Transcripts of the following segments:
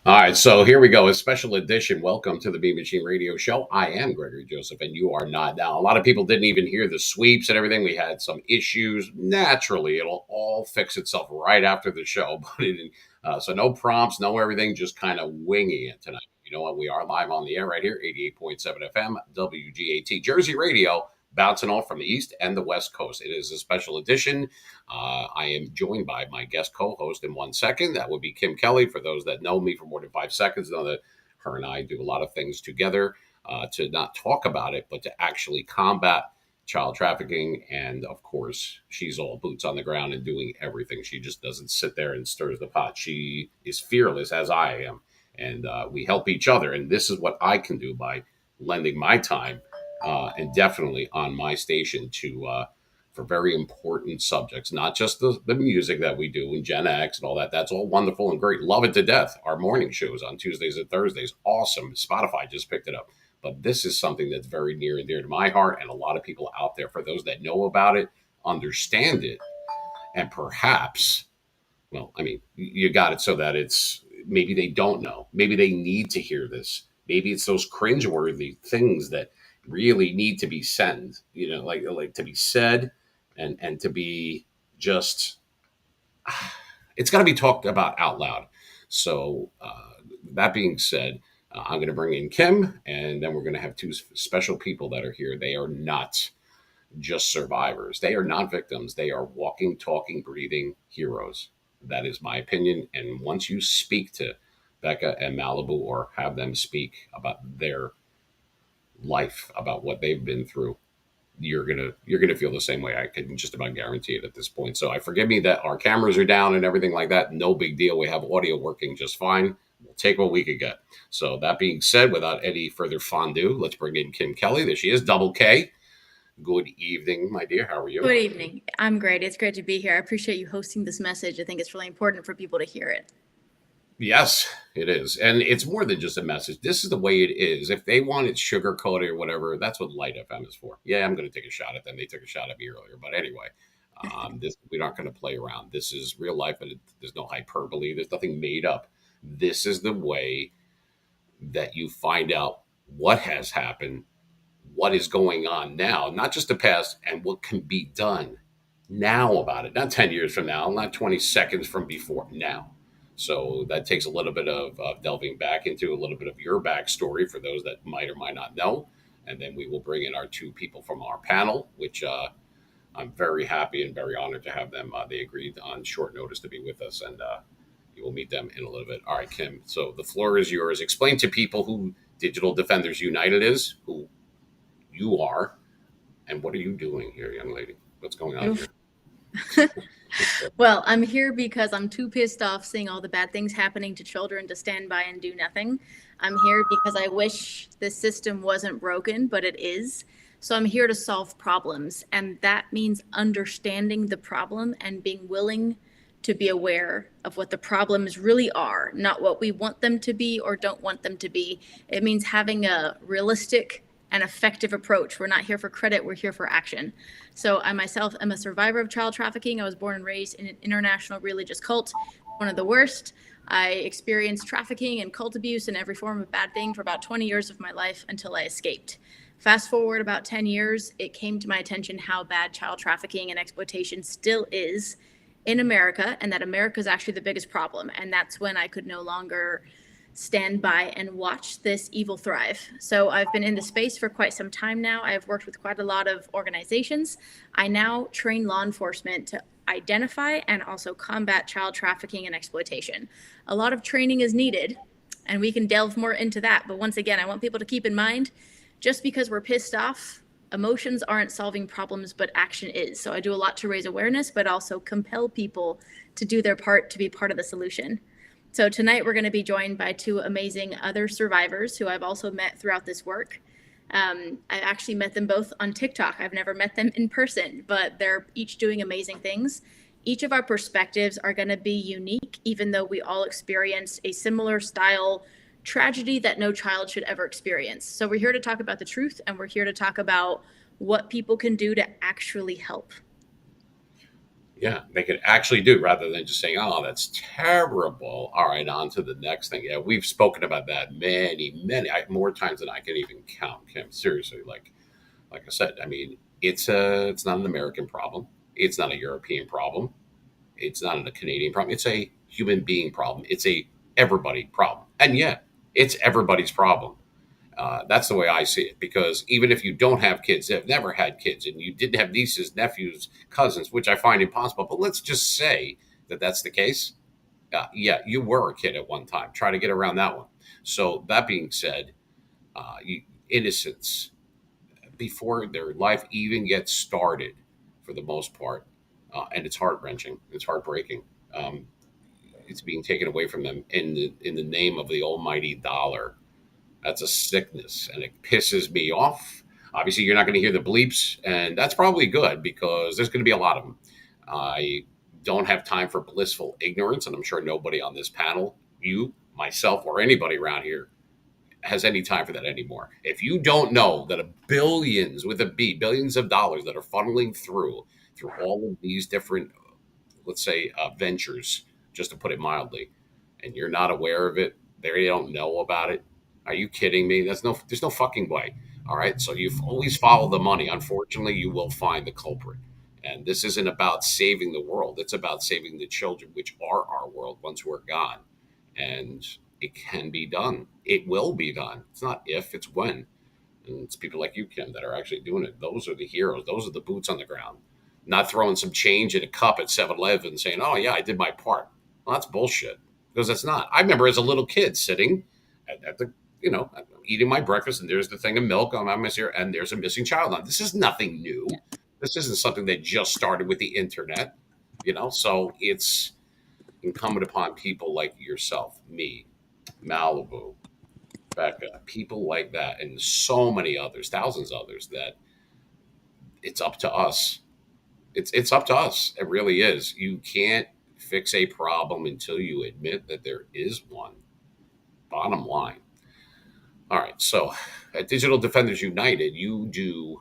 All right, so here we go. A special edition. Welcome to the B Machine Radio Show. I am Gregory Joseph, and you are not. Now, a lot of people didn't even hear the sweeps and everything. We had some issues. Naturally, it'll all fix itself right after the show. But so no prompts, no everything, just kind of winging it tonight. You know what? We are live on the air right here, 88.7 FM, WGAT, Jersey Radio, bouncing off from the East and the West Coast. It is a special edition. I am joined by my guest co-host in 1 second. That would be Kim Kelley. For those that know me for more than 5 seconds, know that her and I do a lot of things together to not talk about it, but to actually combat child trafficking. And of course, she's all boots on the ground and doing everything. She just doesn't sit there and stirs the pot. She is fearless, as I am. And we help each other. And this is what I can do by lending my time and definitely on my station to for very important subjects, not just the music that we do and Gen X and all that. That's all wonderful and great. Love it to death. Our morning shows on Tuesdays and Thursdays. Awesome. Spotify just picked it up. But this is something that's very near and dear to my heart and a lot of people out there. For those that know about it, understand it, and perhaps, well, I mean, you got it so that it's maybe they don't know. Maybe they need to hear this. Maybe it's those cringeworthy things that really need to be said, like to be said and to be just, it's got to be talked about out loud. So that being said, I'm going to bring in Kim, and then we're going to have two special people that are here. They are not just survivors. They are not victims. They are walking, talking, breathing heroes. That is my opinion. And once you speak to Becca and Malibu, or have them speak about their life, about what they've been through, you're gonna feel the same way. I can just about guarantee it at this point. So I forgive me that our cameras are down and everything like that. No big deal. We have audio working just fine. We'll take what we could get. So that being said, without any further fondue, let's bring in Kim Kelley. There she is, double K. Good evening, my dear. How are you? Good evening. I'm great. It's great to be here. I appreciate you hosting this message. I think it's really important for people to hear it. Yes, it is. And it's more than just a message. This is the way it is. If they want it sugar coated or whatever, that's what Light FM is for. Yeah, I'm going to take a shot at them. They took a shot at me earlier. But anyway, we're not going to play around. This is real life, and there's no hyperbole. There's nothing made up. This is the way that you find out what has happened, what is going on now, not just the past, and what can be done now about it. Not 10 years from now, not 20 seconds from before, now. So that takes a little bit of delving back into a little bit of your backstory for those that might or might not know. And then we will bring in our two people from our panel, which I'm very happy and very honored to have them. They agreed on short notice to be with us, and you will meet them in a little bit. All right, Kim. So the floor is yours. Explain to people who Digital Defenders United is, who you are, and what are you doing here, young lady? What's going on here? Well, I'm here because I'm too pissed off seeing all the bad things happening to children to stand by and do nothing. I'm here because I wish the system wasn't broken, but it is. So I'm here to solve problems. And that means understanding the problem and being willing to be aware of what the problems really are, not what we want them to be or don't want them to be. It means having a realistic and effective approach. We're not here for credit, we're here for action. So I myself am a survivor of child trafficking. I was born and raised in an international religious cult, one of the worst. I experienced trafficking and cult abuse and every form of bad thing for about 20 years of my life until I escaped. Fast forward about 10 years, it came to my attention how bad child trafficking and exploitation still is in America, and that America is actually the biggest problem. And that's when I could no longer stand by and watch this evil thrive. So I've been in the space for quite some time now. I've worked with quite a lot of organizations. I now train law enforcement to identify and also combat child trafficking and exploitation. A lot of training is needed, and we can delve more into that. But once again, I want people to keep in mind, just because we're pissed off, emotions aren't solving problems, but action is. So I do a lot to raise awareness, but also compel people to do their part to be part of the solution. So tonight we're going to be joined by two amazing other survivors who I've also met throughout this work. I actually met them both on TikTok. I've never met them in person, but they're each doing amazing things. Each of our perspectives are going to be unique, even though we all experience a similar style tragedy that no child should ever experience. So we're here to talk about the truth, and we're here to talk about what people can do to actually help. Yeah, they could actually do rather than just saying, "Oh, that's terrible." All right, on to the next thing. Yeah, we've spoken about that more times than I can even count, Kim. Seriously, like I said, I mean, it's not an American problem. It's not a European problem. It's not a Canadian problem. It's a human being problem. It's a everybody problem. And yeah, it's everybody's problem. That's the way I see it. Because even if you don't have kids, have never had kids, and you didn't have nieces, nephews, cousins, which I find impossible, but let's just say that that's the case. Yeah, you were a kid at one time. Try to get around that one. So that being said, innocence before their life even gets started, for the most part, and it's heart wrenching. It's heartbreaking. Um, it's being taken away from them in the name of the almighty dollar. That's a sickness, and it pisses me off. Obviously, you're not going to hear the bleeps, and that's probably good because there's going to be a lot of them. I don't have time for blissful ignorance, and I'm sure nobody on this panel, you, myself, or anybody around here, has any time for that anymore. If you don't know that a billions with a B, billions of dollars that are funneling through all of these different, let's say, ventures, just to put it mildly, and you're not aware of it, they don't know about it. Are you kidding me? There's no fucking way. All right, so you've always followed the money. Unfortunately, you will find the culprit. And this isn't about saving the world. It's about saving the children, which are our world once we're gone. And it can be done. It will be done. It's not if, it's when. And it's people like you, Kim, that are actually doing it. Those are the heroes. Those are the boots on the ground. Not throwing some change in a cup at 7-Eleven and saying, oh, yeah, I did my part. Well, that's bullshit because it's not. I remember as a little kid sitting at the, eating my breakfast and there's the thing of milk on my here and there's a missing child on. This is nothing new. This isn't something that just started with the internet, so it's incumbent upon people like yourself, me, Malibu, Becca, people like that, and so many others, thousands of others, that it's up to us. It's up to us. It really is. You can't fix a problem until you admit that there is one. Bottom line. All right. So at Digital Defenders United, you do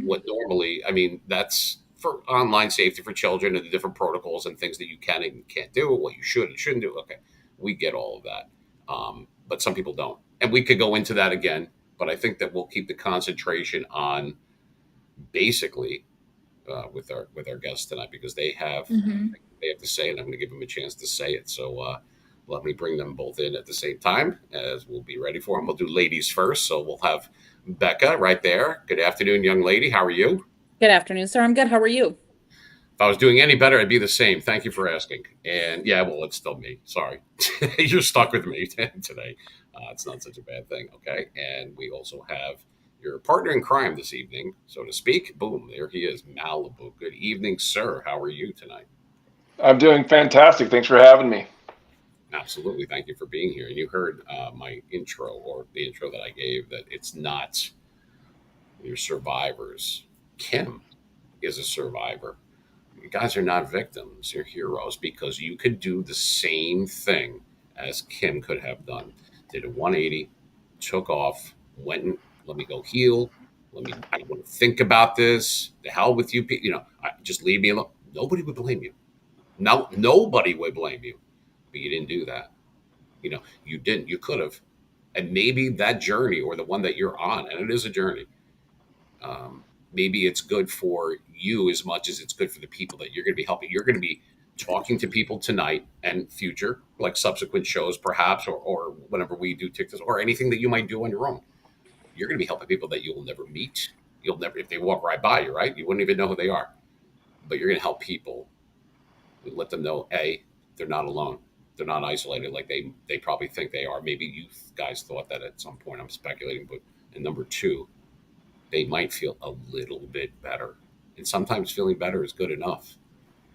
what normally, I mean, that's for online safety for children and the different protocols and things that you can and can't do, what you should and shouldn't do. Okay. We get all of that. But some people don't. And we could go into that again, but I think that we'll keep the concentration on basically with our guests tonight because they have to say it. And I'm going to give them a chance to say it. So let me bring them both in at the same time as we'll be ready for them. We'll do ladies first. So we'll have Becca right there. Good afternoon, young lady. How are you? Good afternoon, sir. I'm good. How are you? If I was doing any better, I'd be the same. Thank you for asking. And yeah, well, it's still me. Sorry. You're stuck with me today. It's not such a bad thing. Okay. And we also have your partner in crime this evening, so to speak. Boom. There he is, Malibu. Good evening, sir. How are you tonight? I'm doing fantastic. Thanks for having me. Absolutely. Thank you for being here. And you heard my intro or the intro that I gave that it's not your survivors. Kim is a survivor. You guys are not victims, you're heroes because you could do the same thing as Kim could have done. Did a 180, took off, went and let me go heal. I want to think about this. The hell with you. Just leave me alone. Nobody would blame you. No, nobody would blame you. But you didn't do that. You didn't. You could have. And maybe that journey or the one that you're on, and it is a journey, maybe it's good for you as much as it's good for the people that you're going to be helping. You're going to be talking to people tonight and future, like subsequent shows, perhaps, or whenever we do TikToks or anything that you might do on your own. You're going to be helping people that you will never meet. You'll never, if they walk right by you, right? You wouldn't even know who they are. But you're going to help people, let them know, A, they're not alone. They're not isolated like they probably think they are. Maybe you guys thought that at some point. I'm speculating. But and number two, they might feel a little bit better. And sometimes feeling better is good enough.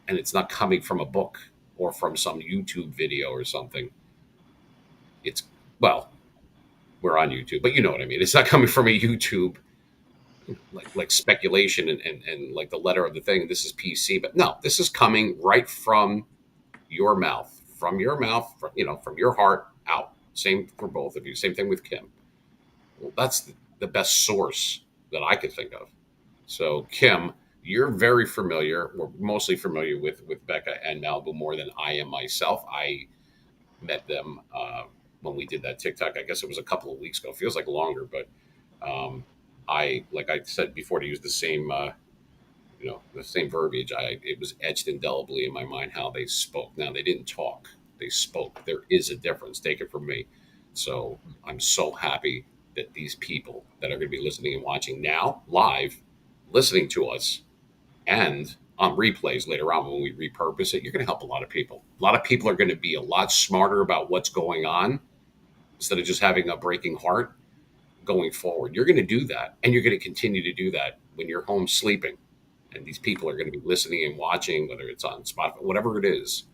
And it's not coming from a book or from some YouTube video or something. It's, well, we're on YouTube, but you know what I mean. It's not coming from a YouTube like speculation and like the letter of the thing. This is PC, but no, this is coming right from your mouth, from from your heart out. Same for both of you. Same thing with Kim. Well, that's the best source that I could think of. So Kim, you're very familiar. We're mostly familiar with Becca and Malibu more than I am myself. I met them when we did that TikTok. I guess it was a couple of weeks ago. It feels like longer, but like I said before, to use the same the same verbiage. It was etched indelibly in my mind how they spoke. Now they didn't talk; they spoke. There is a difference. Take it from me. So I'm so happy that these people that are going to be listening and watching now live, listening to us, and on replays later on when we repurpose it, you're going to help a lot of people. A lot of people are going to be a lot smarter about what's going on instead of just having a breaking heart going forward. You're going to do that, and you're going to continue to do that when you're home sleeping. And these people are going to be listening and watching, whether it's on Spotify, whatever it is.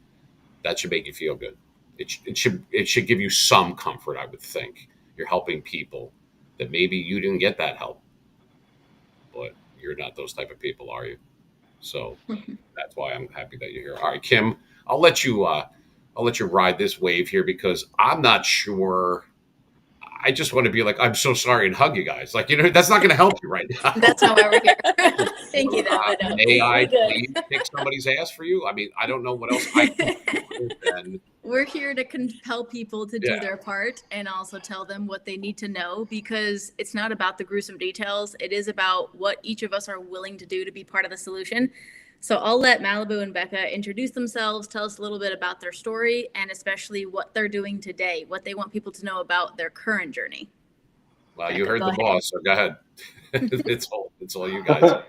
That should make you feel good. It should give you some comfort, I would think. You're helping people that maybe you didn't get that help, but you're not those type of people, are you? So that's why I'm happy that you're here. All right, Kim, I'll let you ride this wave here because I'm not sure. I just want to be like, I'm so sorry and hug you guys. Like, that's not going to help you right now. That's not why we're here. Thank you, though. May I please kick somebody's ass for you? I mean, I don't know what else I can do than. We're here to compel people to do their part and also tell them what they need to know, because it's not about the gruesome details. It is about what each of us are willing to do to be part of the solution. So I'll let Malibu and Becca introduce themselves, tell us a little bit about their story, and especially what they're doing today, what they want people to know about their current journey. Well, Becca, you heard the boss, so go ahead. It's all you guys.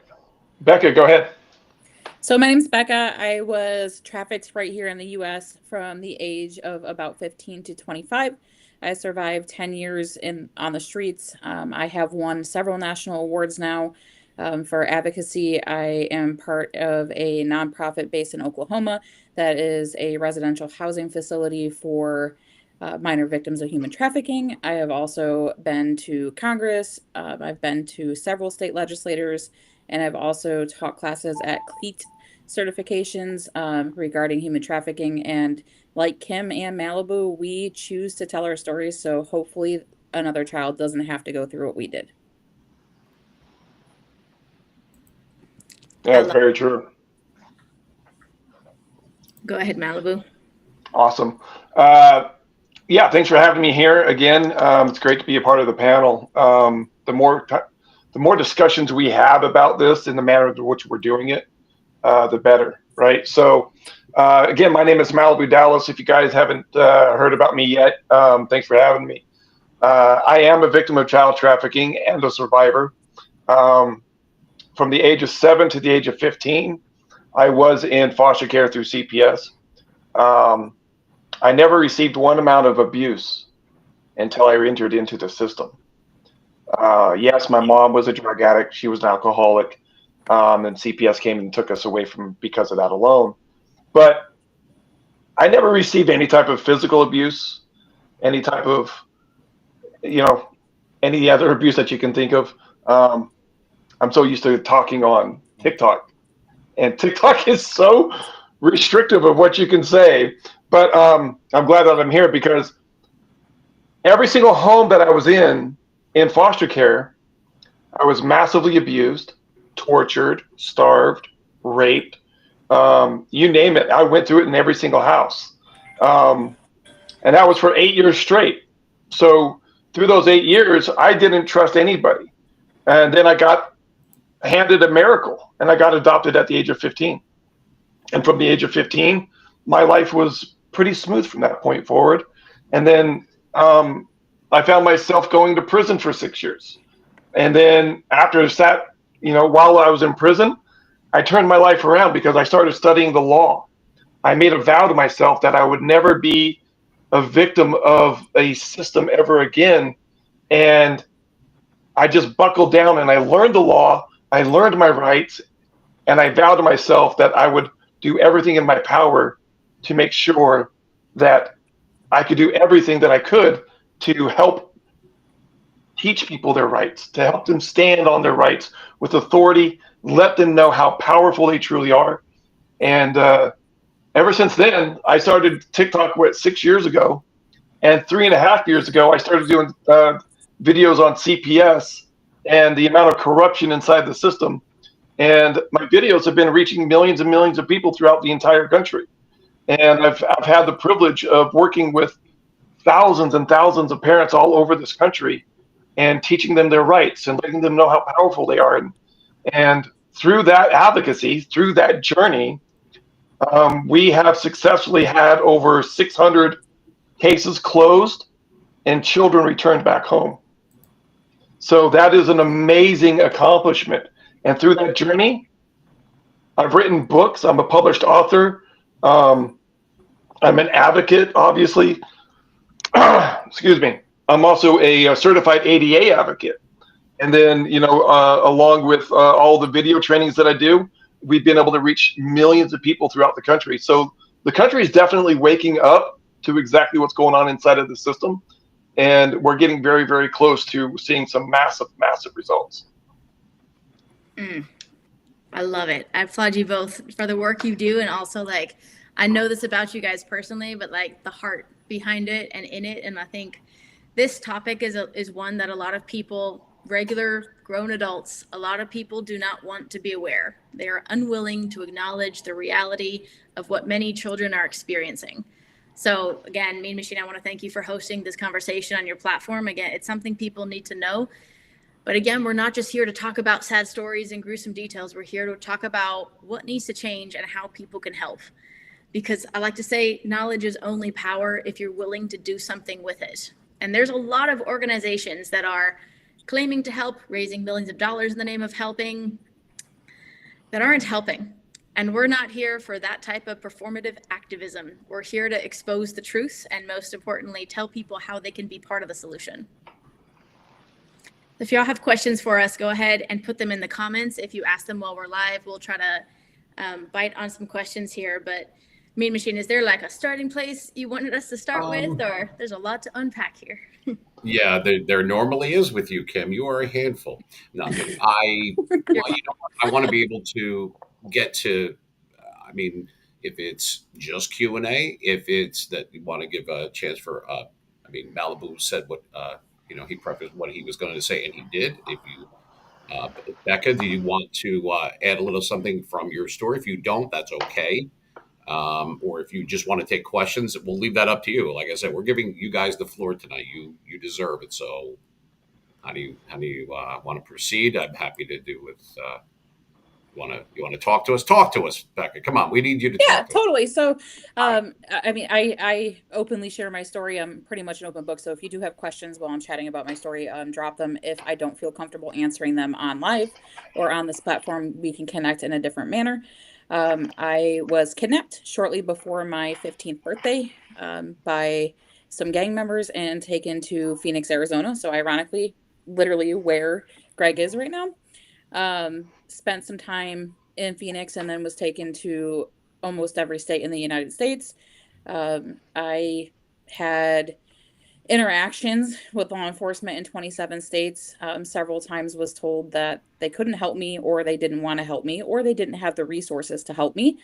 Becca, go ahead. So my name's Becca. I was trafficked right here in the U.S. from the age of about 15 to 25. I survived 10 years on the streets. I have won several national awards now. For advocacy. I am part of a nonprofit based in Oklahoma that is a residential housing facility for minor victims of human trafficking. I have also been to Congress. I've been to several state legislators, and I've also taught classes at CLEAT certifications regarding human trafficking. And like Kim and Malibu, we choose to tell our stories, so hopefully another child doesn't have to go through what we did. Yeah, that's very true. Go ahead, Malibu. Awesome. Thanks for having me here again. It's great to be a part of the panel. The more discussions we have about this in the manner in which we're doing it, the better, right? So, again, my name is Malibu Dallas. If you guys haven't heard about me yet, thanks for having me. I am a victim of child trafficking and a survivor. From the age of 7 to the age of 15, I was in foster care through CPS. I never received one amount of abuse until I entered into the system. Yes, my mom was a drug addict. She was an alcoholic. And CPS came and took us away because of that alone. But I never received any type of physical abuse, any type of, any other abuse that you can think of. I'm so used to talking on TikTok, and TikTok is so restrictive of what you can say. But I'm glad that I'm here because every single home that I was in foster care, I was massively abused, tortured, starved, raped, you name it. I went through it in every single house. And that was for 8 years straight. So through those 8 years, I didn't trust anybody. And then I got handed a miracle, and I got adopted at the age of 15. And from the age of 15, my life was pretty smooth from that point forward. And then I found myself going to prison for 6 years. And then after that, while I was in prison, I turned my life around because I started studying the law. I made a vow to myself that I would never be a victim of a system ever again. And I just buckled down and I learned the law. I learned my rights, and I vowed to myself that I would do everything in my power to make sure that I could do everything that I could to help teach people their rights, to help them stand on their rights with authority, let them know how powerful they truly are. And ever since then, I started TikTok, 6 years ago. And 3.5 years ago, I started doing videos on CPS and the amount of corruption inside the system. And my videos have been reaching millions and millions of people throughout the entire country. And I've had the privilege of working with thousands and thousands of parents all over this country and teaching them their rights and letting them know how powerful they are. And through that advocacy, through that journey, we have successfully had over 600 cases closed and children returned back home. So that is an amazing accomplishment. And through that journey, I've written books. I'm a published author. I'm an advocate, obviously. Excuse me. I'm also a certified ADA advocate. And then, along with all the video trainings that I do, we've been able to reach millions of people throughout the country. So the country is definitely waking up to exactly what's going on inside of the system. And we're getting very, very close to seeing some massive, massive results. I love it. I applaud you both for the work you do. And also, I know this about you guys personally, but the heart behind it and in it. And I think this topic is one that a lot of people, regular grown adults, a lot of people do not want to be aware. They are unwilling to acknowledge the reality of what many children are experiencing. So again, Mean Machine, I want to thank you for hosting this conversation on your platform. Again, it's something people need to know. But again, we're not just here to talk about sad stories and gruesome details. We're here to talk about what needs to change and how people can help. Because I like to say knowledge is only power if you're willing to do something with it. And there's a lot of organizations that are claiming to help, raising millions of dollars in the name of helping, that aren't helping. And we're not here for that type of performative activism. We're here to expose the truth and, most importantly, tell people how they can be part of the solution. If y'all have questions for us, go ahead and put them in the comments. If you ask them while we're live, we'll try to bite on some questions here. But Mean Machine, is there a starting place you wanted us to start with, or there's a lot to unpack here? Yeah, there normally is with you, Kim. You are a handful. No, I'm kidding. I want to be able to get to. I mean, if it's just Q&A, if it's that you want to give a chance for. Malibu said what he prefaced what he was going to say, and he did. If you, Becca, do you want to add a little something from your story? If you don't, that's okay. Or if you just want to take questions, we'll leave that up to you. Like I said, we're giving you guys the floor tonight. You deserve it. So, how do you want to proceed? I'm happy to do with. You want to talk to us? Talk to us, Becca. Come on, we need you to. Yeah, talk to totally. Us. So, I openly share my story. I'm pretty much an open book. So if you do have questions while I'm chatting about my story, drop them. If I don't feel comfortable answering them on live or on this platform, we can connect in a different manner. I was kidnapped shortly before my 15th birthday by some gang members and taken to Phoenix, Arizona. So ironically, literally where Greg is right now. Spent some time in Phoenix and then was taken to almost every state in the United States. I had interactions with law enforcement in 27 states. Several times was told that they couldn't help me, or they didn't want to help me, or they didn't have the resources to help me.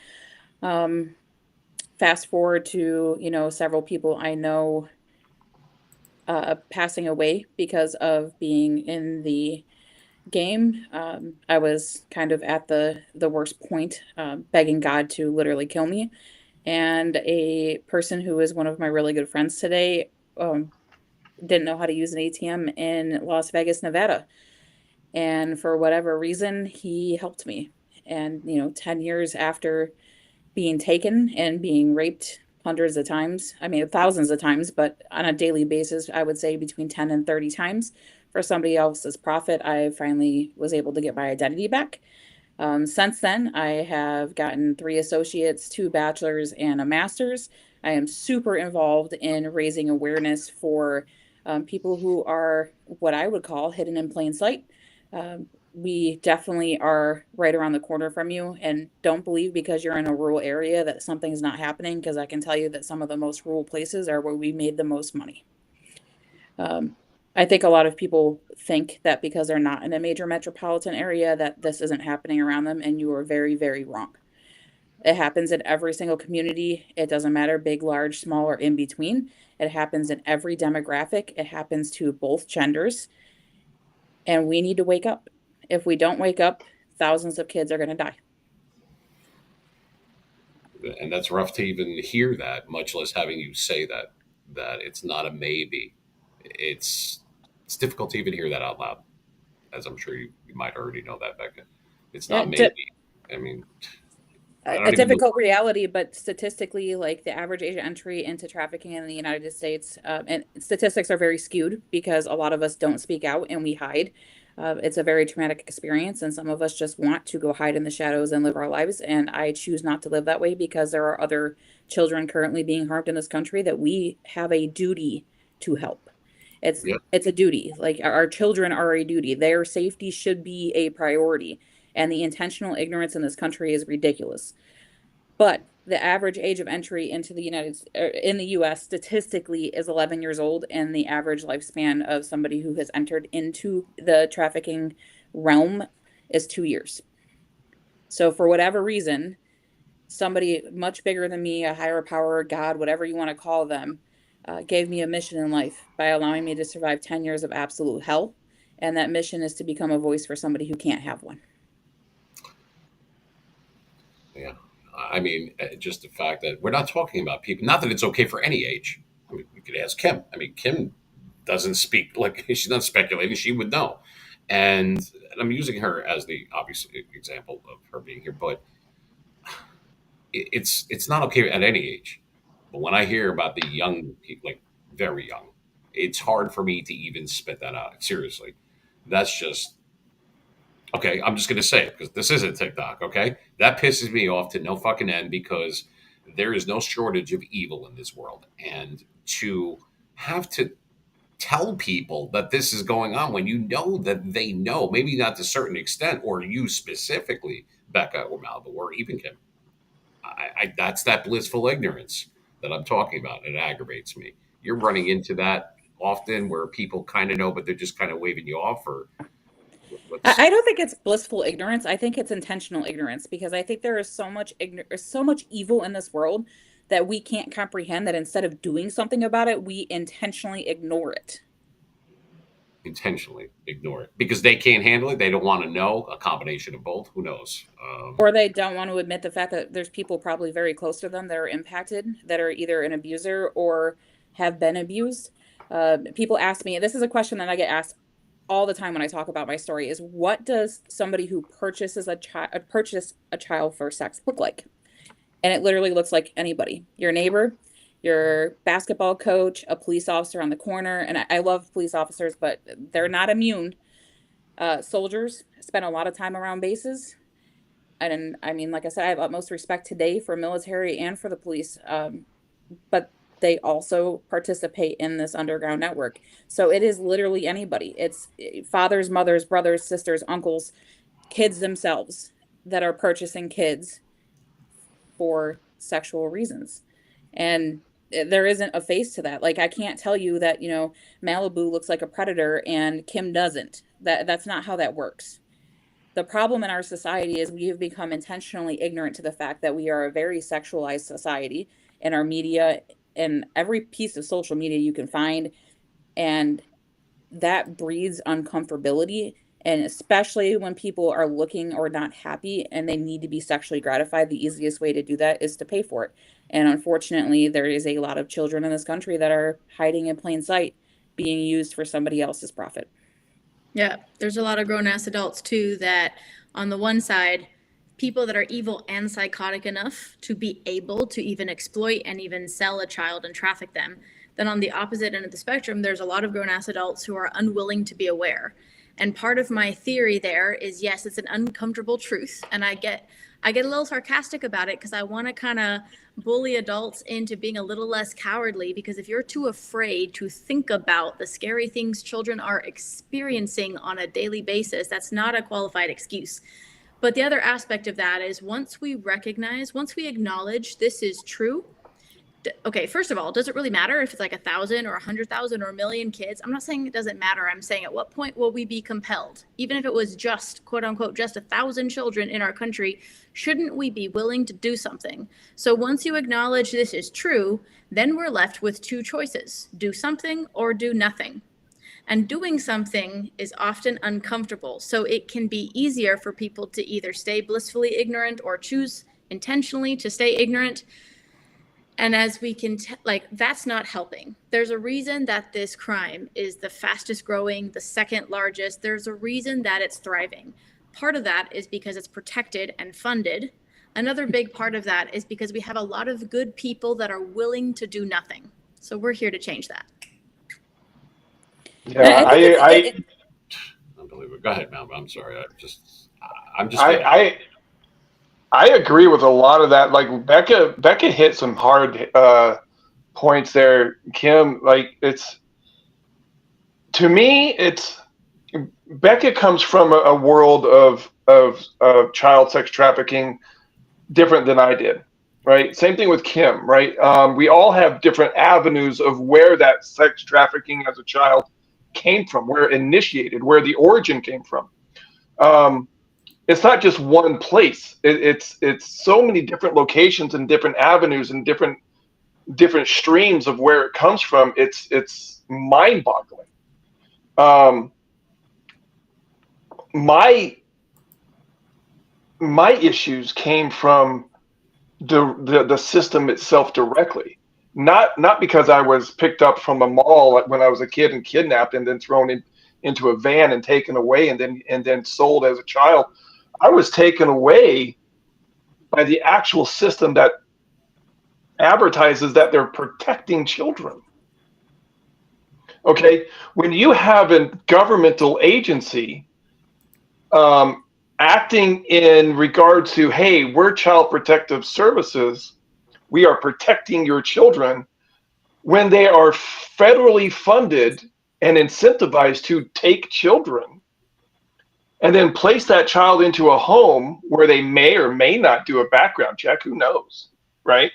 Fast forward to, several people I know passing away because of being in the game. I was kind of at the worst point, begging God to literally kill me. And a person who is one of my really good friends today didn't know how to use an ATM in Las Vegas, Nevada. And for whatever reason, he helped me. And, 10 years after being taken and being raped hundreds of times. I mean, thousands of times, but on a daily basis, I would say between 10 and 30 times for somebody else's profit. I finally was able to get my identity back. Since then, I have gotten 3 associates, 2 bachelors, and a master's. I am super involved in raising awareness for people who are what I would call hidden in plain sight. We definitely are right around the corner from you, and don't believe because you're in a rural area that something's not happening, because I can tell you that some of the most rural places are where we made the most money. I think a lot of people think that because they're not in a major metropolitan area that this isn't happening around them, and you are very, very wrong. It happens in every single community. It doesn't matter, big, large, small, or in between. It happens in every demographic. It happens to both genders. And we need to wake up. If we don't wake up, thousands of kids are going to die. And that's rough to even hear that, much less having you say that it's not a maybe. It's difficult to even hear that out loud, as I'm sure you might already know that, Becca. It's not maybe. I mean, a difficult reality, but statistically, like the average age of entry into trafficking in the United States, and statistics are very skewed because a lot of us don't speak out and we hide. It's a very traumatic experience, and some of us just want to go hide in the shadows and live our lives. And I choose not to live that way because there are other children currently being harmed in this country that we have a duty to help. It's a duty. Like our children are a duty. Their safety should be a priority. And the intentional ignorance in this country is ridiculous. But the average age of entry into the in the U.S. statistically is 11 years old, and the average lifespan of somebody who has entered into the trafficking realm is 2 years. So for whatever reason, somebody much bigger than me, a higher power, God, whatever you want to call them, gave me a mission in life by allowing me to survive 10 years of absolute hell. And that mission is to become a voice for somebody who can't have one. Yeah. I mean, just the fact that we're not talking about people, not that it's okay for any age. I mean, you could ask Kim. I mean, Kim doesn't speak like she's not speculating. She would know. And I'm using her as the obvious example of her being here, but it's not okay at any age. But when I hear about the young people, like very young, it's hard for me to even spit that out. Seriously, that's just okay. I'm just going to say it because this isn't TikTok. Okay, that pisses me off to no fucking end because there is no shortage of evil in this world, and to have to tell people that this is going on when you know that they know, maybe not to a certain extent, or you specifically, Becca or Malva, or even Kim. That's that blissful ignorance that I'm talking about. It aggravates me. You're running into that often where people kind of know, but they're just kind of waving you off, or what's I don't think it's blissful ignorance. I think it's intentional ignorance because I think there is so much evil in this world that we can't comprehend that instead of doing something about it, we intentionally ignore it. intentionally ignore it because they can't handle it. They don't want to know. A combination of both. Who knows? Or they don't want to admit the fact that there's people probably very close to them that are impacted, that are either an abuser or have been abused. People ask me, this is a question that I get asked all the time when I talk about my story, is what does somebody who purchases purchase a child for sex look like? And it literally looks like anybody, your neighbor, your basketball coach, a police officer on the corner. And I love police officers, but they're not immune. Soldiers spend a lot of time around bases. And I mean, like I said, I have utmost respect today for military and for the police. But they also participate in this underground network. So it is literally anybody. It's fathers, mothers, brothers, sisters, uncles, kids themselves that are purchasing kids for sexual reasons. And there isn't a face to that. Like I can't tell you that, Malibu looks like a predator and Kim doesn't. That's not how that works. The problem in our society is we have become intentionally ignorant to the fact that we are a very sexualized society in our media and every piece of social media you can find. And that breeds uncomfortability. And especially when people are looking or not happy and they need to be sexually gratified, the easiest way to do that is to pay for it. And unfortunately, there is a lot of children in this country that are hiding in plain sight, being used for somebody else's profit. Yeah, there's a lot of grown ass adults too that on the one side people that are evil and psychotic enough to be able to even exploit and even sell a child and traffic them. Then on the opposite end of the spectrum, there's a lot of grown-ass adults who are unwilling to be aware. And part of my theory there is, yes, it's an uncomfortable truth. And I get a little sarcastic about it because I want to kind of bully adults into being a little less cowardly, because if you're too afraid to think about the scary things children are experiencing on a daily basis, that's not a qualified excuse. But the other aspect of that is once we acknowledge this is true, okay, first of all, does it really matter if it's like 1,000 or 100,000 or 1,000,000 kids? I'm not saying it doesn't matter. I'm saying at what point will we be compelled? Even if it was just, quote unquote, just 1,000 children in our country, shouldn't we be willing to do something? So once you acknowledge this is true, then we're left with two choices: do something or do nothing. And doing something is often uncomfortable. So it can be easier for people to either stay blissfully ignorant or choose intentionally to stay ignorant. And as we can, that's not helping. There's a reason that this crime is the fastest growing, the second largest. There's a reason that it's thriving. Part of that is because it's protected and funded. Another big part of that is because we have a lot of good people that are willing to do nothing. So we're here to change that. Yeah, Unbelievable. Go ahead, Mel. I'm sorry. I agree with a lot of that. Like Becca hit some hard points there, Kim. Like to me, Becca comes from a world of child sex trafficking different than I did. Right. Same thing with Kim. Right. We all have different avenues of where that sex trafficking as a child came from, where it initiated, where the origin came from. It's not just one place. It's so many different locations and different avenues and different streams of where it comes from. It's mind-boggling. My issues came from the system itself directly. Not because I was picked up from a mall when I was a kid and kidnapped and then thrown into a van and taken away and then sold as a child. I was taken away by the actual system that advertises that they're protecting children. Okay, when you have a governmental agency acting in regard to, hey, we're child protective services, we are protecting your children, when they are federally funded and incentivized to take children and then place that child into a home where they may or may not do a background check, who knows, right?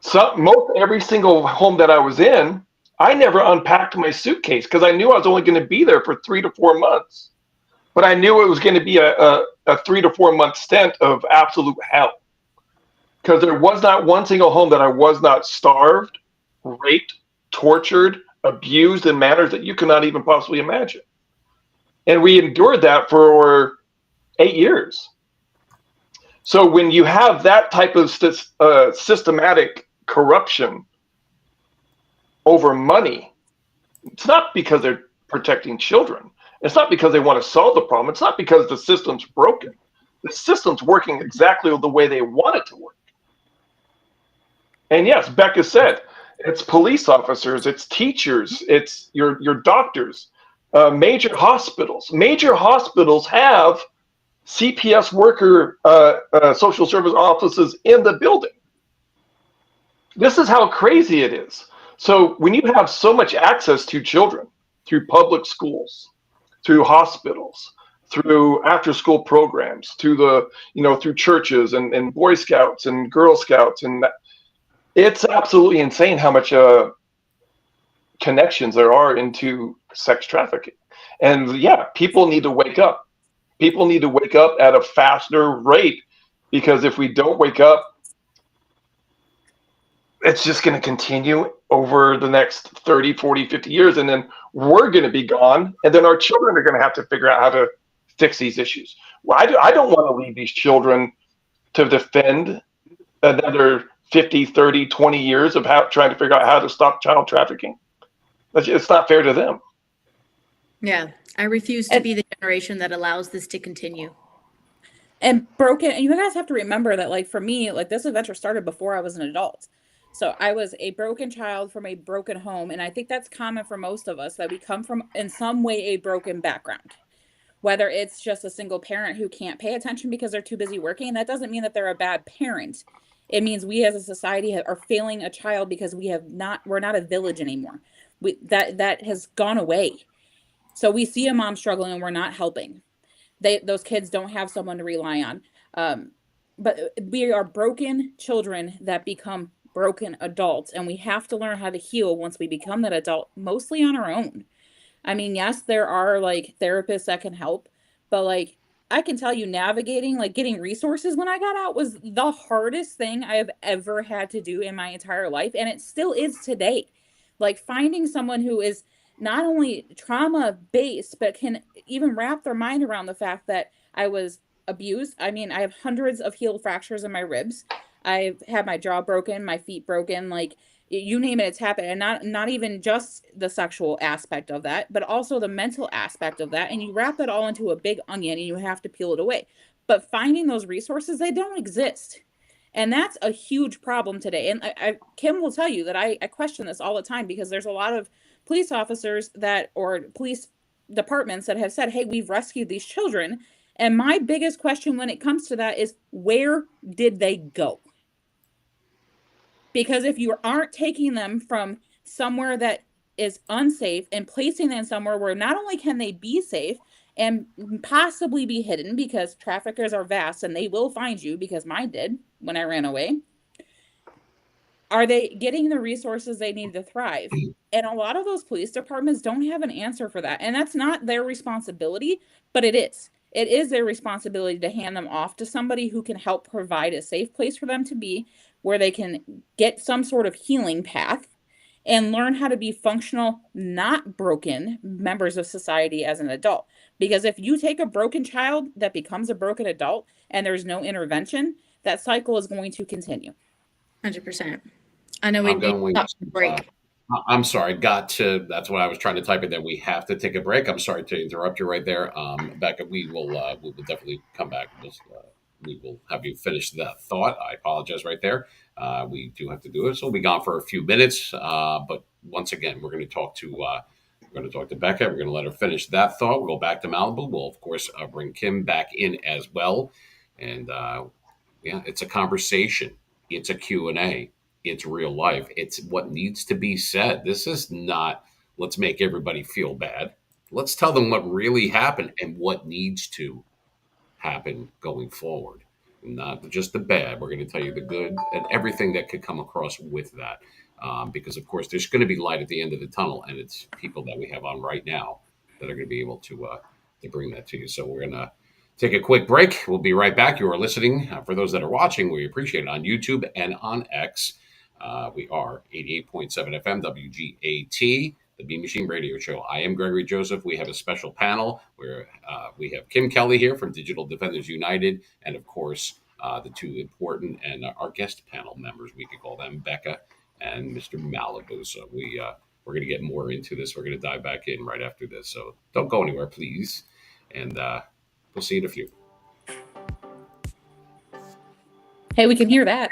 So most every single home that I was in, I never unpacked my suitcase because I knew I was only going to be there for 3 to 4 months. But I knew it was going to be a 3 to 4 month stint of absolute hell. Because there was not one single home that I was not starved, raped, tortured, abused in manners that you cannot even possibly imagine. And we endured that for 8 years. So when you have that type of systematic corruption over money, it's not because they're protecting children. It's not because they want to solve the problem. It's not because the system's broken. The system's working exactly the way they want it to work. And yes, Becca said, it's police officers, it's teachers, it's your doctors, major hospitals. Major hospitals have CPS worker social service offices in the building. This is how crazy it is. So when you have so much access to children through public schools, through hospitals, through after-school programs, through through churches and Boy Scouts and Girl Scouts, and it's absolutely insane how much connections there are into sex trafficking. And yeah, people need to wake up. People need to wake up at a faster rate, because if we don't wake up, it's just going to continue over the next 30, 40, 50 years. And then we're going to be gone. And then our children are going to have to figure out how to fix these issues. Well, I don't want to leave these children to defend another 50, 30, 20 years of trying to figure out how to stop child trafficking. It's not fair to them. Yeah, I refuse to be the generation that allows this to continue. And broken, and you guys have to remember that, like, for me, like, this adventure started before I was an adult. So I was a broken child from a broken home. And I think that's common for most of us, that we come from, in some way, a broken background. Whether it's just a single parent who can't pay attention because they're too busy working, that doesn't mean that they're a bad parent. It means we as a society are failing a child because we're not a village anymore. That has gone away. So we see a mom struggling and we're not helping. Those kids don't have someone to rely on. But we are broken children that become broken adults, and we have to learn how to heal once we become that adult, mostly on our own. I mean, yes, there are like therapists that can help, but like I can tell you, navigating, like getting resources when I got out was the hardest thing I have ever had to do in my entire life. And it still is today. Like finding someone who is not only trauma based, but can even wrap their mind around the fact that I was abused. I mean, I have hundreds of healed fractures in my ribs. I've had my jaw broken, my feet broken, like you name it, it's happened. And not even just the sexual aspect of that, but also the mental aspect of that. And you wrap it all into a big onion and you have to peel it away. But finding those resources, they don't exist. And that's a huge problem today. And Kim will tell you that I question this all the time, because there's a lot of police officers or police departments that have said, hey, we've rescued these children. And my biggest question when it comes to that is, where did they go? Because if you aren't taking them from somewhere that is unsafe and placing them somewhere where not only can they be safe and possibly be hidden, because traffickers are vast and they will find you, because mine did when I ran away, are they getting the resources they need to thrive? And a lot of those police departments don't have an answer for that. And that's not their responsibility, but it is. It is their responsibility to hand them off to somebody who can help provide a safe place for them to be, where they can get some sort of healing path and learn how to be functional, not broken members of society as an adult. Because if you take a broken child that becomes a broken adult and there's no intervention, that cycle is going to continue. 100%. I know we I'm need to going stop to, for a break. I'm sorry, that's what I was trying to type in, that we have to take a break. I'm sorry to interrupt you right there. Becca, we will definitely come back. We will have you finish that thought. I apologize right there. We do have to do it. So we'll be gone for a few minutes. But once again, we're going to talk to Becca. We're going to let her finish that thought. We'll go back to Malibu. We'll, of course, bring Kim back in as well. And yeah, it's a conversation. It's a Q&A. It's real life. It's what needs to be said. This is not, let's make everybody feel bad. Let's tell them what really happened and what needs to happen going forward. Not just the bad. We're going to tell you the good and everything that could come across with that. Because, of course, there's going to be light at the end of the tunnel, and it's people that we have on right now that are going to be able to bring that to you. So we're going to take a quick break. We'll be right back. You are listening. For those that are watching, we appreciate it on YouTube and on X. We are 88.7 FM WGAT, the Bean Machine Radio Show. I am Gregory Joseph. We have a special panel where we have Kim Kelley here from Digital Defenders United, and of course, the two important and our guest panel members, we could call them Becca and Mr. Malibu. So we're going to get more into this. We're going to dive back in right after this. So don't go anywhere, please. And we'll see you in a few. Hey, we can hear that.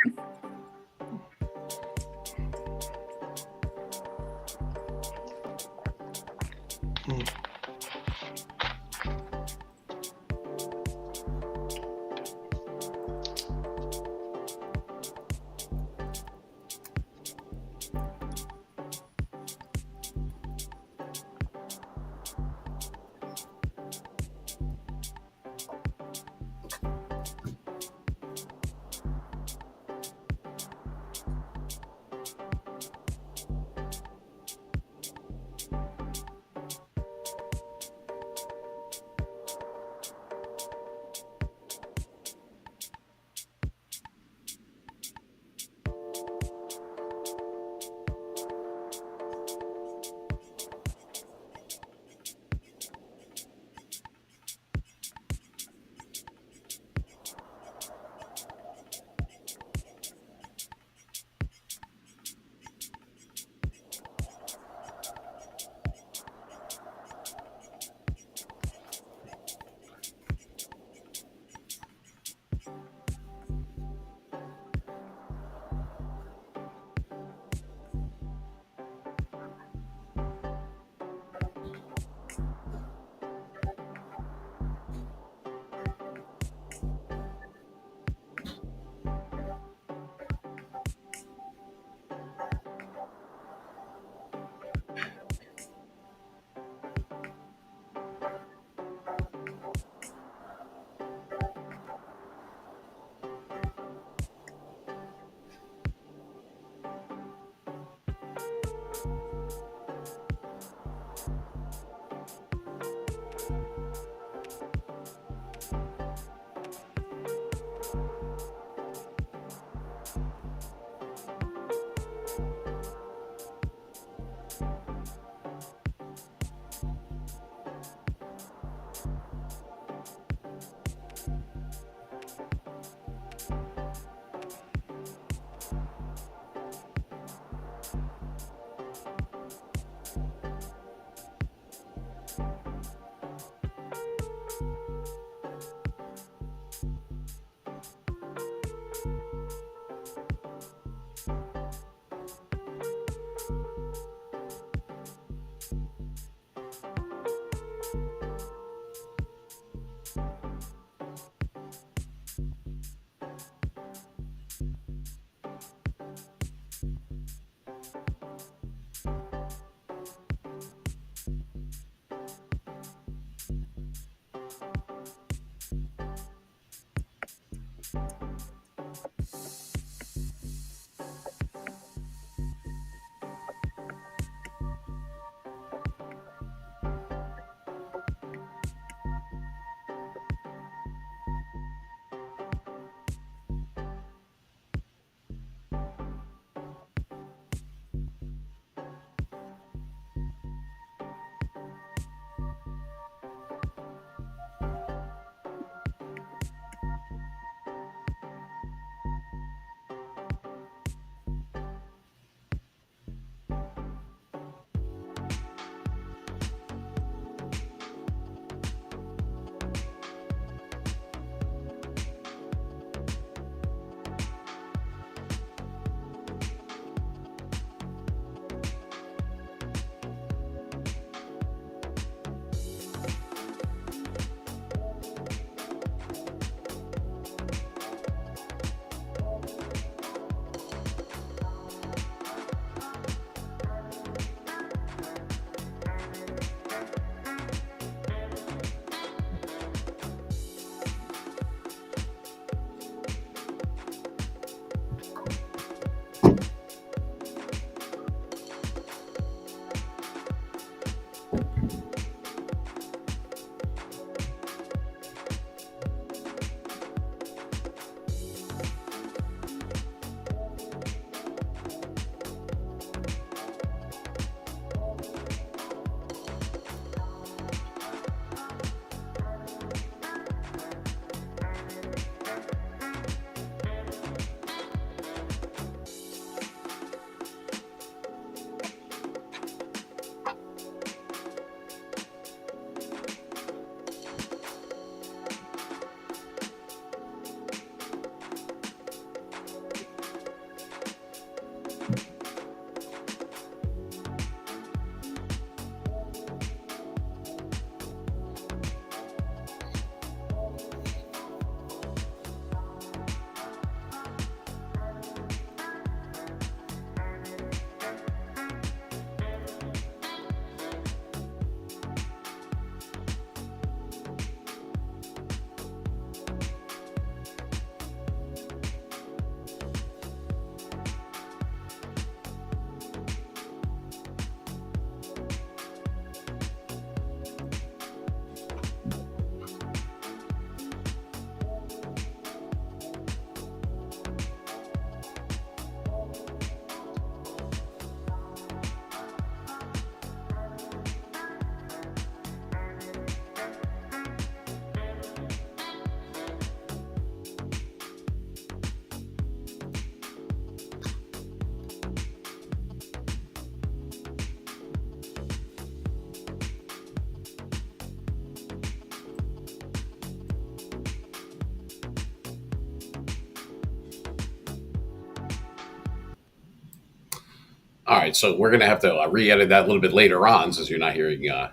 All right, so we're going to have to re-edit that a little bit later on, since you're not hearing the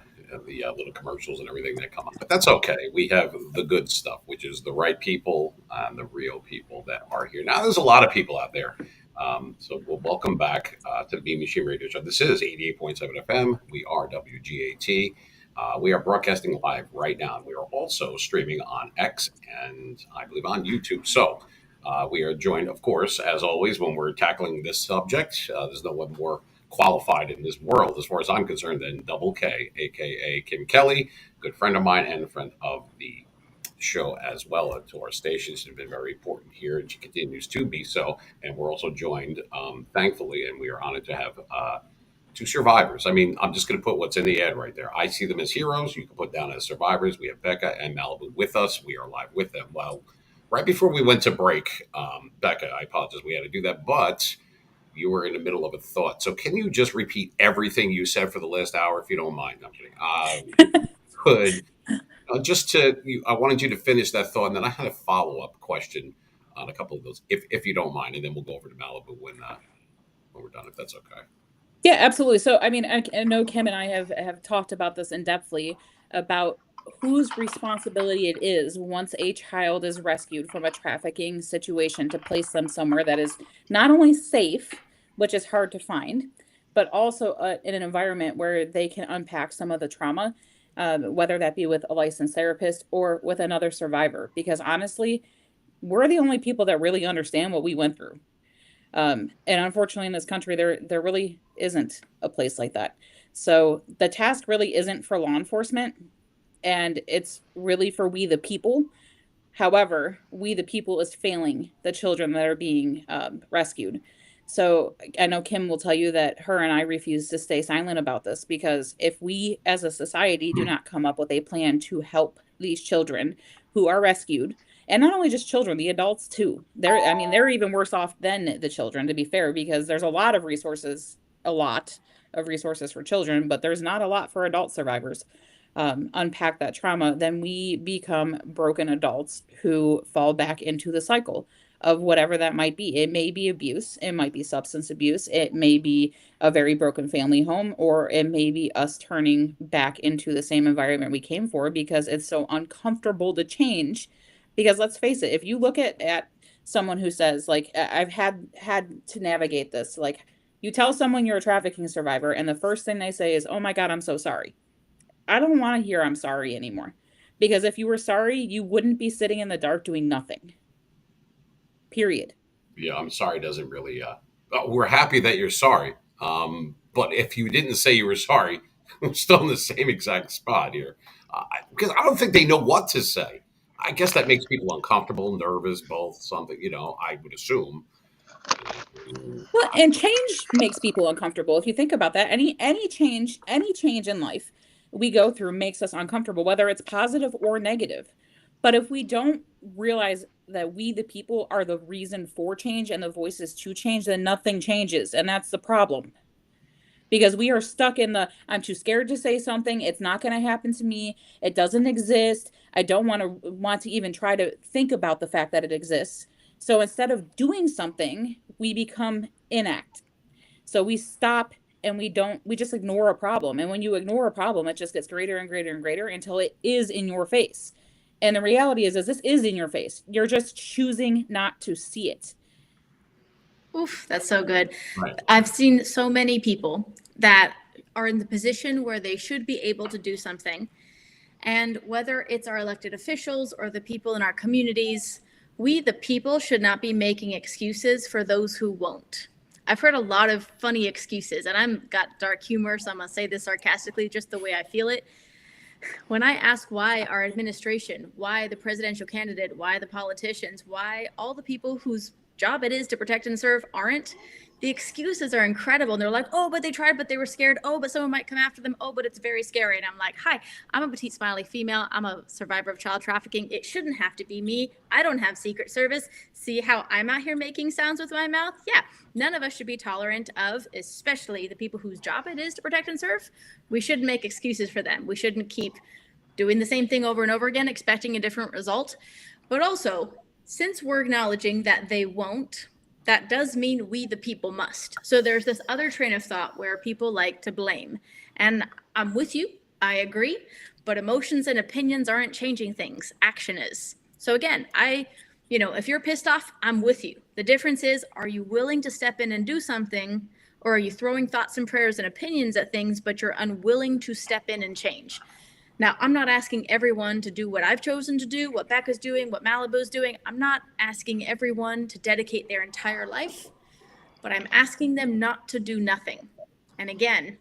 little commercials and everything that come up. But that's okay. We have the good stuff, which is the right people and the real people that are here. Now, there's a lot of people out there. So we'll welcome back to the B Machine Radio Show. This is 88.7 FM. We are WGAT. We are broadcasting live right now. We are also streaming on X and I believe on YouTube. So we are joined, of course, as always, when we're tackling this subject. There's no one more qualified in this world, as far as I'm concerned, than Double K, aka Kim Kelley, good friend of mine and a friend of the show as well, and to our stations. She's been very important here, and she continues to be so. And we're also joined, thankfully, and we are honored to have two survivors. I mean, I'm just going to put what's in the ad right there. I see them as heroes. You can put down as survivors. We have Becca and Malibu with us. We are live with them. Well, right before we went to break, Becca, I apologize, we had to do that, but you were in the middle of a thought. So can you just repeat everything you said for the last hour, if you don't mind? I'm kidding. Could just to, I wanted you to finish that thought, and then I had a follow up question on a couple of those, if you don't mind, and then we'll go over to Malibu when we're done, if that's okay. Yeah, absolutely. So, I mean, I know Kim and I have talked about this in depthly about whose responsibility it is once a child is rescued from a trafficking situation to place them somewhere that is not only safe, which is hard to find, but also in an environment where they can unpack some of the trauma, whether that be with a licensed therapist or with another survivor. Because honestly, we're the only people that really understand what we went through. And unfortunately, in this country, there really isn't a place like that. So the task really isn't for law enforcement, and it's really for we the people. However, we the people is failing the children that are being rescued. So I know Kim will tell you that her and I refuse to stay silent about this, because if we as a society do not come up with a plan to help these children who are rescued, and not only just children, the adults too. They're even worse off than the children, to be fair, because there's a lot of resources for children, but there's not a lot for adult survivors. Unpack that trauma, then we become broken adults who fall back into the cycle of whatever that might be. It may be abuse, it might be substance abuse, it may be a very broken family home, or it may be us turning back into the same environment we came for because it's so uncomfortable to change. Because let's face it, if you look at someone who says, like, I've had to navigate this, like, you tell someone you're a trafficking survivor and the first thing they say is, oh my God, I'm so sorry. I don't want to hear I'm sorry anymore. Because if you were sorry, you wouldn't be sitting in the dark doing nothing. Period. Yeah, I'm sorry doesn't really, we're happy that you're sorry. But if you didn't say you were sorry, we're still in the same exact spot here. Because I don't think they know what to say. I guess that makes people uncomfortable, nervous, both something, I would assume. Well, and change makes people uncomfortable. If you think about that, any change in life we go through makes us uncomfortable, whether it's positive or negative. But if we don't realize that we, the people, are the reason for change and the voices to change, then nothing changes. And that's the problem. Because we are stuck in the, I'm too scared to say something. It's not going to happen to me. It doesn't exist. I don't want to even try to think about the fact that it exists. So instead of doing something, we become inact. So we stop and we just ignore a problem. And when you ignore a problem, it just gets greater and greater and greater until it is in your face. And the reality is this is in your face. You're just choosing not to see it. Oof, that's so good. Right. I've seen so many people that are in the position where they should be able to do something. And whether it's our elected officials or the people in our communities, we, the people, should not be making excuses for those who won't. I've heard a lot of funny excuses, and I've got dark humor, so I'm going to say this sarcastically, just the way I feel it. When I ask why our administration, why the presidential candidate, why the politicians, why all the people whose job it is to protect and serve aren't, the excuses are incredible. And they're like, oh, but they tried, but they were scared. Oh, but someone might come after them. Oh, but it's very scary. And I'm like, hi, I'm a petite, smiley female. I'm a survivor of child trafficking. It shouldn't have to be me. I don't have Secret Service. See how I'm out here making sounds with my mouth? Yeah, none of us should be tolerant of, especially the people whose job it is to protect and serve. We shouldn't make excuses for them. We shouldn't keep doing the same thing over and over again, expecting a different result. But also, since we're acknowledging that they won't, that does mean we, the people, must. So there's this other train of thought where people like to blame. And I'm with you, I agree, but emotions and opinions aren't changing things. Action is. So again, if you're pissed off, I'm with you. The difference is, are you willing to step in and do something, or are you throwing thoughts and prayers and opinions at things, but you're unwilling to step in and change? Now, I'm not asking everyone to do what I've chosen to do, what Becca's doing, what Malibu's doing. I'm not asking everyone to dedicate their entire life, but I'm asking them not to do nothing. And again,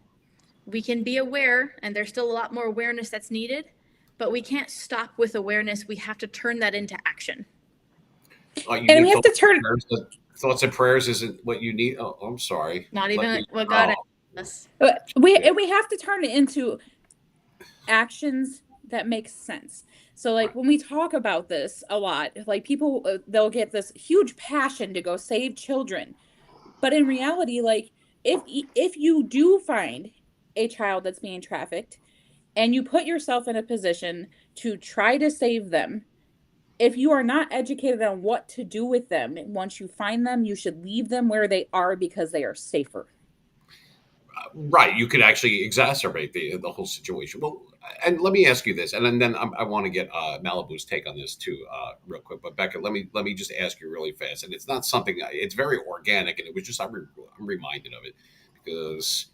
we can be aware, and there's still a lot more awareness that's needed, but we can't stop with awareness. We have to turn that into action. You And need we have to turn. thoughts and prayers isn't what you need. Oh, I'm sorry. Not Let even me. what God Oh, asks us. We have to turn it into actions that make sense. So like right. when we talk about this a lot, like people they'll get this huge passion to go save children. But in reality, like if you do find a child that's being trafficked and you put yourself in a position to try to save them, if you are not educated on what to do with them, once you find them, you should leave them where they are because they are safer. Right, you could actually exacerbate the whole situation. Well, and let me ask you this, and then I want to get Malibu's take on this too, real quick. But Becca, let me just ask you really fast, and it's not something. It's very organic, and it was just I'm reminded of it because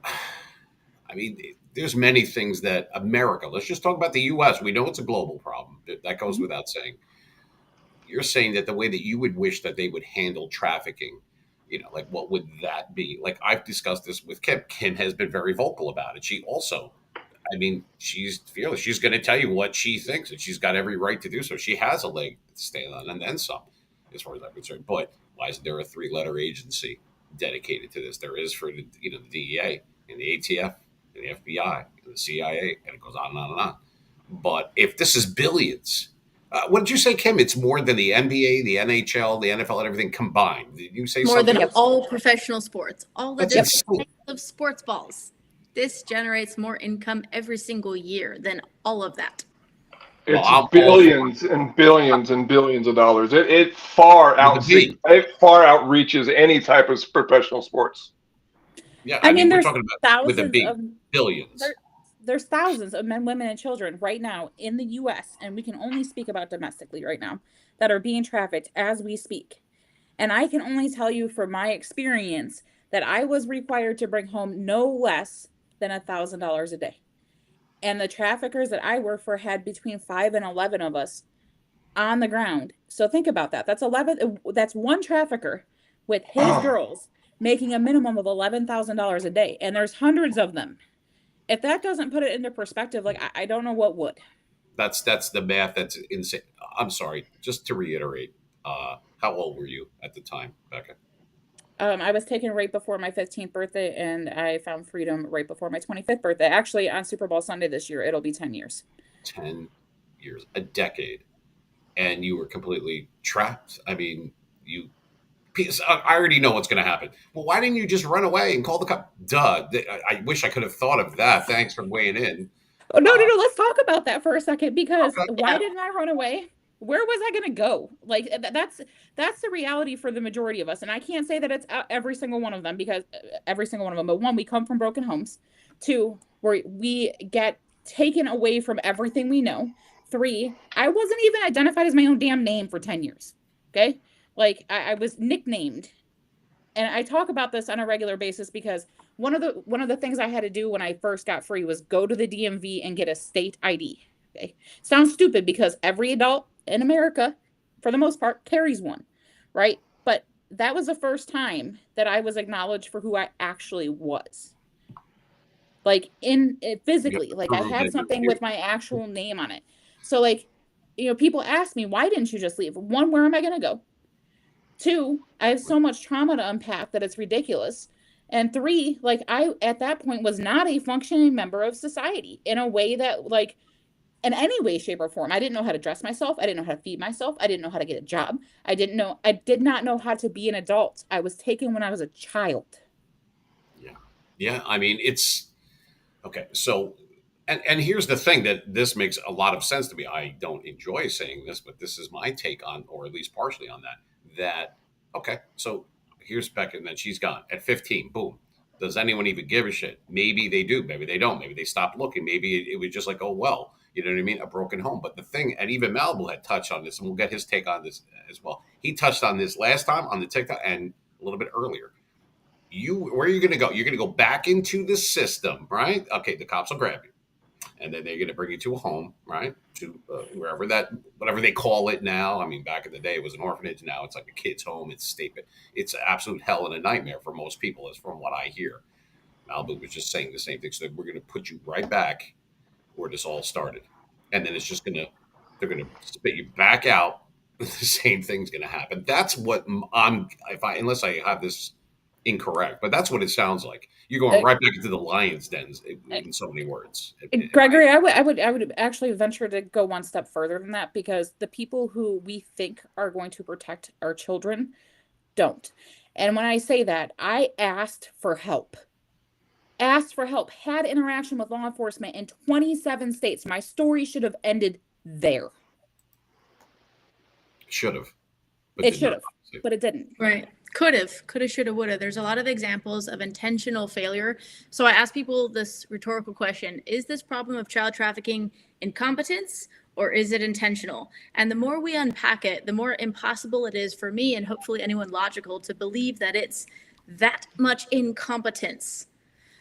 I mean, there's many things that America. Let's just talk about the U.S. We know it's a global problem. That goes Mhm. without saying. You're saying that the way that you would wish that they would handle trafficking, like what would that be? Like I've discussed this with Kim. Kim has been very vocal about it. She also, I mean, she's fearless. She's going to tell you what she thinks, and she's got every right to do so. She has a leg to stand on, and then some, as far as I'm concerned. But why isn't there a three-letter agency dedicated to this? There is for the DEA and the ATF and the FBI and the CIA, and it goes on and on and on. But if this is billions, what did you say, Kim? It's more than the NBA, the NHL, the NFL, and everything combined. Did you say More something than else? all professional sports, all the That's different insane. types of sports balls. This generates more income every single year than all of that. Well, It's I'm all for billions and billions and billions of dollars. It far with a B. it far outreaches any type of professional sports. Yeah, I I mean, mean, we're there's talking about with a thousands B, of billions. there, there's thousands of men, women, and children right now in the US, and we can only speak about domestically right now, that are being trafficked as we speak. And I can only tell you from my experience that I was required to bring home no less than $1,000 a day. And the traffickers that I work for had between 5 and 11 of us on the ground. So think about that. That's 11. That's one trafficker with his girls making a minimum of $11,000 a day, and there's hundreds of them. If that doesn't put it into perspective, like I don't know what would. That's the math. That's insane. I'm sorry. Just to reiterate, how old were you at the time, Becca? I was taken right before my 15th birthday, and I found freedom right before my 25th birthday. Actually, on Super Bowl Sunday this year, it'll be 10 years. 10 years, a decade, and you were completely trapped. I mean, you. I already know what's going to happen. Well, why didn't you just run away and call the cop? Duh. I wish I could have thought of that. Thanks for weighing in. Oh, no, no, Uh, no. Let's talk about that for a second because okay. why Yeah. didn't I run away? Where was I going to go? Like that's the reality for the majority of us, and I can't say that it's every single one of them because every single one of them. But one, we come from broken homes. Two, where we get taken away from everything we know. Three, I wasn't even identified as my own damn name for 10 years. Okay, like I was nicknamed, and I talk about this on a regular basis because one of the things I had to do when I first got free was go to the DMV and get a state ID. Okay. Sounds stupid because every adult in America, for the most part, carries one, right? But that was the first time that I was acknowledged for who I actually was. Like in it You have physically, to like I prove had that you're something here. with my actual name on it. So like, people ask me, why didn't you just leave? One, where am I going to go? Two, I have so much trauma to unpack that it's ridiculous. And three, like I at that point was not a functioning member of society in a way that like in any way, shape, or form. I didn't know how to dress myself. I didn't know how to feed myself. I didn't know how to get a job. I did not know how to be an adult. I was taken when I was a child. Yeah, yeah. I mean, it's okay. So, and here's the thing that this makes a lot of sense to me. I don't enjoy saying this, but this is my take on, or at least partially on that. That okay. So here's Becca, and then she's gone at 15. Boom. Does anyone even give a shit? Maybe they do. Maybe they don't. Maybe they stopped looking. Maybe it was just like, oh well, you know what I mean? A broken home. But the thing, and even Malibu had touched on this, and we'll get his take on this as well. He touched on this last time on the TikTok and a little bit earlier. Where are you going to go? You're going to go back into the system, right? Okay, the cops will grab you, and then they're going to bring you to a home, right? To wherever that, whatever they call it now. I mean, back in the day, it was an orphanage. Now it's like a kid's home. It's state, it's an absolute hell and a nightmare for most people, as from what I hear. Malibu was just saying the same thing. So we're going to put you right back where this all started. and then it's just they're gonna spit you back out. The same thing's gonna happen. That's what I'm. If I unless I have this incorrect, but that's what it sounds like. You're going Uh, right back into the lion's dens in so many words. Gregory, I would actually venture to go one step further than that, because the people who we think are going to protect our children don't. And when I say that, I asked for help. Had interaction with law enforcement in 27 states. My story should have ended there. Should have. It should have, but it didn't. Right. Could have, should have, would have. There's a lot of examples of intentional failure. So I ask people this rhetorical question: is this problem of child trafficking incompetence, or is it intentional? And the more we unpack it, the more impossible it is for me, and hopefully anyone logical, to believe that it's that much incompetence.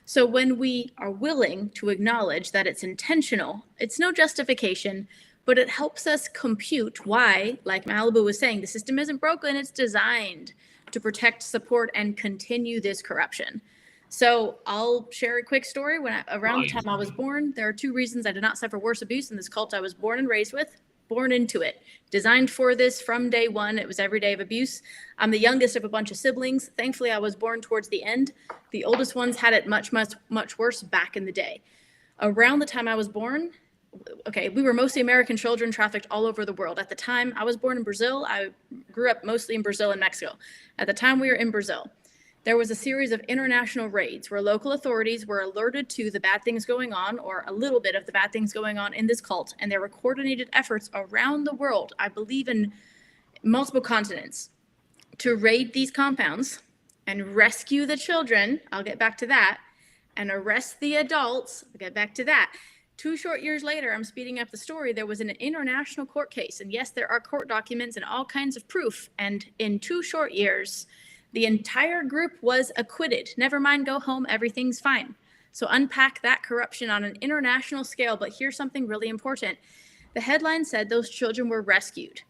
So when we are willing to acknowledge that it's intentional, it's no justification, but it helps us compute why, like Malibu was saying, the system isn't broken, it's designed to protect, support, and continue this corruption. So I'll share a quick story. Around the time I was born, there are 2 reasons I did not suffer worse abuse in this cult I was born and raised with. Born into it, designed for this from day one. It was every day of abuse. I'm the youngest of a bunch of siblings. Thankfully, I was born towards the end. The oldest ones had it much, much, much worse back in the day. Around the time I was born, we were mostly American children trafficked all over the world. At the time, I was born in Brazil. I grew up mostly in Brazil and Mexico. At the time we were in Brazil, there was a series of international raids where local authorities were alerted to the bad things going on, or a little bit of the bad things going on in this cult. And there were coordinated efforts around the world, I believe in multiple continents, to raid these compounds and rescue the children. I'll get back to that. And arrest the adults. I'll get back to that. 2 short years later, I'm speeding up the story, there was an international court case. And yes, there are court documents and all kinds of proof. And in 2 short years, the entire group was acquitted. Never mind, go home, everything's fine. So unpack that corruption on an international scale. But here's something really important. The headline said those children were rescued.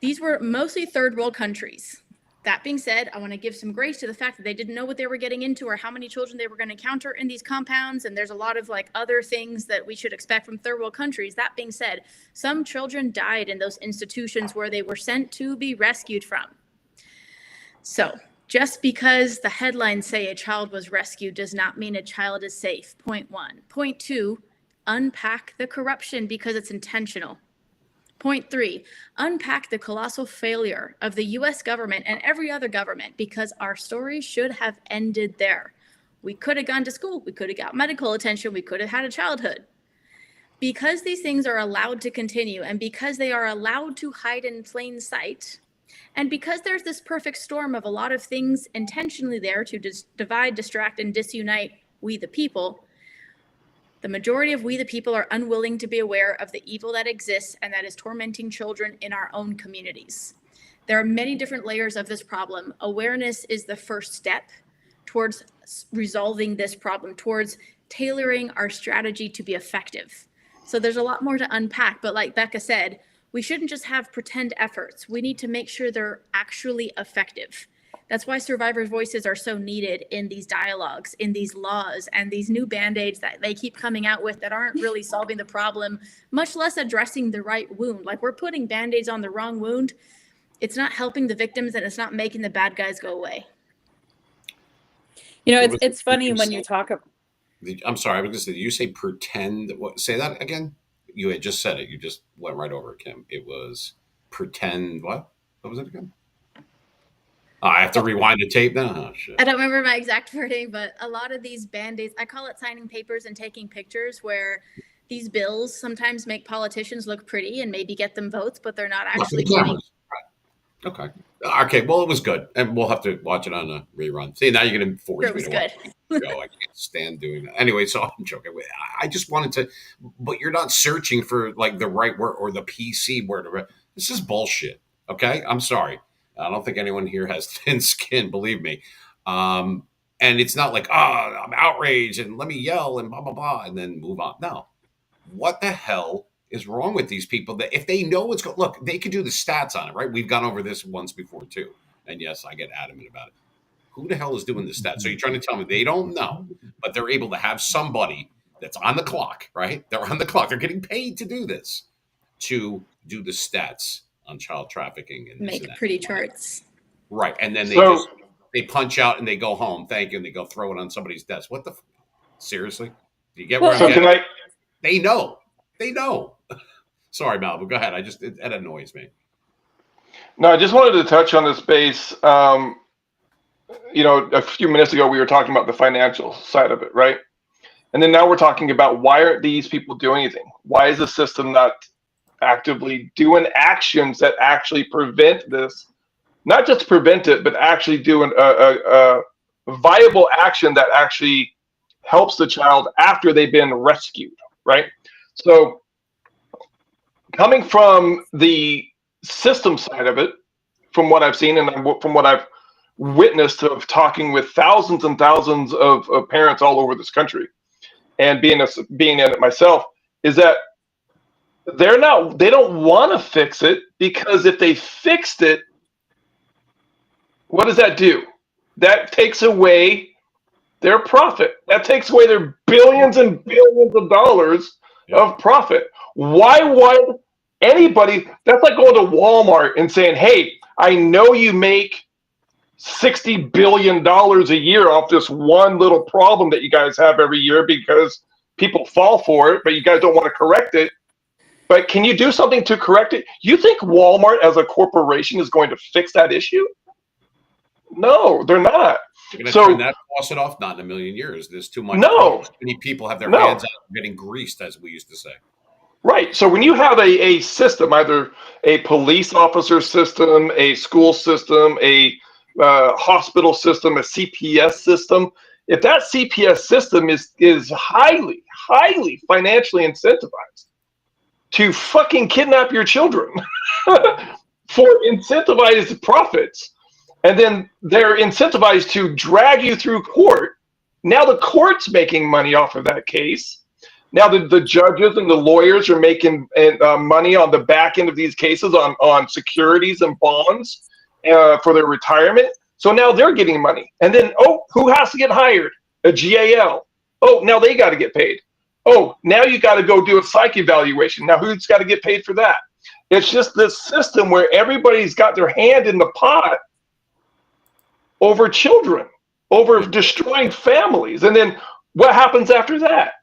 These were mostly third world countries. That being said, I want to give some grace to the fact that they didn't know what they were getting into or how many children they were going to encounter in these compounds. And there's a lot of other things that we should expect from third world countries. That being said, some children died in those institutions where they were sent to be rescued from. So just because the headlines say a child was rescued does not mean a child is safe. Point 1. Point 2, unpack the corruption because it's intentional. Point 3, unpack the colossal failure of the US government and every other government, because our story should have ended there. We could have gone to school. We could have got medical attention. We could have had a childhood. Because these things are allowed to continue, and because they are allowed to hide in plain sight, and because there's this perfect storm of a lot of things intentionally there to divide, distract, and disunite we the people, the majority of we the people are unwilling to be aware of the evil that exists and that is tormenting children in our own communities. There are many different layers of this problem. Awareness is the first step towards resolving this problem, towards tailoring our strategy to be effective. So there's a lot more to unpack, but like Becca said, we shouldn't just have pretend efforts. We need to make sure they're actually effective. That's why survivors' voices are so needed in these dialogues, in these laws, and these new band-aids that they keep coming out with that aren't really solving the problem, much less addressing the right wound. Like, we're putting band-aids on the wrong wound. It's not helping the victims, and it's not making the bad guys go away. You know, it's funny when you talk about... I'm sorry, I was going to say, did you say pretend? What? Say that again? You had just said it. You just went right over it, Kim. It was pretend what? What was it again? Oh, I have to rewind the tape now? Oh, shit. I don't remember my exact wording, but a lot of these band-aids, I call it signing papers and taking pictures, where these bills sometimes make politicians look pretty and maybe get them votes, but they're not actually doing. Okay. Okay. Well, it was good, and we'll have to watch it on a rerun. See, now you're going to force me to watch it. Go. I can't stand doing that. Anyway, so I'm joking. I just wanted to, but you're not searching for like the right word or the PC word. This is bullshit. Okay. I'm sorry. I don't think anyone here has thin skin. Believe me. And it's not like, I'm outraged and let me yell and blah, blah, blah, and then move on. No. What the hell is wrong with these people that if they know what's going, look, they could do the stats on it, right? We've gone over this once before too. And yes, I get adamant about it. Who the hell is doing the stats? So you're trying to tell me they don't know, but they're able to have somebody that's on the clock, right? They're on the clock. They're getting paid to do this, to do the stats on child trafficking and this and Make that. pretty charts. Right. And then So they punch out and they go home. Thank you. And they go throw it on somebody's desk. What the seriously? Do you get where Well, I'm so can getting? I? They know. They know. Sorry, Malibu. Go ahead. It annoys me. No, I just wanted to touch on this base. A few minutes ago we were talking about the financial side of it, right? And then now we're talking about why aren't these people doing anything? Why is the system not actively doing actions that actually prevent this? Not just prevent it, but actually do a viable action that actually helps the child after they've been rescued, right? So coming from the system side of it, from what I've seen and from what I've witnessed of talking with thousands and thousands of parents all over this country, and being in it myself, is that they don't want to fix it, because if they fixed it, what does that do? That takes away their profit. That takes away their billions and billions of dollars of profit. Why would anybody? That's like going to Walmart and saying, "Hey, I know you make $60 billion a year off this one little problem that you guys have every year because people fall for it, but you guys don't want to correct it. But can you do something to correct it?" You think Walmart as a corporation is going to fix that issue? No, they're not. You're going to So turn that faucet off? Not in a million years. There's too much. No. Too many people have their No. hands out getting greased, as we used to say. Right. So when you have a system, either a police officer system, a school system, a hospital system, a CPS system, if that CPS system is highly, highly financially incentivized to fucking kidnap your children for incentivized profits, and then they're incentivized to drag you through court, now the court's making money off of that case. Now the judges and the lawyers are making money on the back end of these cases on securities and bonds for their retirement. So now they're getting money. And then, who has to get hired? A GAL. Oh, now they got to get paid. Oh, now you got to go do a psych evaluation. Now who's got to get paid for that? It's just this system where everybody's got their hand in the pot over children, over destroying families. And then what happens after that?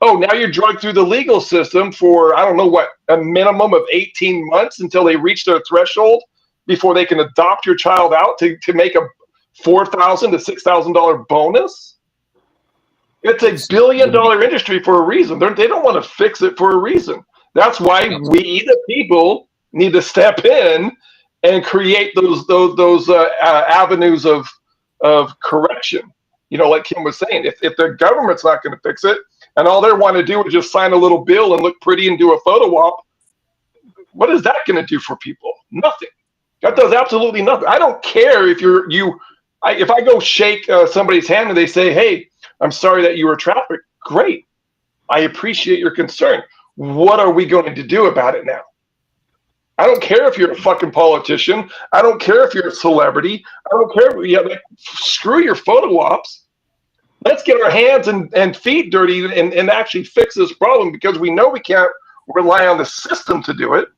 Oh, now you're dragged through the legal system for, I don't know what, a minimum of 18 months until they reach their threshold before they can adopt your child out to make a $4,000 to $6,000 bonus. It's a $1 billion industry for a reason. They don't want to fix it for a reason. That's why we, the people, need to step in and create those avenues of correction. Like Kim was saying, if the government's not going to fix it, and all they want to do is just sign a little bill and look pretty and do a photo op, what is that going to do for people? Nothing. That does absolutely nothing. I don't care if if I go shake somebody's hand and they say, "Hey, I'm sorry that you were trafficked." Great. I appreciate your concern. What are we going to do about it now? I don't care if you're a fucking politician. I don't care if you're a celebrity. I don't care. Screw your photo ops. Let's get our hands and feet dirty and actually fix this problem, because we know we can't rely on the system to do it.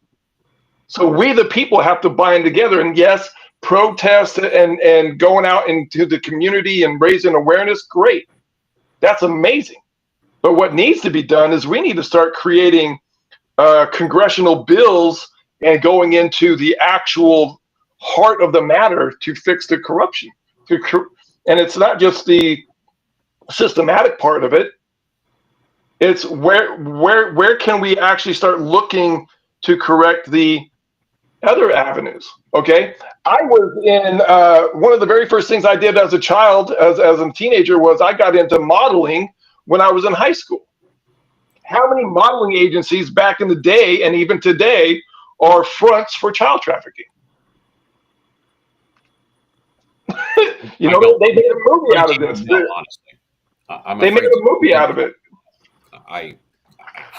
So we, the people, have to bind together. And yes, protest and going out into the community and raising awareness, great. That's amazing. But what needs to be done is we need to start creating congressional bills and going into the actual heart of the matter to fix the corruption. And it's not just the systematic part of it. It's where can we actually start looking to correct the other avenues. Okay, I was in one of the very first things I did as a child, as a teenager, was I got into modeling when I was in high school. How many modeling agencies back in the day and even today are fronts for child trafficking? They made a movie out of this. Honestly, they made a movie out of it. I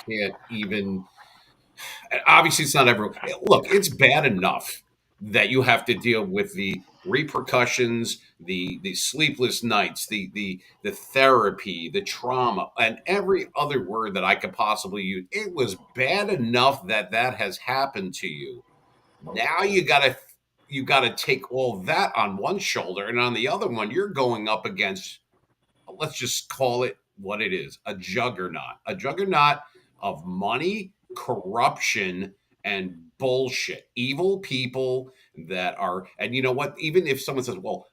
can't even. Obviously, it's not everyone. Look, it's bad enough that you have to deal with the repercussions, the sleepless nights, the therapy, the trauma, and every other word that I could possibly use. It was bad enough that that has happened to you. Now you gotta take all that on one shoulder, and on the other one, you're going up against, let's just call it what it is, a juggernaut of money, corruption, and bullshit. Evil people that are, and you know what? Even if someone says, well,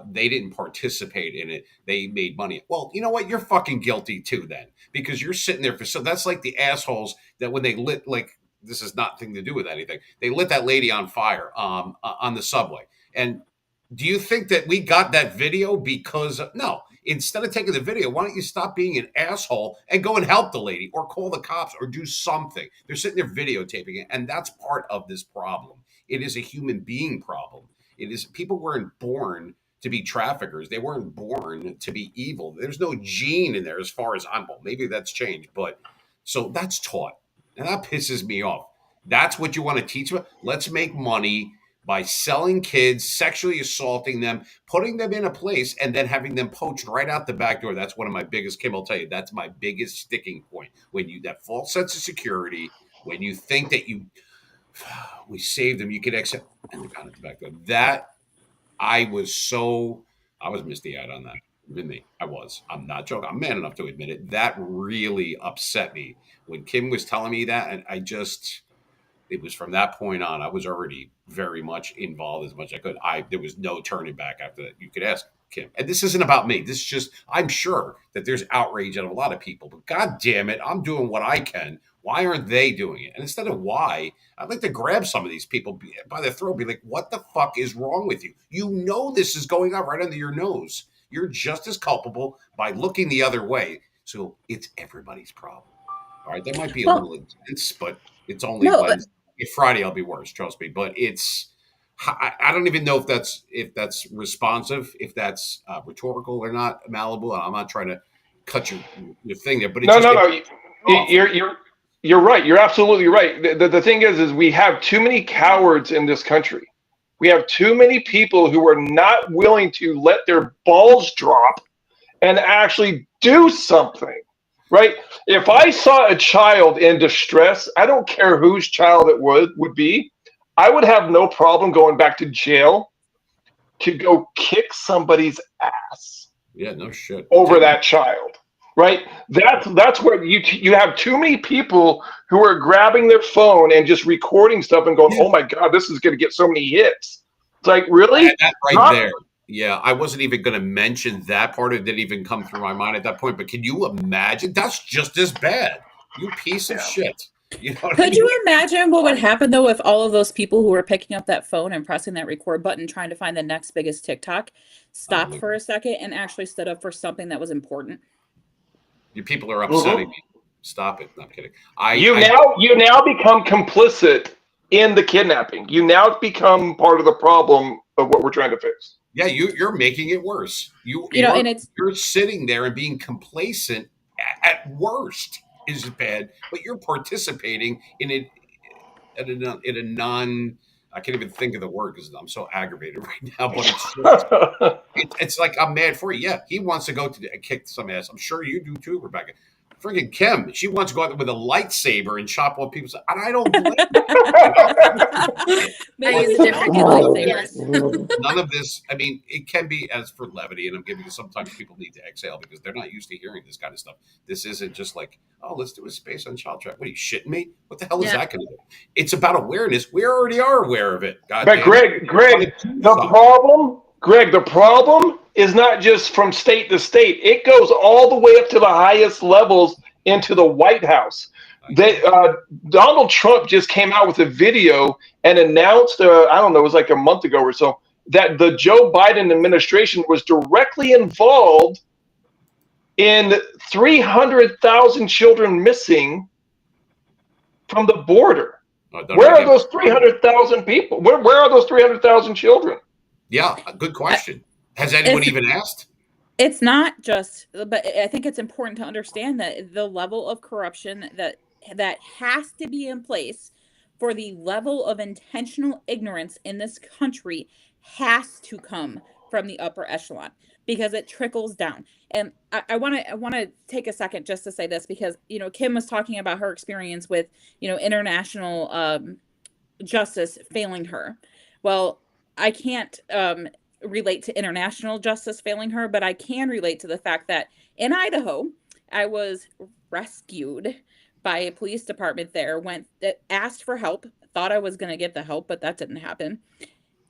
they didn't participate in it, they made money. Well, you know what? You're fucking guilty too, then, because you're sitting there for, so that's like the assholes that when they lit, like, this has nothing to do with anything. They lit that lady on fire on the subway. And do you think that we got that video because no? Instead of taking the video, why don't you stop being an asshole and go and help the lady or call the cops or do something? They're sitting there videotaping it, and that's part of this problem. It is a human being problem. It is, people weren't born to be traffickers. They weren't born to be evil. There's no gene in there as far as I'm, well, maybe that's changed, but so that's taught. And that pisses me off. That's what you want to teach them. Let's make money by selling kids, sexually assaulting them, putting them in a place, and then having them poached right out the back door. That's one of my biggest, Kim will tell you, that's my biggest sticking point. When you, that false sense of security, when you think that we saved them, you could exit, and they're gone at the back door. That, I was misty-eyed on that. With me, I'm not joking. I'm man enough to admit it. That really upset me when Kim was telling me that, and it was from that point on, I was already very much involved as much as I could. There was no turning back after that. You could ask Kim. And this isn't about me. This is just, I'm sure that there's outrage out of a lot of people, but God damn it, I'm doing what I can. Why aren't they doing it? And instead of why, I'd like to grab some of these people by the throat, be like, what the fuck is wrong with you? You know this is going on right under your nose. You're just as culpable by looking the other way. So it's everybody's problem. All right, that might be a little intense, but it's only Wednesday. Friday I'll be worse, trust me. But it's, I don't even know if that's responsive, if that's rhetorical or not, Malibu. I'm not trying to cut your thing there, but no. You're right. You're absolutely right. The thing is we have too many cowards in this country. We have too many people who are not willing to let their balls drop and actually do something. Right? If I saw a child in distress, I don't care whose child it would be, I would have no problem going back to jail to go kick somebody's ass. Yeah, no shit. Over that child. Right? That's where you have too many people who are grabbing their phone and just recording stuff and going, oh my God, this is going to get so many hits. It's like, really? That right there. Yeah, I wasn't even going to mention that part. It didn't even come through my mind at that point. But can you imagine? That's just as bad. You piece of shit. You know Could you imagine what would happen, though, if all of those people who were picking up that phone and pressing that record button, trying to find the next biggest TikTok, stopped for a second and actually stood up for something that was important? You people are upsetting me. Stop it. No, I'm kidding. You now become complicit in the kidnapping. You now become part of the problem of what we're trying to fix. Yeah, you're making it worse. You're sitting there and being complacent at worst is bad, but you're participating in it in a non. I can't even think of the word because I'm so aggravated right now. But it's like I'm mad for you. Yeah, he wants to go to kick some ass. I'm sure you do too, Rebecca. Friggin' Kim, she wants to go out there with a lightsaber and chop off people's. And I don't blame her. Maybe it's a different lightsaber. None of this. I mean, it can be as for levity, and I'm giving you. Sometimes people need to exhale because they're not used to hearing this kind of stuff. This isn't just like, oh, let's do a space on child trafficking. What are you shitting me? What the hell is that going to do? It's about awareness. We already are aware of it. God but Greg, the problem is not just from state to state. It goes all the way up to the highest levels into the White House. Donald Trump just came out with a video and announced, I don't know, it was like a month ago or so, that the Joe Biden administration was directly involved in 300,000 children missing from the border. Where are those 300,000 people? Where are those 300,000 children? Yeah, good question. Has anyone even asked? It's not just, but I think it's important to understand that the level of corruption that has to be in place for the level of intentional ignorance in this country has to come from the upper echelon because it trickles down. And I want to take a second just to say this because, Kim was talking about her experience with, international justice failing her. Well, I can't relate to international justice failing her, but I can relate to the fact that in Idaho, I was rescued by a police department there, asked for help, thought I was going to get the help, but that didn't happen.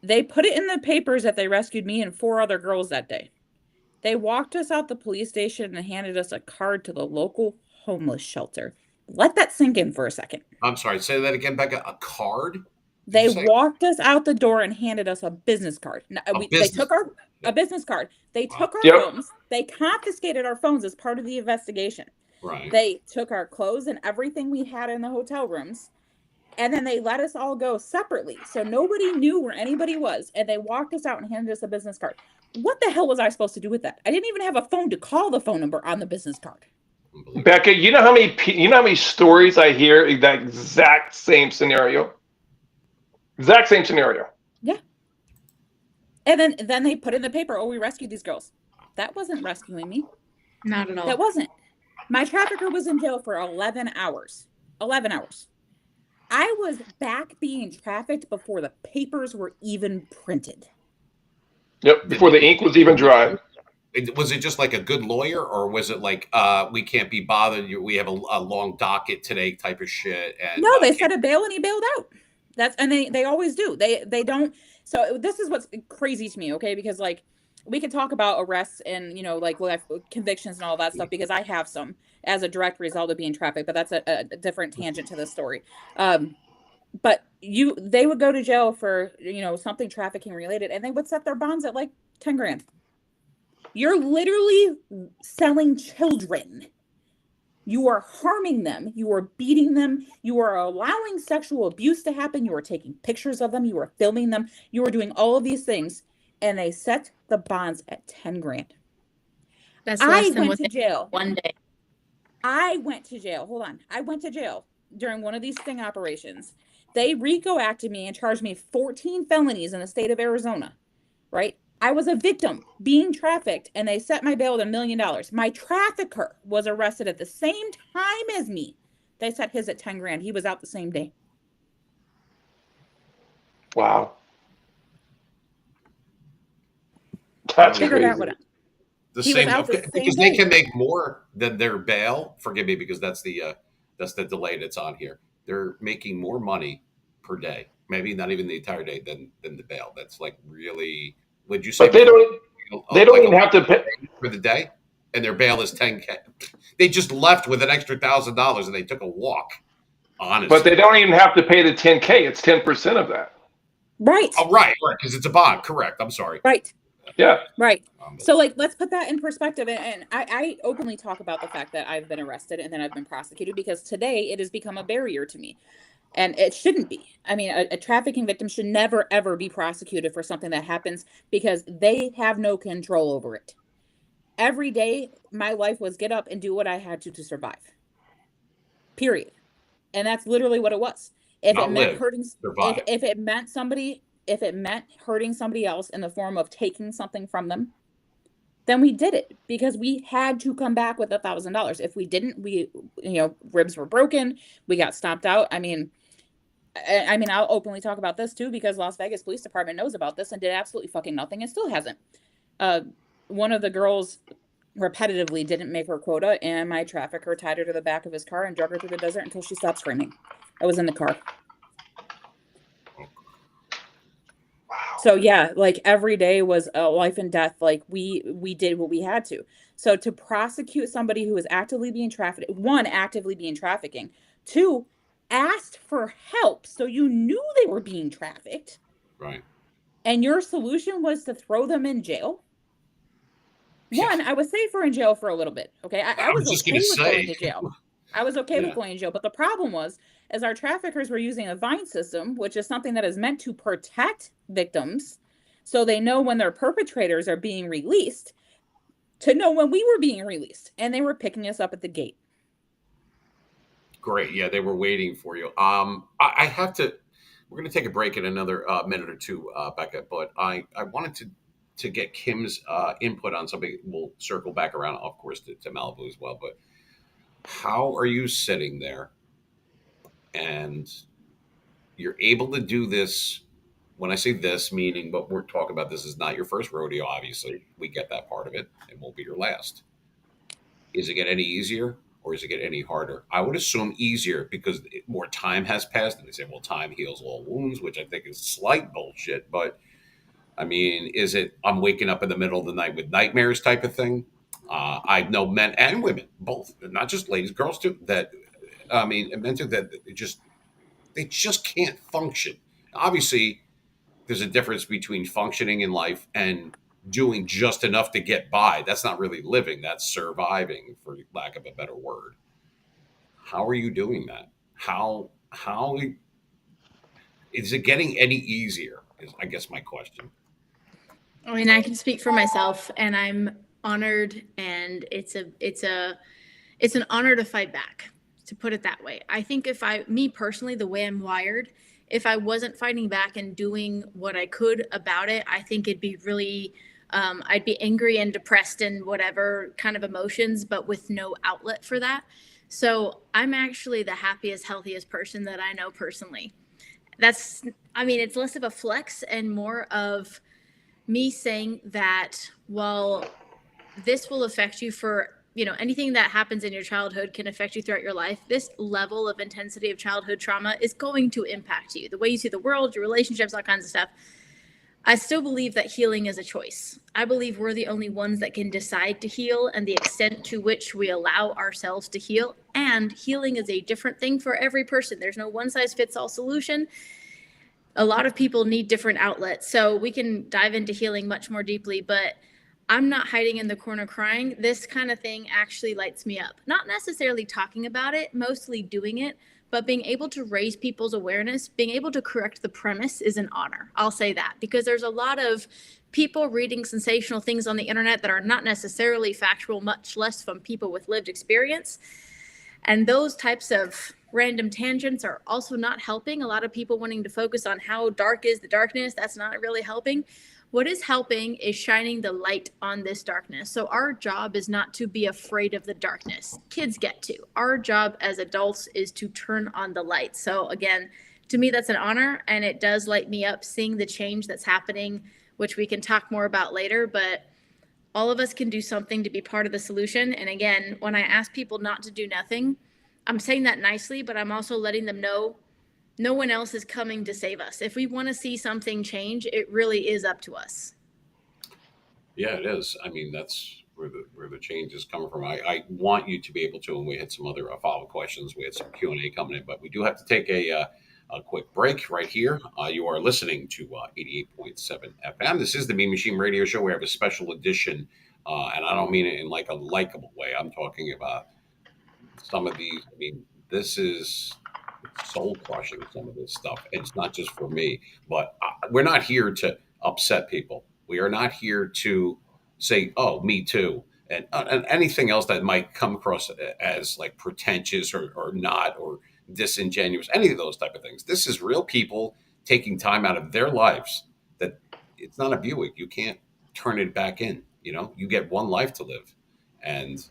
They put it in the papers that they rescued me and 4 other girls that day. They walked us out the police station and handed us a card to the local homeless shelter. Let that sink in for a second. I'm sorry, say that again, Becca. A card? They walked us out the door and handed us a business card. They took a business card. They took our phones. They confiscated our phones as part of the investigation. Right. They took our clothes and everything we had in the hotel rooms. And then they let us all go separately. So nobody knew where anybody was. And they walked us out and handed us a business card. What the hell was I supposed to do with that? I didn't even have a phone to call the phone number on the business card. Becca, you know how many stories I hear in that exact same scenario? Exact same scenario. Yeah. And then they put in the paper, we rescued these girls. That wasn't rescuing me. Not at all. That wasn't. My trafficker was in jail for 11 hours. 11 hours. I was back being trafficked before the papers were even printed. Yep, before the ink was even dry. Was it just like a good lawyer, or was it like we can't be bothered? We have a long docket today, type of shit? And no, they set a bail and he bailed out. They always do. They don't. So this is what's crazy to me, okay? Because like we could talk about arrests and convictions and all that stuff because I have some as a direct result of being trafficked, but that's a different tangent to this story. But they would go to jail for something trafficking related, and they would set their bonds at like 10 grand. You're literally selling children. You are harming them. You are beating them. You are allowing sexual abuse to happen. You are taking pictures of them. You are filming them. You are doing all of these things. And they set the bonds at 10 grand. That's less than went to jail. One day. I went to jail. Hold on. I went to jail during one of these sting operations. They RICO acted me and charged me 14 felonies in the state of Arizona, right? I was a victim being trafficked, and they set my bail at $1 million. My trafficker was arrested at the same time as me. They set his at 10 grand. He was out the same day. Wow. That's Figure crazy. that one out. Because they can make more than their bail. Forgive me, because that's the delay that's on here. They're making more money per day, maybe not even the entire day, than the bail. That's like really. Would you say? But they don't even have to pay for the day, and their bail is 10K. They just left with an extra $1,000 and they took a walk. Honestly, but they don't even have to pay the 10K. It's 10% of that. Right. Oh, right, because it's a bond. Correct. I'm sorry. Right. Yeah. Right. So let's put that in perspective. And I openly talk about the fact that I've been arrested and then I've been prosecuted because today it has become a barrier to me. And it shouldn't be. I mean, a trafficking victim should never, ever be prosecuted for something that happens because they have no control over it. Every day, my life was get up and do what I had to survive. Period. And that's literally what it was. If it meant hurting somebody else in the form of taking something from them, then we did it because we had to come back with $1,000. If we didn't, ribs were broken. We got stomped out. I mean, I'll openly talk about this too because Las Vegas Police Department knows about this and did absolutely fucking nothing and still hasn't. One of the girls repetitively didn't make her quota, and my trafficker tied her to the back of his car and drug her through the desert until she stopped screaming. I was in the car. So yeah, like every day was a life and death. Like we did what we had to. So to prosecute somebody who is actively being trafficked, one, actively being trafficking, two, asked for help. So you knew they were being trafficked. Right. And your solution was to throw them in jail. One, I was safer in jail for a little bit. Okay. I was okay with going to jail. I was okay with going to jail. But the problem was, as our traffickers were using a vine system, which is something that is meant to protect victims, so they know when their perpetrators are being released, to know when we were being released, and they were picking us up at the gate. Great. Yeah, they were waiting for you. I have to. We're going to take a break in another minute or two, Becca. But I wanted to get Kim's input on something. We'll circle back around, of course, to Malibu as well. But how are you sitting there and you're able to do this? When I say this, meaning what we're talking about, this is not your first rodeo. Obviously, we get that part of it. It won't be your last. Is it get any easier or is it get any harder? I would assume easier because more time has passed. And they say, well, time heals all wounds, which I think is slight bullshit. But I mean, is it I'm waking up in the middle of the night with nightmares type of thing? I know men and women, both, not just ladies, girls too, that, I mean, men too, that they just can't function. Obviously, there's a difference between functioning in life and doing just enough to get by. That's not really living, that's surviving, for lack of a better word. How are you doing that? How is it getting any easier? Is I guess my question. I mean, I can speak for myself, and I'm honored, and it's an honor to fight back, to put it that way. I think me personally, the way I'm wired, if I wasn't fighting back and doing what I could about it, I think it'd be really, I'd be angry and depressed and whatever kind of emotions, but with no outlet for that. So I'm actually the happiest, healthiest person that I know personally. I mean, it's less of a flex and more of me saying that while this will affect you for anything that happens in your childhood can affect you throughout your life, this level of intensity of childhood trauma is going to impact you, the way you see the world, your relationships, all kinds of stuff. I still believe that healing is a choice. I believe we're the only ones that can decide to heal, and the extent to which we allow ourselves to heal. And healing is a different thing for every person. There's no one size fits all solution. A lot of people need different outlets. So we can dive into healing much more deeply, but I'm not hiding in the corner crying. This kind of thing actually lights me up. Not necessarily talking about it, mostly doing it, but being able to raise people's awareness, being able to correct the premise is an honor. I'll say that, because there's a lot of people reading sensational things on the internet that are not necessarily factual, much less from people with lived experience. And those types of random tangents are also not helping. A lot of people wanting to focus on how dark is the darkness. That's not really helping. What is helping is shining the light on this darkness. So our job is not to be afraid of the darkness. Kids get to. Our job as adults is to turn on the light. So again, to me, that's an honor, and it does light me up seeing the change that's happening, which we can talk more about later. But all of us can do something to be part of the solution. And again, when I ask people not to do nothing, I'm saying that nicely, but I'm also letting them know no one else is coming to save us. If we want to see something change, it really is up to us. Yeah, it is. I mean, that's where the change is coming from. I want you to be able to, and we had some other follow-up questions. We had some Q&A coming in, but we do have to take a quick break right here. You are listening to 88.7 FM. This is the Mean Machine Radio Show. We have a special edition, and I don't mean it in like a likable way. I'm talking about some of these. I mean, this is soul crushing, some of this stuff. And it's not just for me, but we're not here to upset people. We are not here to say, oh, me too. And anything else that might come across as like pretentious or not, or disingenuous, any of those type of things. This is real people taking time out of their lives. That it's not a Buick. You can't turn it back in. You get one life to live, and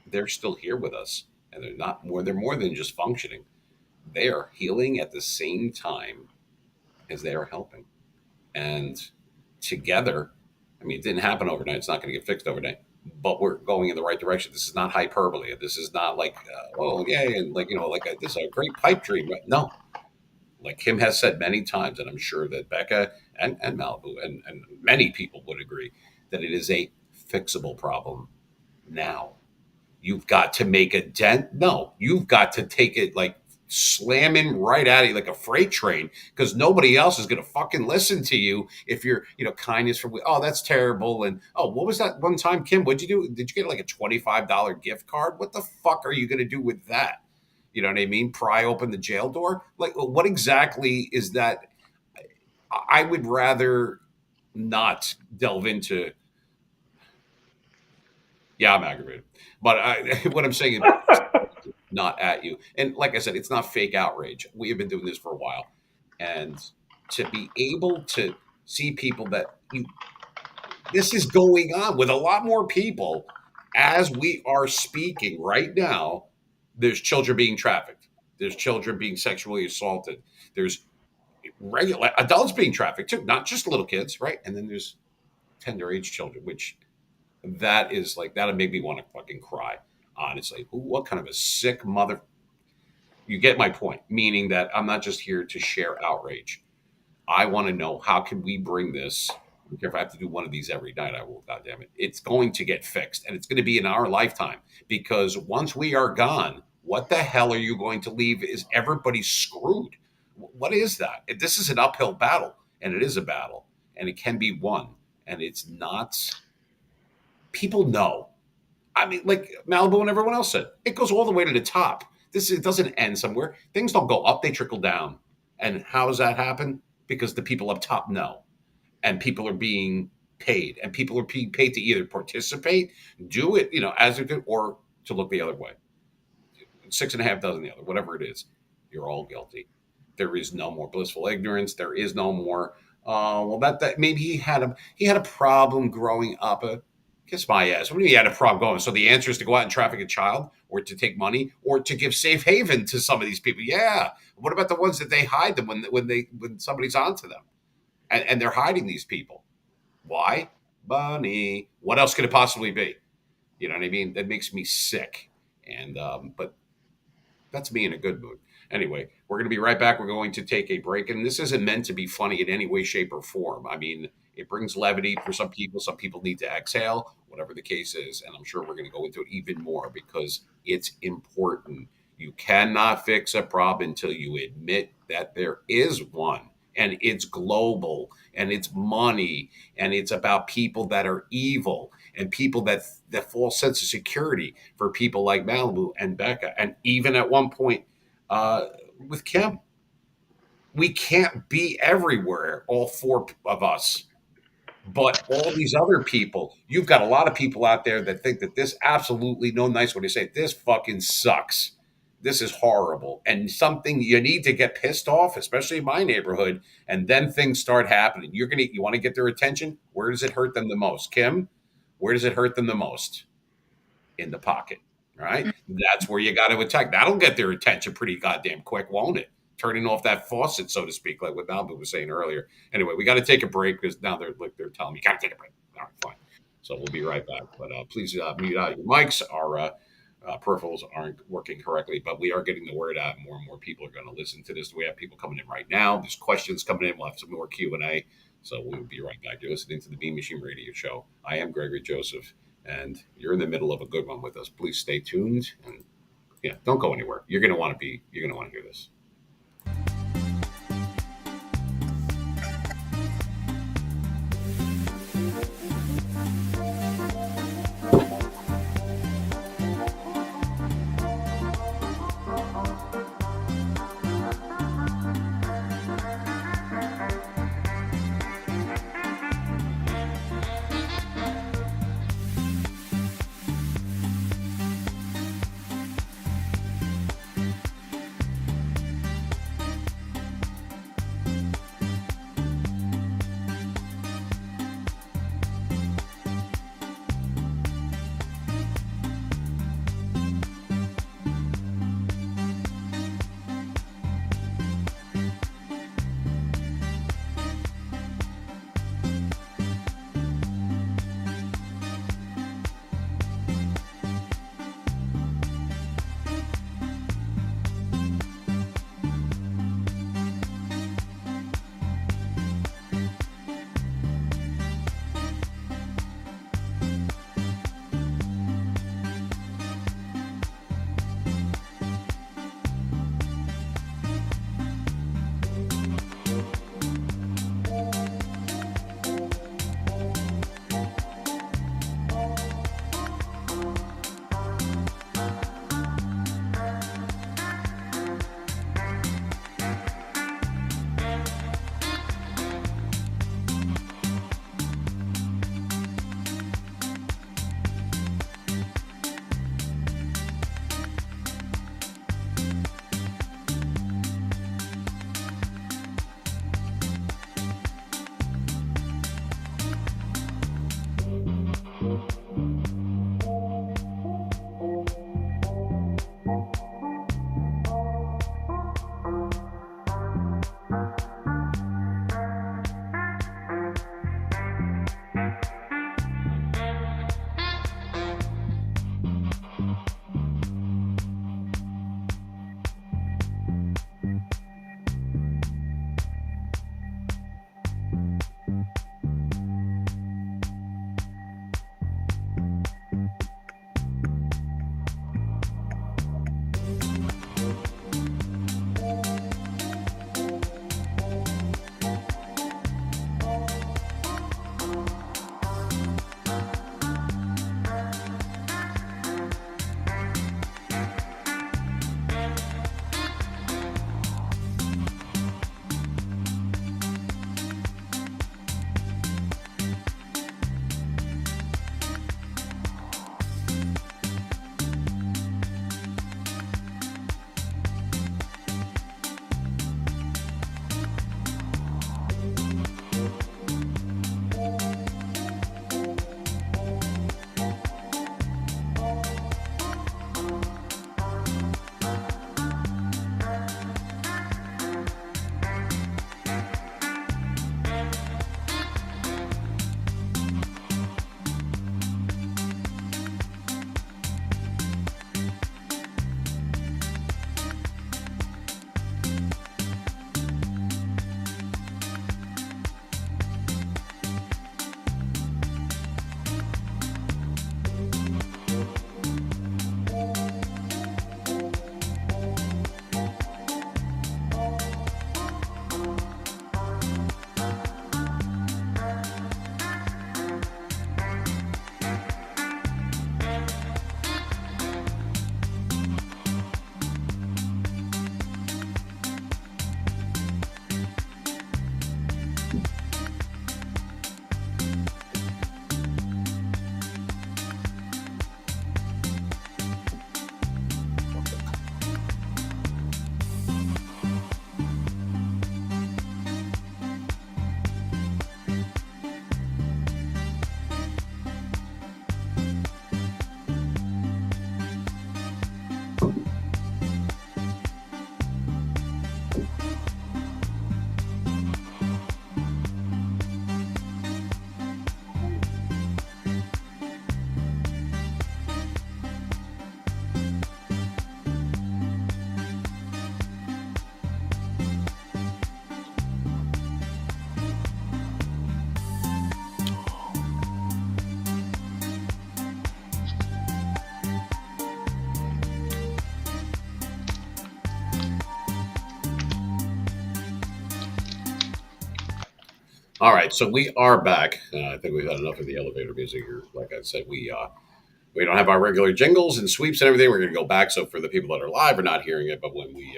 they're still here with us, and they're more than just functioning. They are healing at the same time as they are helping. And together, I mean, it didn't happen overnight. It's not going to get fixed overnight, but we're going in the right direction. This is not hyperbole. This is not like, oh, yeah, and like, this is a great pipe dream. No, like Kim has said many times, and I'm sure that Becca and Malibu and many people would agree that it is a fixable problem now. You've got to make a dent. No, you've got to take it like slamming right at you like a freight train, because nobody else is going to fucking listen to you if you're, kindness from, oh, that's terrible. And, oh, what was that one time, Kim? What'd you do? Did you get like a $25 gift card? What the fuck are you going to do with that? You know what I mean? Pry open the jail door? Like, what exactly is that? I would rather not delve into. Yeah, I'm aggravated. But what I'm saying is, not at you. And like I said, it's not fake outrage. We have been doing this for a while. And to be able to see people that this is going on with a lot more people as we are speaking right now. There's children being trafficked. There's children being sexually assaulted. There's regular adults being trafficked too, not just little kids, right? And then there's tender age children, which that is like that'll make me want to fucking cry. Honestly, what kind of a sick mother? You get my point, meaning that I'm not just here to share outrage. I want to know how can we bring this. I don't care if I have to do one of these every night. I will. God damn it! It's going to get fixed, and it's going to be in our lifetime. Because once we are gone, what the hell are you going to leave? Is everybody screwed? What is that? This is an uphill battle, and it is a battle, and it can be won, and it's not. People know. I mean, like Malibu and everyone else said, it goes all the way to the top. It doesn't end somewhere. Things don't go up; they trickle down. And how does that happen? Because the people up top know, and people are being paid, and people are being paid to either participate, do it, as it did, or to look the other way. 6.5 dozen the other, whatever it is, you're all guilty. There is no more blissful ignorance. There is no more. Well, that maybe he had a problem growing up. Kiss my ass. What do you mean he had a problem going? So the answer is to go out and traffic a child, or to take money, or to give safe haven to some of these people. Yeah. What about the ones that they hide them when somebody's onto them, and they're hiding these people? Why? Money. What else could it possibly be? You know what I mean? That makes me sick. And but that's me in a good mood. Anyway, we're going to be right back. We're going to take a break. And this isn't meant to be funny in any way, shape, or form. I mean, it brings levity for some people. Some people need to exhale, whatever the case is. And I'm sure we're going to go into it even more because it's important. You cannot fix a problem until you admit that there is one. And it's global, and it's money, and it's about people that are evil, and people that false sense of security for people like Malibu and Becca, and even at one point with Kim. We can't be everywhere, all four of us, but all these other people. You've got a lot of people out there that think that this absolutely no nice way to say it, this fucking sucks. This is horrible, and something you need to get pissed off, especially in my neighborhood, and then things start happening. You want to get their attention. Where does it hurt them the most, Kim? Where does it hurt them the most? In the pocket, right? That's where you got to attack. That'll get their attention pretty goddamn quick, won't it? Turning off that faucet, so to speak, like what Malibu was saying earlier. Anyway, we got to take a break because now they're telling me you got to take a break. All right, fine. So we'll be right back. But please mute out your mics. Our peripherals aren't working correctly, but we are getting the word out. More and more people are going to listen to this. We have people coming in right now. There's questions coming in. We'll have some more Q&A. So we'll be right back. You're listening to the Beam Machine Radio Show. I am Gregory Joseph, and you're in the middle of a good one with us. Please stay tuned, and don't go anywhere. You're going to want to hear this. All right, so we are back. I think we've had enough of the elevator music here. Like I said, we don't have our regular jingles and sweeps and everything. We're going to go back. So for the people that are live are not hearing it, but when we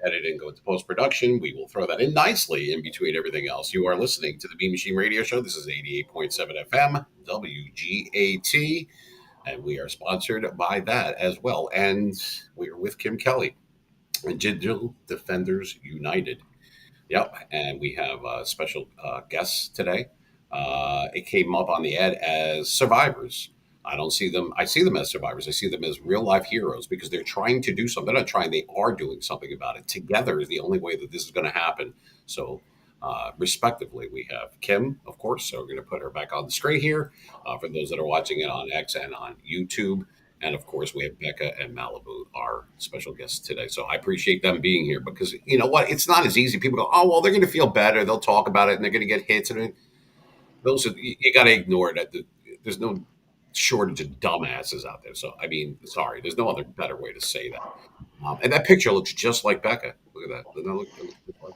edit and go into post production, we will throw that in nicely in between everything else. You are listening to the Beam Machine Radio Show. This is 88.7 FM WGAT, and we are sponsored by that as well. And we are with Kim Kelley and Digital Defenders United. Yep, and we have special guests today. It came up on the ad as survivors. I don't see them. I see them as survivors. I see them as real life heroes because they're trying to do something. They're not trying. They are doing something about it. Together is the only way that this is going to happen. So, respectively, we have Kim, of course. So we're going to put her back on the screen here for those that are watching it on X and on YouTube. And of course, we have Becca and Malibu, our special guests today. So I appreciate them being here because you know what? It's not as easy. People go, oh, well, they're going to feel better. They'll talk about it and they're going to get hits. And those are, you got to ignore that. There's no shortage of dumbasses out there. So, I mean, sorry, there's no other better way to say that. And that picture looks just like Becca. Look at that. Doesn't that look just like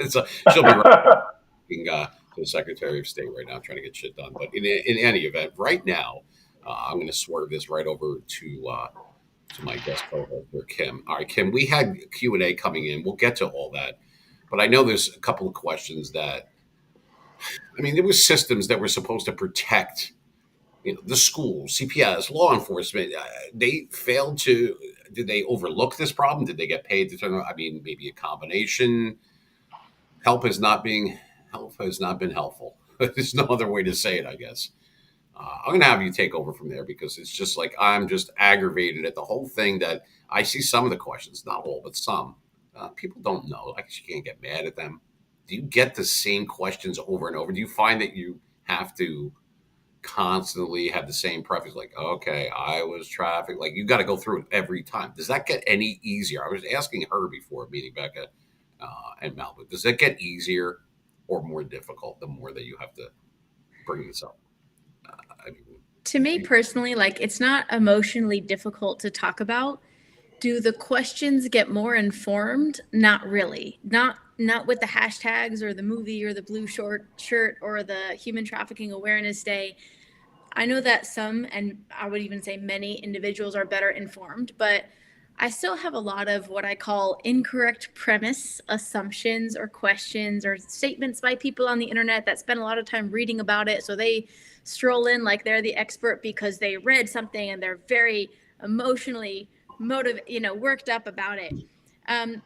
her? So she'll be right to the Secretary of State right now trying to get shit done. But in any event, right now, I'm going to swerve this right over to my guest co-host here, Kim. All right, Kim, we had Q&A coming in. We'll get to all that. But I know there's a couple of questions that, I mean, there were systems that were supposed to protect, you know, the schools, CPS, law enforcement. They failed to, did they overlook this problem? Did they get paid to turn around? I mean, maybe a combination. Help has not been helpful. There's no other way to say it, I guess. I'm going to have you take over from there because it's just like I'm just aggravated at the whole thing that I see some of the questions, not all, but some. People don't know. I guess you can't get mad at them. Do you get the same questions over and over? Do you find that you have to constantly have the same preface like, okay, I was trafficked? Like you got to go through it every time. Does that get any easier? I was asking her before meeting Becca and Malibu. Does it get easier or more difficult the more that you have to bring this up? I mean, To me personally, like it's not emotionally difficult to talk about. Do the questions get more informed? Not really. Not with the hashtags or the movie or the blue short shirt or the Human Trafficking Awareness Day. I know that some, and I would even say many individuals are better informed, but I still have a lot of what I call incorrect premise assumptions or questions or statements by people on the internet that spend a lot of time reading about it. So they stroll in like they're the expert because they read something and they're very emotionally worked up about it.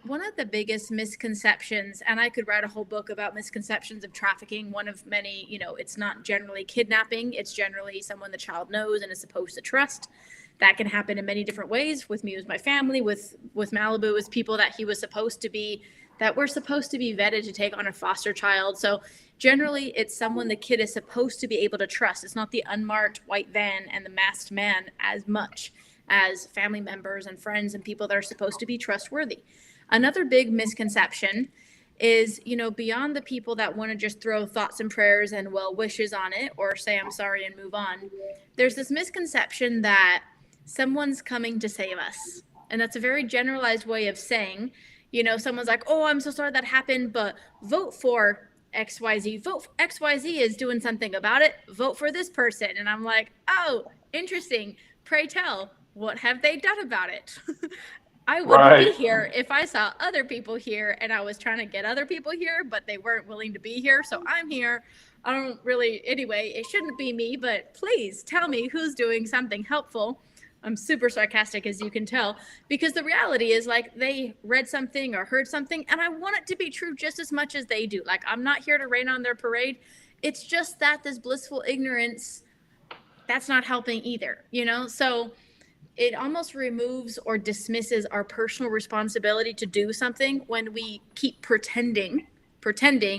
One of the biggest misconceptions, and I could write a whole book about misconceptions of trafficking. One of many, it's not generally kidnapping. It's generally someone the child knows and is supposed to trust. That can happen in many different ways. With me, it was my family. With Malibu, it was people that we're supposed to be vetted to take on a foster child. So generally, it's someone the kid is supposed to be able to trust. It's not the unmarked white van and the masked man as much as family members and friends and people that are supposed to be trustworthy. Another big misconception is, beyond the people that want to just throw thoughts and prayers and well wishes on it or say I'm sorry and move on, there's this misconception that someone's coming to save us. And that's a very generalized way of saying, someone's like, oh, I'm so sorry that happened, but vote for XYZ. Vote for XYZ is doing something about it. Vote for this person. And I'm like, oh, interesting. Pray tell, what have they done about it? I wouldn't be here if I saw other people here and I was trying to get other people here, but they weren't willing to be here. So I'm here. I don't really, anyway, it shouldn't be me, but please tell me who's doing something helpful. I'm super sarcastic, as you can tell, because the reality is like they read something or heard something and I want it to be true just as much as they do. Like I'm not here to rain on their parade. It's just that this blissful ignorance, that's not helping either, So it almost removes or dismisses our personal responsibility to do something when we keep pretending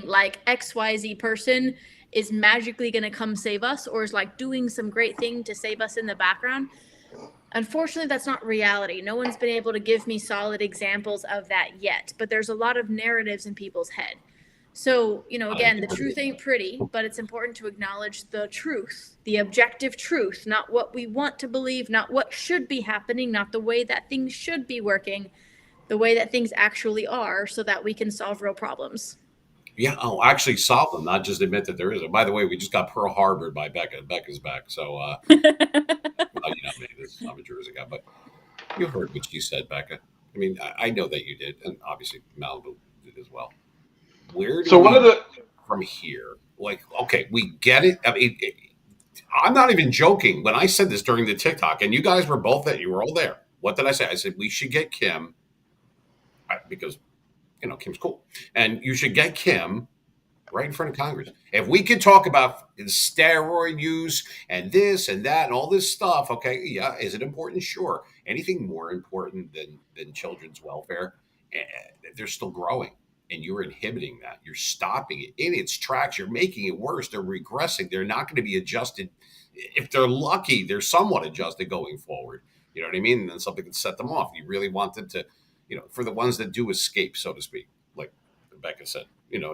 like XYZ person is magically going to come save us or is like doing some great thing to save us in the background. Unfortunately, that's not reality. No one's been able to give me solid examples of that yet, but there's a lot of narratives in people's head. So, again, the truth ain't pretty, but it's important to acknowledge the truth, the objective truth, not what we want to believe, not what should be happening, not the way that things should be working, the way that things actually are so that we can solve real problems. Yeah, oh, actually solve them, not just admit that there is. And by the way, we just got Pearl Harbored by Becca. Becca's back. So, well, you know me, I'm a Jersey guy, but you heard what she said, Becca. I mean, I know that you did, and obviously Malibu did as well. Where do So one of we the from here? Like, okay, we get it. I mean, I'm not even joking when I said this during the TikTok, and you guys were both there. You were all there. What did I say? I said we should get Kim because Kim's cool, and you should get Kim right in front of Congress. If we could talk about steroid use and this and that and all this stuff, okay, yeah, is it important? Sure. Anything more important than children's welfare? Eh, they're still growing, and you're inhibiting that. You're stopping it in its tracks. You're making it worse. They're regressing. They're not going to be adjusted. If they're lucky, they're somewhat adjusted going forward. You know what I mean? And then something can set them off. You really want them to, for the ones that do escape, so to speak, like Rebecca said,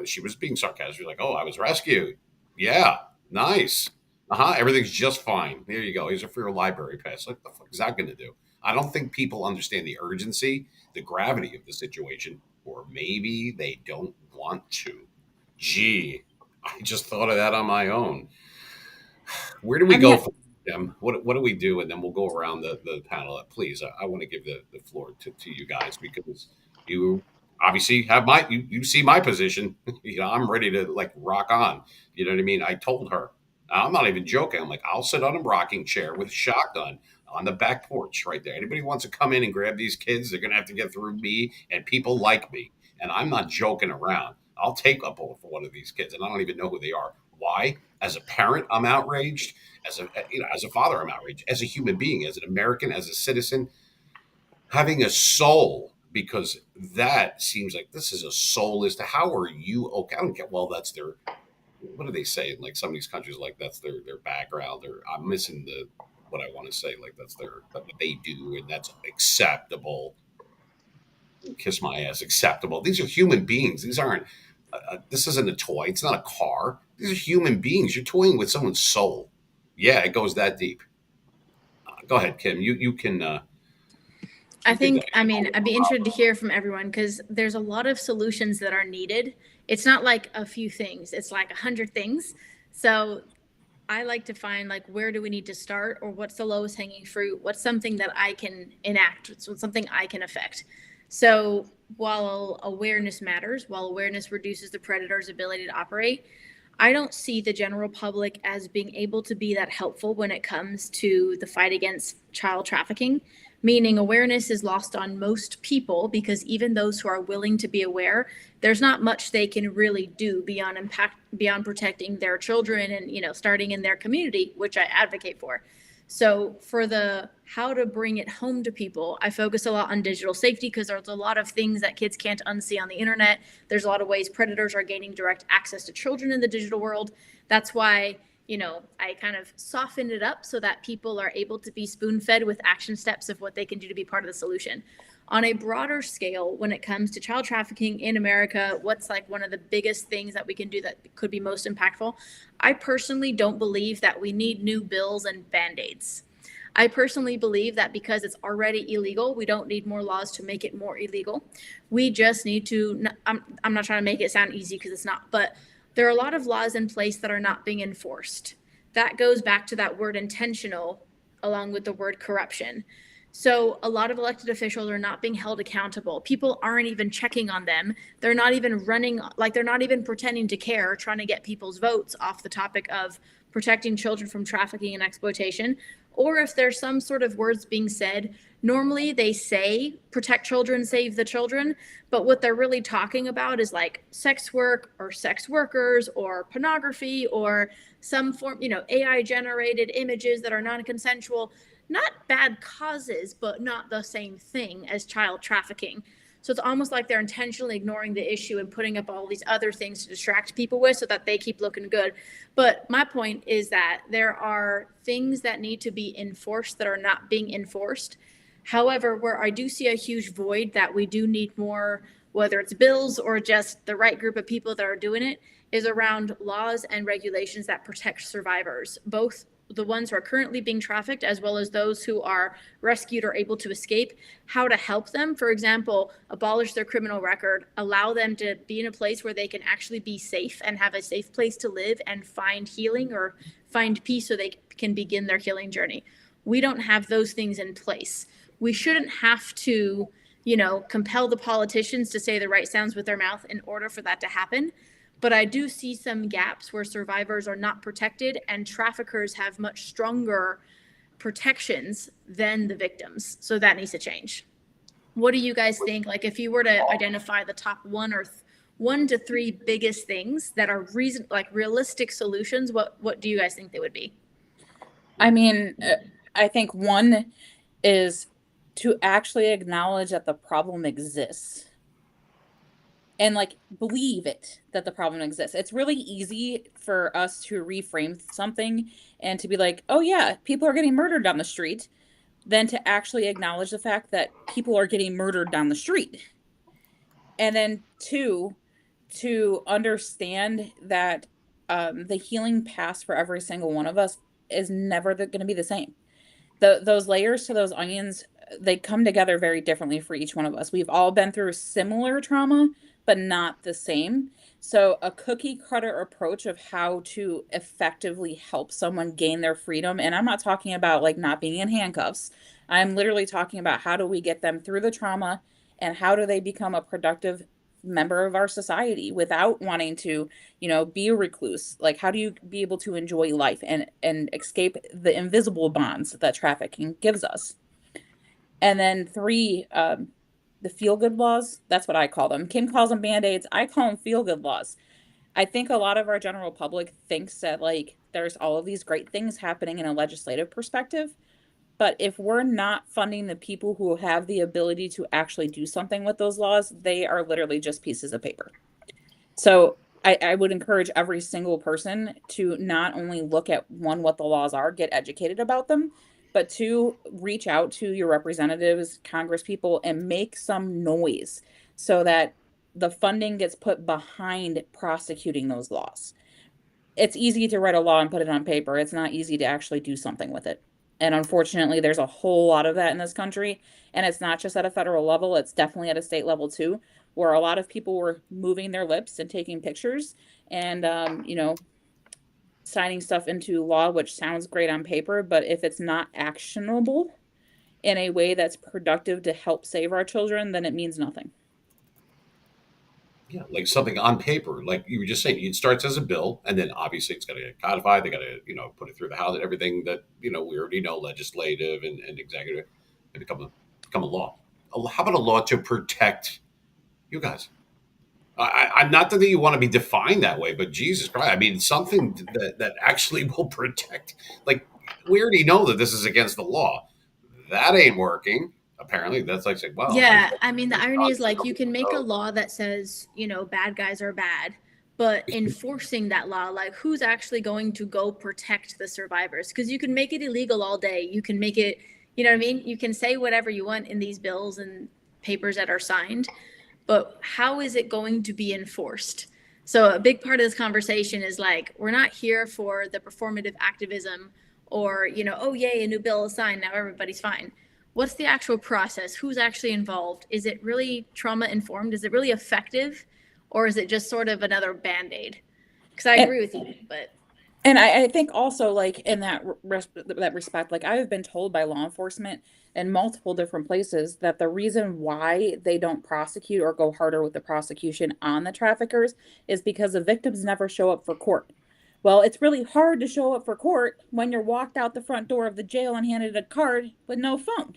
she was being sarcastic. She's like, "Oh, I was rescued. Yeah, nice. Everything's just fine. There you go. Here's a free library pass. What the fuck is that going to do?" I don't think people understand the urgency, the gravity of the situation, or maybe they don't want to. Gee, I just thought of that on my own. Where do we I'm go here. from them? What do we do? And then we'll go around the panel. Please, I want to give the floor to you guys because you obviously have you see my position. I'm ready to like rock on. You know what I mean? I told her, I'm not even joking. I'm like, I'll sit on a rocking chair with a shotgun on the back porch right there. Anybody wants to come in and grab these kids, they're gonna have to get through me and people like me. And I'm not joking around. I'll take a bullet for one of these kids, and I don't even know who they are. Why? As a parent, I'm outraged. As a father, I'm outraged. As a human being, as an American, as a citizen, having a soul, because that seems like this is a soulless. How are you? Okay, I don't get. Well, that's their. What do they say in like some of these countries? Like that's their background. Or I'm missing the what I want to say. Like that's what they do, and that's acceptable. Kiss my ass, acceptable. These are human beings. These aren't. This isn't a toy. It's not a car. These are human beings. You're toying with someone's soul. Yeah, it goes that deep. Go ahead, Kim. You can. I think, I mean, I'd be interested to hear from everyone because there's a lot of solutions that are needed. It's not like a few things, it's like 100 things. So I like to find like where do we need to start or what's the lowest hanging fruit? What's something that I can enact? What's something I can affect? So while awareness matters, while awareness reduces the predator's ability to operate, I don't see the general public as being able to be that helpful when it comes to the fight against child trafficking, meaning awareness is lost on most people because even those who are willing to be aware, there's not much they can really do beyond protecting their children and starting in their community, which I advocate for. So for the how to bring it home to people, I focus a lot on digital safety because there's a lot of things that kids can't unsee on the internet. There's a lot of ways predators are gaining direct access to children in the digital world. That's why, I kind of softened it up so that people are able to be spoon-fed with action steps of what they can do to be part of the solution. On a broader scale, when it comes to child trafficking in America, what's like one of the biggest things that we can do that could be most impactful? I personally don't believe that we need new bills and band-aids. I personally believe that because it's already illegal, we don't need more laws to make it more illegal. We just need to, I'm not trying to make it sound easy because it's not, but there are a lot of laws in place that are not being enforced. That goes back to that word intentional along with the word corruption. So a lot of elected officials are not being held accountable. People aren't even checking on them. They're not even running, like they're not even pretending to care, trying to get people's votes off the topic of protecting children from trafficking and exploitation. Or if there's some sort of words being said, normally they say protect children, save the children, but what they're really talking about is like sex work or sex workers or pornography or some form, AI generated images that are non-consensual. Not bad causes, but not the same thing as child trafficking. So it's almost like they're intentionally ignoring the issue and putting up all these other things to distract people with so that they keep looking good. But my point is that there are things that need to be enforced that are not being enforced. However, where I do see a huge void that we do need more, whether it's bills or just the right group of people that are doing it, is around laws and regulations that protect survivors, both the ones who are currently being trafficked, as well as those who are rescued or able to escape, how to help them. For example, abolish their criminal record, allow them to be in a place where they can actually be safe and have a safe place to live and find healing or find peace so they can begin their healing journey. We don't have those things in place. We shouldn't have to, compel the politicians to say the right sounds with their mouth in order for that to happen. But I do see some gaps where survivors are not protected and traffickers have much stronger protections than the victims. So that needs to change. What do you guys think? Like, if you were to identify the top one to three biggest things that are realistic solutions, what do you guys think they would be? I mean, I think one is to actually acknowledge that the problem exists and believe it, that the problem exists. It's really easy for us to reframe something and to be like, oh yeah, people are getting murdered down the street, than to actually acknowledge the fact that people are getting murdered down the street. And then two, to understand that the healing path for every single one of us is never going to be the same. Those layers to those onions, they come together very differently for each one of us. We've all been through similar trauma, but not the same. So a cookie cutter approach of how to effectively help someone gain their freedom. And I'm not talking about not being in handcuffs. I'm literally talking about how do we get them through the trauma and how do they become a productive member of our society without wanting to, be a recluse. Like, how do you be able to enjoy life and escape the invisible bonds that trafficking gives us? And then three, the feel-good laws. That's what I call them. Kim calls them band-aids. I call them feel-good laws. I think a lot of our general public thinks that there's all of these great things happening in a legislative perspective. But if we're not funding the people who have the ability to actually do something with those laws, they are literally just pieces of paper. So I would encourage every single person to not only look at what the laws are, get educated about them, but to reach out to your representatives, congresspeople, and make some noise so that the funding gets put behind prosecuting those laws. It's easy to write a law and put it on paper. It's not easy to actually do something with it. And unfortunately, there's a whole lot of that in this country. And it's not just at a federal level, it's definitely at a state level too, where a lot of people were moving their lips and taking pictures and, signing stuff into law, which sounds great on paper, but if it's not actionable in a way that's productive to help save our children, then it means nothing. Yeah, like something on paper, like you were just saying, it starts as a bill, and then obviously it's got to get codified. They got to, put it through the House, and everything that we already know, legislative and executive, and become a law. How about a law to protect you guys? I'm not that you want to be defined that way, but Jesus Christ, I mean something that actually will protect. Like, we already know that this is against the law. That ain't working. Apparently, that's like saying, well, yeah. I mean, the irony is you can make a law that says, bad guys are bad, but enforcing that law, who's actually going to go protect the survivors? Because you can make it illegal all day. You can make it, you know what I mean? You can say whatever you want in these bills and papers that are signed, but how is it going to be enforced? So a big part of this conversation is we're not here for the performative activism or, oh, yay, a new bill is signed. Now everybody's fine. What's the actual process? Who's actually involved? Is it really trauma informed? Is it really effective? Or is it just sort of another Band-Aid? Because I agree with you, but. And I think also in that respect, I have been told by law enforcement in multiple different places that the reason why they don't prosecute or go harder with the prosecution on the traffickers is because the victims never show up for court. Well, it's really hard to show up for court when you're walked out the front door of the jail and handed a card with no phone.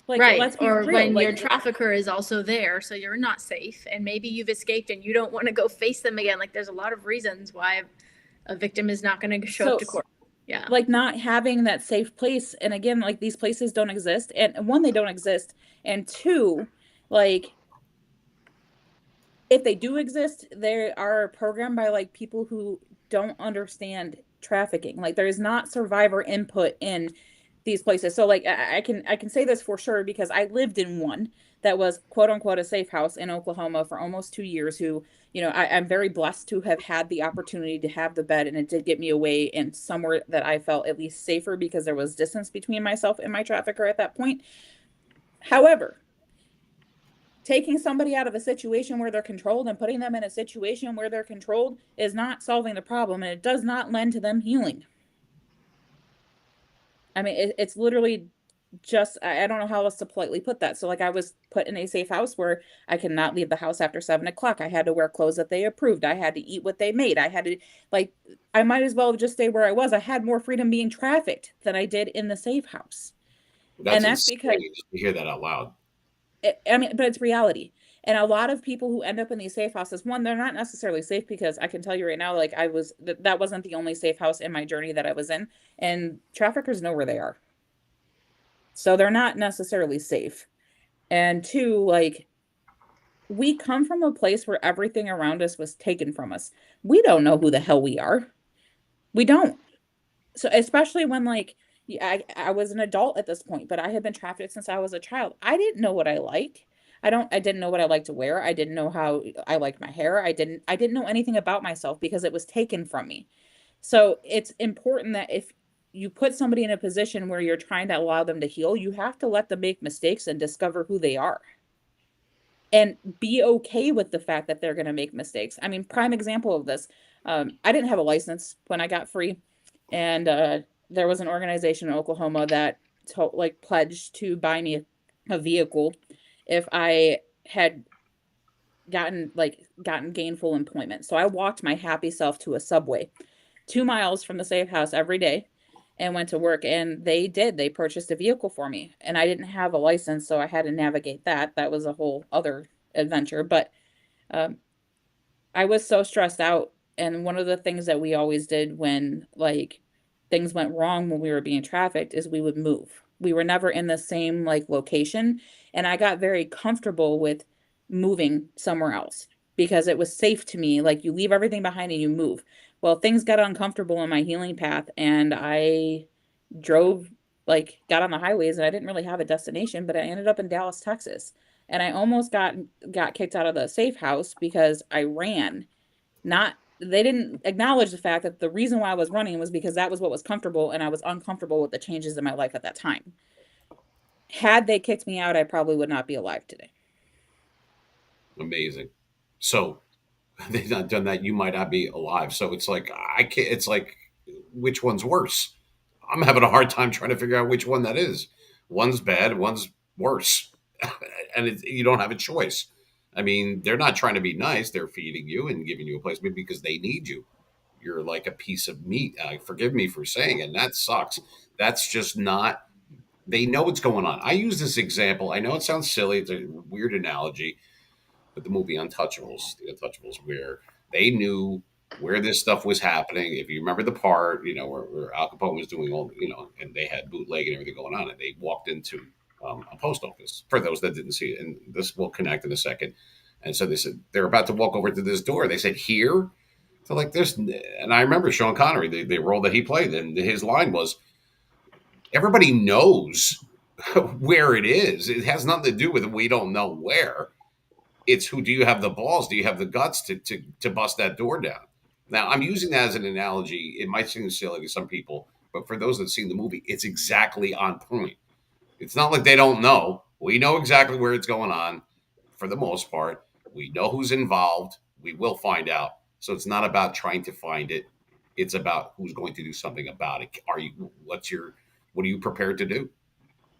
Right, or when your trafficker is also there, so you're not safe, and maybe you've escaped and you don't want to go face them again. There's a lot of reasons why a victim is not going to show up to court. Yeah. Not having that safe place. And again, these places don't exist. And one, they don't exist. And two, if they do exist, they are programmed by people who don't understand trafficking. There is not survivor input in these places. So I can say this for sure because I lived in one. that was quote unquote a safe house in Oklahoma for almost 2 years, who, I'm very blessed to have had the opportunity to have the bed, and it did get me away in somewhere that I felt at least safer because there was distance between myself and my trafficker at that point. However, taking somebody out of a situation where they're controlled and putting them in a situation where they're controlled is not solving the problem, and it does not lend to them healing. I mean, it's literally just, I don't know how else to politely put that. So like, I was put in a safe house where I could not leave the house after 7 o'clock. I had to wear clothes that they approved. I had to eat what they made. I had to, like, I might as well have just stayed where I was. I had more freedom being trafficked than I did in the safe house. That's That's insane because to hear that out loud. but it's reality. And a lot of people who end up in these safe houses, one, they're not necessarily safe, because I can tell you right now, like, that wasn't the only safe house in my journey that I was in, and traffickers know where they are. So they're not necessarily safe. And two, like, we come from a place where everything around us was taken from us. We don't know who the hell we are. We don't. So especially when, like, I was an adult at this point, but I had been trafficked since I was a child. I didn't know what I liked. I didn't know what I liked to wear. I didn't know how I liked my hair. I didn't know anything about myself because it was taken from me. So it's important that if you put somebody in a position where you're trying to allow them to heal, you have to let them make mistakes and discover who they are. And be okay with the fact that they're going to make mistakes. I mean, prime example of this, I didn't have a license when I got free. And there was an organization in Oklahoma that pledged to buy me a vehicle if I had gotten gainful employment. So I walked my happy self to a Subway 2 miles from the safe house every day and went to work. And they purchased a vehicle for me, and I didn't have a license, so I had to navigate that. That was a whole other adventure. But I was so stressed out. And one of the things that we always did when, like, things went wrong when we were being trafficked is we would move. We were never in the same, like, location. And I got very comfortable with moving somewhere else because it was safe to me. Like, you leave everything behind and you move. Well, things got uncomfortable in my healing path, and I got on the highways, and I didn't really have a destination, but I ended up in Dallas, Texas. And I almost got kicked out of the safe house because I ran. They didn't acknowledge the fact that the reason why I was running was because that was what was comfortable, and I was uncomfortable with the changes in my life at that time. Had they kicked me out, I probably would not be alive today. Amazing. So they've not done that, you might not be alive. So it's like, I can't. It's like, which one's worse? I'm having a hard time trying to figure out which one that is. One's bad, one's worse, and you don't have a choice. I mean, they're not trying to be nice. They're feeding you and giving you a place, maybe because they need you. You're like a piece of meat. Forgive me for saying it, and that sucks. That's just not. They know what's going on. I use this example. I know it sounds silly. It's a weird analogy, but the movie The Untouchables, where they knew where this stuff was happening. If you remember the part, where Al Capone was doing all, and they had bootleg and everything going on, and they walked into a post office. For those that didn't see it, and this will connect in a second. And so they said they're about to walk over to this door. They said, "Here." So like this, and I remember Sean Connery, the role that he played, and his line was, "Everybody knows where it is. It has nothing to do with we don't know where. It's who do you have the balls? Do you have the guts to bust that door down?" Now, I'm using that as an analogy. It might seem silly to some people, but for those that have seen the movie, it's exactly on point. It's not like they don't know. We know exactly where it's going on for the most part. We know who's involved. We will find out. So it's not about trying to find it. It's about who's going to do something about it. What are you prepared to do?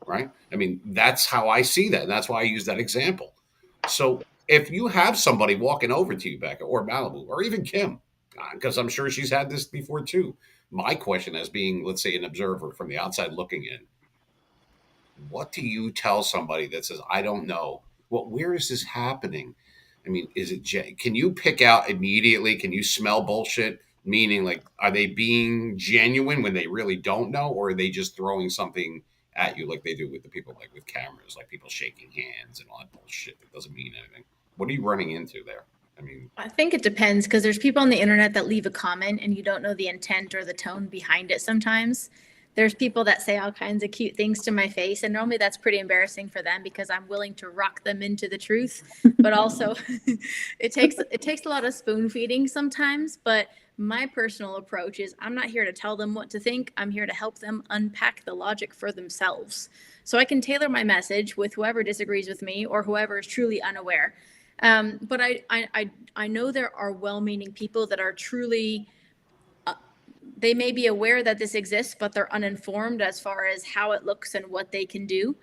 Right? I mean, that's how I see that. And that's why I use that example. So if you have somebody walking over to you, Becca, or Malibu, or even Kim, because I'm sure she's had this before too. My question, as being, let's say, an observer from the outside looking in, what do you tell somebody that says, "I don't know"? Well, where is this happening? I mean, can you pick out immediately? Can you smell bullshit? Meaning, like, are they being genuine when they really don't know, or are they just throwing something at you like they do with the people, like with cameras, like people shaking hands and all that bullshit that doesn't mean anything? What are you running into there? I mean, I think it depends, because there's people on the internet that leave a comment and you don't know the intent or the tone behind it sometimes. There's people that say all kinds of cute things to my face, and normally that's pretty embarrassing for them because I'm willing to rock them into the truth. But also, it takes a lot of spoon feeding sometimes. But my personal approach is I'm not here to tell them what to think. I'm here to help them unpack the logic for themselves, so I can tailor my message with whoever disagrees with me or whoever is truly unaware. But I know there are well-meaning people that are truly, they may be aware that this exists, but they're uninformed as far as how it looks and what they can do.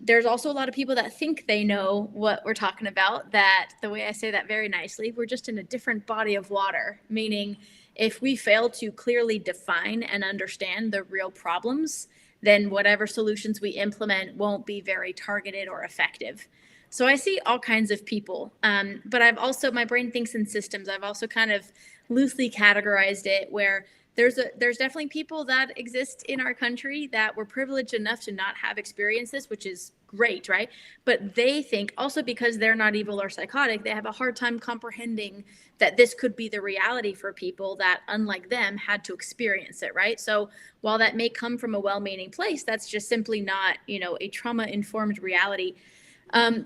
There's also a lot of people that think they know what we're talking about, that the way I say that very nicely, we're just in a different body of water, meaning if we fail to clearly define and understand the real problems, then whatever solutions we implement won't be very targeted or effective. So I see all kinds of people, but I've also, my brain thinks in systems. I've also kind of loosely categorized it where there's definitely people that exist in our country that were privileged enough to not have experienced this, which is great, right? But they think also, because they're not evil or psychotic, they have a hard time comprehending that this could be the reality for people that, unlike them, had to experience it, right? So while that may come from a well-meaning place, that's just simply not, a trauma-informed reality.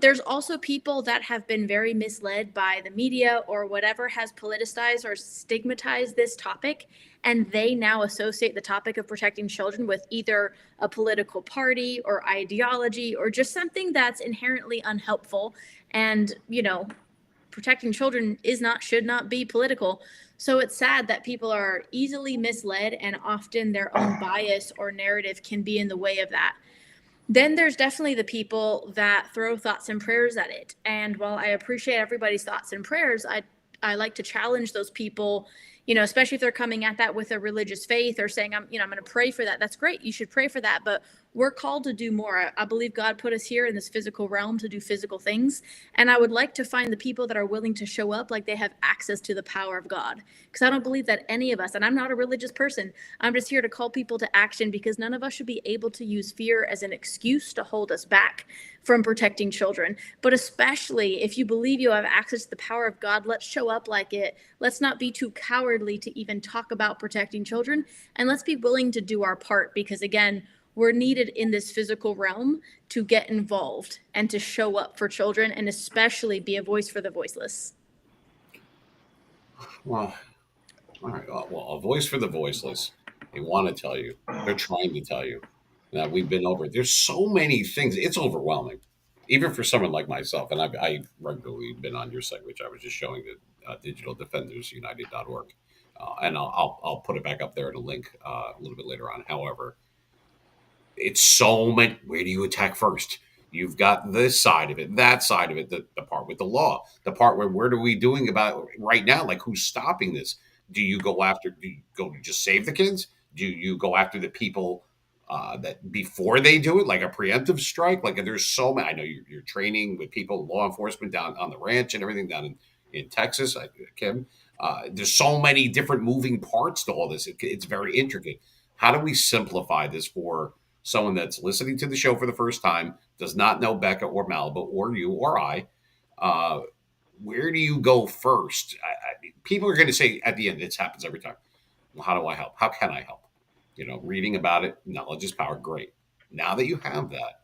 There's also people that have been very misled by the media or whatever has politicized or stigmatized this topic, and they now associate the topic of protecting children with either a political party or ideology or just something that's inherently unhelpful. And, protecting children should not be political. So it's sad that people are easily misled, and often their own bias or narrative can be in the way of that. Then there's definitely the people that throw thoughts and prayers at it. And while I appreciate everybody's thoughts and prayers, I like to challenge those people, especially if they're coming at that with a religious faith or saying, I'm going to pray for that. That's great. You should pray for that. But we're called to do more. I believe God put us here in this physical realm to do physical things. And I would like to find the people that are willing to show up like they have access to the power of God. Because I don't believe that any of us, and I'm not a religious person, I'm just here to call people to action, because none of us should be able to use fear as an excuse to hold us back from protecting children. But especially if you believe you have access to the power of God, let's show up like it. Let's not be too cowardly to even talk about protecting children. And let's be willing to do our part, because again, we're needed in this physical realm to get involved and to show up for children, and especially be a voice for the voiceless. Well, all right. Well, a voice for the voiceless. They want to tell you. They're trying to tell you that we've been over it. There's so many things. It's overwhelming, even for someone like myself. And I've regularly been on your site, which I was just showing at digitaldefendersunited.org. And I'll put it back up there in a link a little bit later on. However, it's so many. Where do you attack first? You've got this side of it, that side of it, the part with the law, the part where what are we doing about it right now? Like, who's stopping this? Do you go after? Do you go to just save the kids? Do you go after the people that before they do it, like a preemptive strike? Like, there's so many. I know you're training with people, law enforcement down on the ranch and everything down in Texas, Kim. There's so many different moving parts to all this. It's very intricate. How do we simplify this for someone that's listening to the show for the first time, does not know Becca or Malibu or you or I? Uh, where do you go first? People are going to say at the end, it happens every time. Well, how do I help? How can I help? Reading about it, knowledge is power. Great. Now that you have that,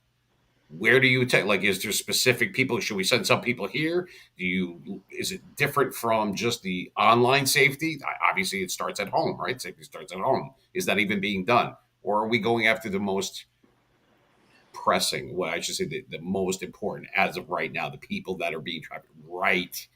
where do you take? Like, is there specific people? Should we send some people here? Is it different from just the online safety? Obviously, it starts at home, right? Safety starts at home. Is that even being done? Or are we going after the most pressing, what I should say, the most important as of right now, the people that are being trafficked right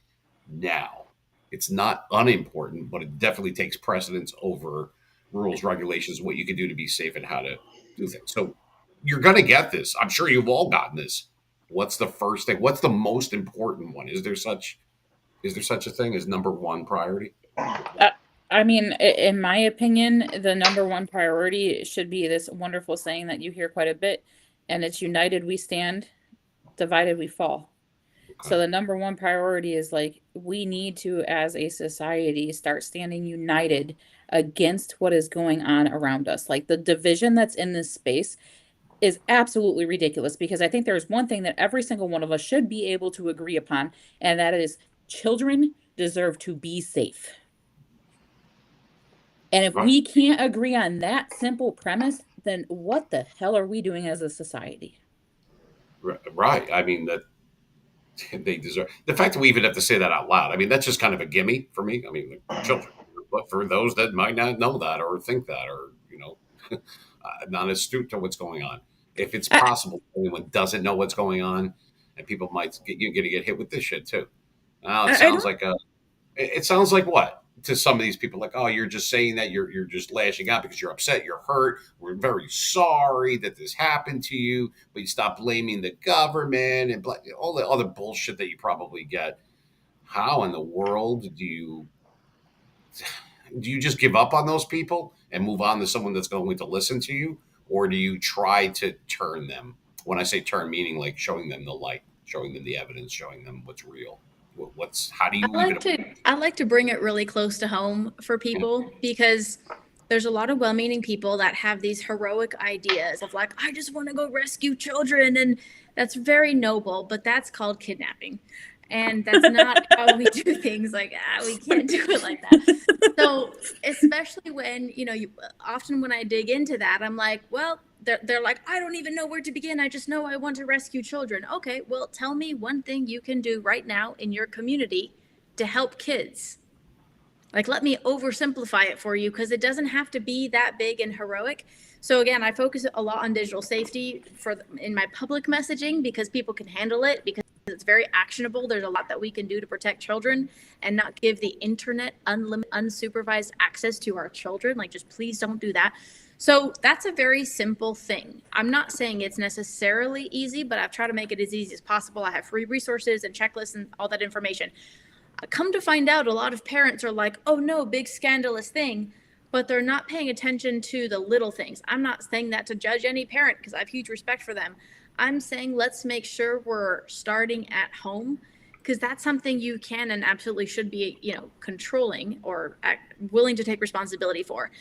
now? It's not unimportant, but it definitely takes precedence over rules, regulations, what you can do to be safe and how to do things. So you're going to get this. I'm sure you've all gotten this. What's the first thing? What's the most important one? Is there such a thing as number one priority? I mean, in my opinion, the number one priority should be this wonderful saying that you hear quite a bit, and it's united we stand, divided we fall. So the number one priority is, like, we need to, as a society, start standing united against what is going on around us. Like, the division that's in this space is absolutely ridiculous, because I think there's one thing that every single one of us should be able to agree upon, and that is children deserve to be safe. And if Right. we can't agree on that simple premise, then what the hell are we doing as a society? Right. I mean, that they deserve the fact that we even have to say that out loud. I mean, that's just kind of a gimme for me. I mean, like, children, but for those that might not know that or think that, or not astute to what's going on, if it's I, possible, anyone doesn't know what's going on, and people might get you going to get hit with this shit too. Now it I sounds don't. like it sounds like what to some of these people, like, oh, you're just saying that you're just lashing out because you're upset, you're hurt. We're very sorry that this happened to you, but you stop blaming the government and all the other bullshit that you probably get. How in the world do you just give up on those people and move on to someone that's going to listen to you, or do you try to turn them? When I say turn, meaning like showing them the light, showing them the evidence, showing them what's real. What's how do you even? I like to bring it really close to home for Yeah. people because there's a lot of well-meaning people that have these heroic ideas of like, I just want to go rescue children, and that's very noble, but that's called kidnapping. And that's not how we do things. Like, we can't do it like that. So, especially when, often when I dig into that, I'm like, well, they're like, I don't even know where to begin. I just know I want to rescue children. Okay, well, tell me one thing you can do right now in your community to help kids. Like, let me oversimplify it for you because it doesn't have to be that big and heroic. So again, I focus a lot on digital safety in my public messaging because people can handle it, because it's very actionable. There's a lot that we can do to protect children and not give the internet unsupervised access to our children. Like, just please don't do that. So that's a very simple thing. I'm not saying it's necessarily easy, but I've tried to make it as easy as possible. I have free resources and checklists and all that information. Come to find out, a lot of parents are like, oh no, big scandalous thing, but they're not paying attention to the little things. I'm not saying that to judge any parent because I have huge respect for them. I'm saying let's make sure we're starting at home, because that's something you can and absolutely should be, controlling or willing to take responsibility for.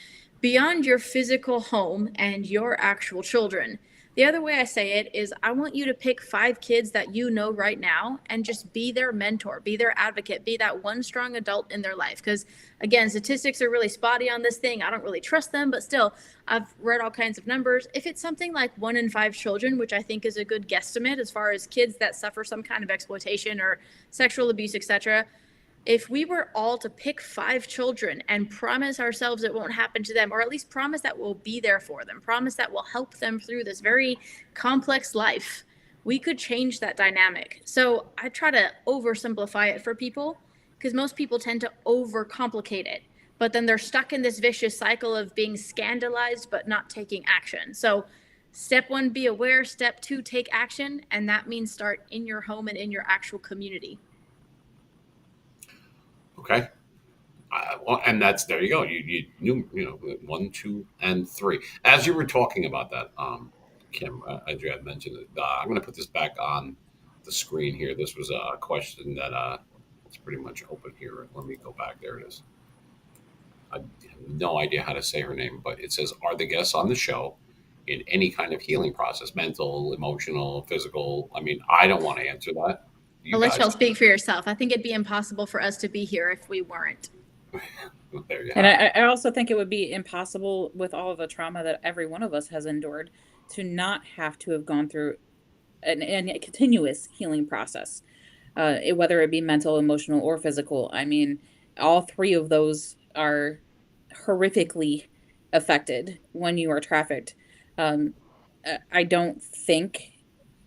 Beyond your physical home and your actual children, the other way I say it is I want you to pick 5 kids that you know right now and just be their mentor, be their advocate, be that one strong adult in their life. Because again, statistics are really spotty on this thing. I don't really trust them, but still, I've read all kinds of numbers. If it's something like 1 in 5 children, which I think is a good guesstimate as far as kids that suffer some kind of exploitation or sexual abuse, etc., if we were all to pick 5 children and promise ourselves it won't happen to them, or at least promise that we'll be there for them, promise that we'll help them through this very complex life, we could change that dynamic. So I try to oversimplify it for people because most people tend to overcomplicate it, but then they're stuck in this vicious cycle of being scandalized but not taking action. So step 1, be aware. Step 2, take action. And that means start in your home and in your actual community. Okay. Well, and that's there you go. You knew 1, 2, and 3. As you were talking about that, Kim, as you had mentioned it, I'm going to put this back on the screen here. This was a question that it's pretty much open here. Let me go back. There it is. I have no idea how to say her name, but it says, "Are the guests on the show in any kind of healing process, mental, emotional, physical?" I mean, I don't want to answer that. You I'll let guys, y'all speak for yourself. I think it'd be impossible for us to be here if we weren't. there you And have it. I also think it would be impossible with all of the trauma that every one of us has endured to not have to have gone through a continuous healing process, whether it be mental, emotional, or physical. I mean, all 3 of those are horrifically affected when you are trafficked. Um, I don't think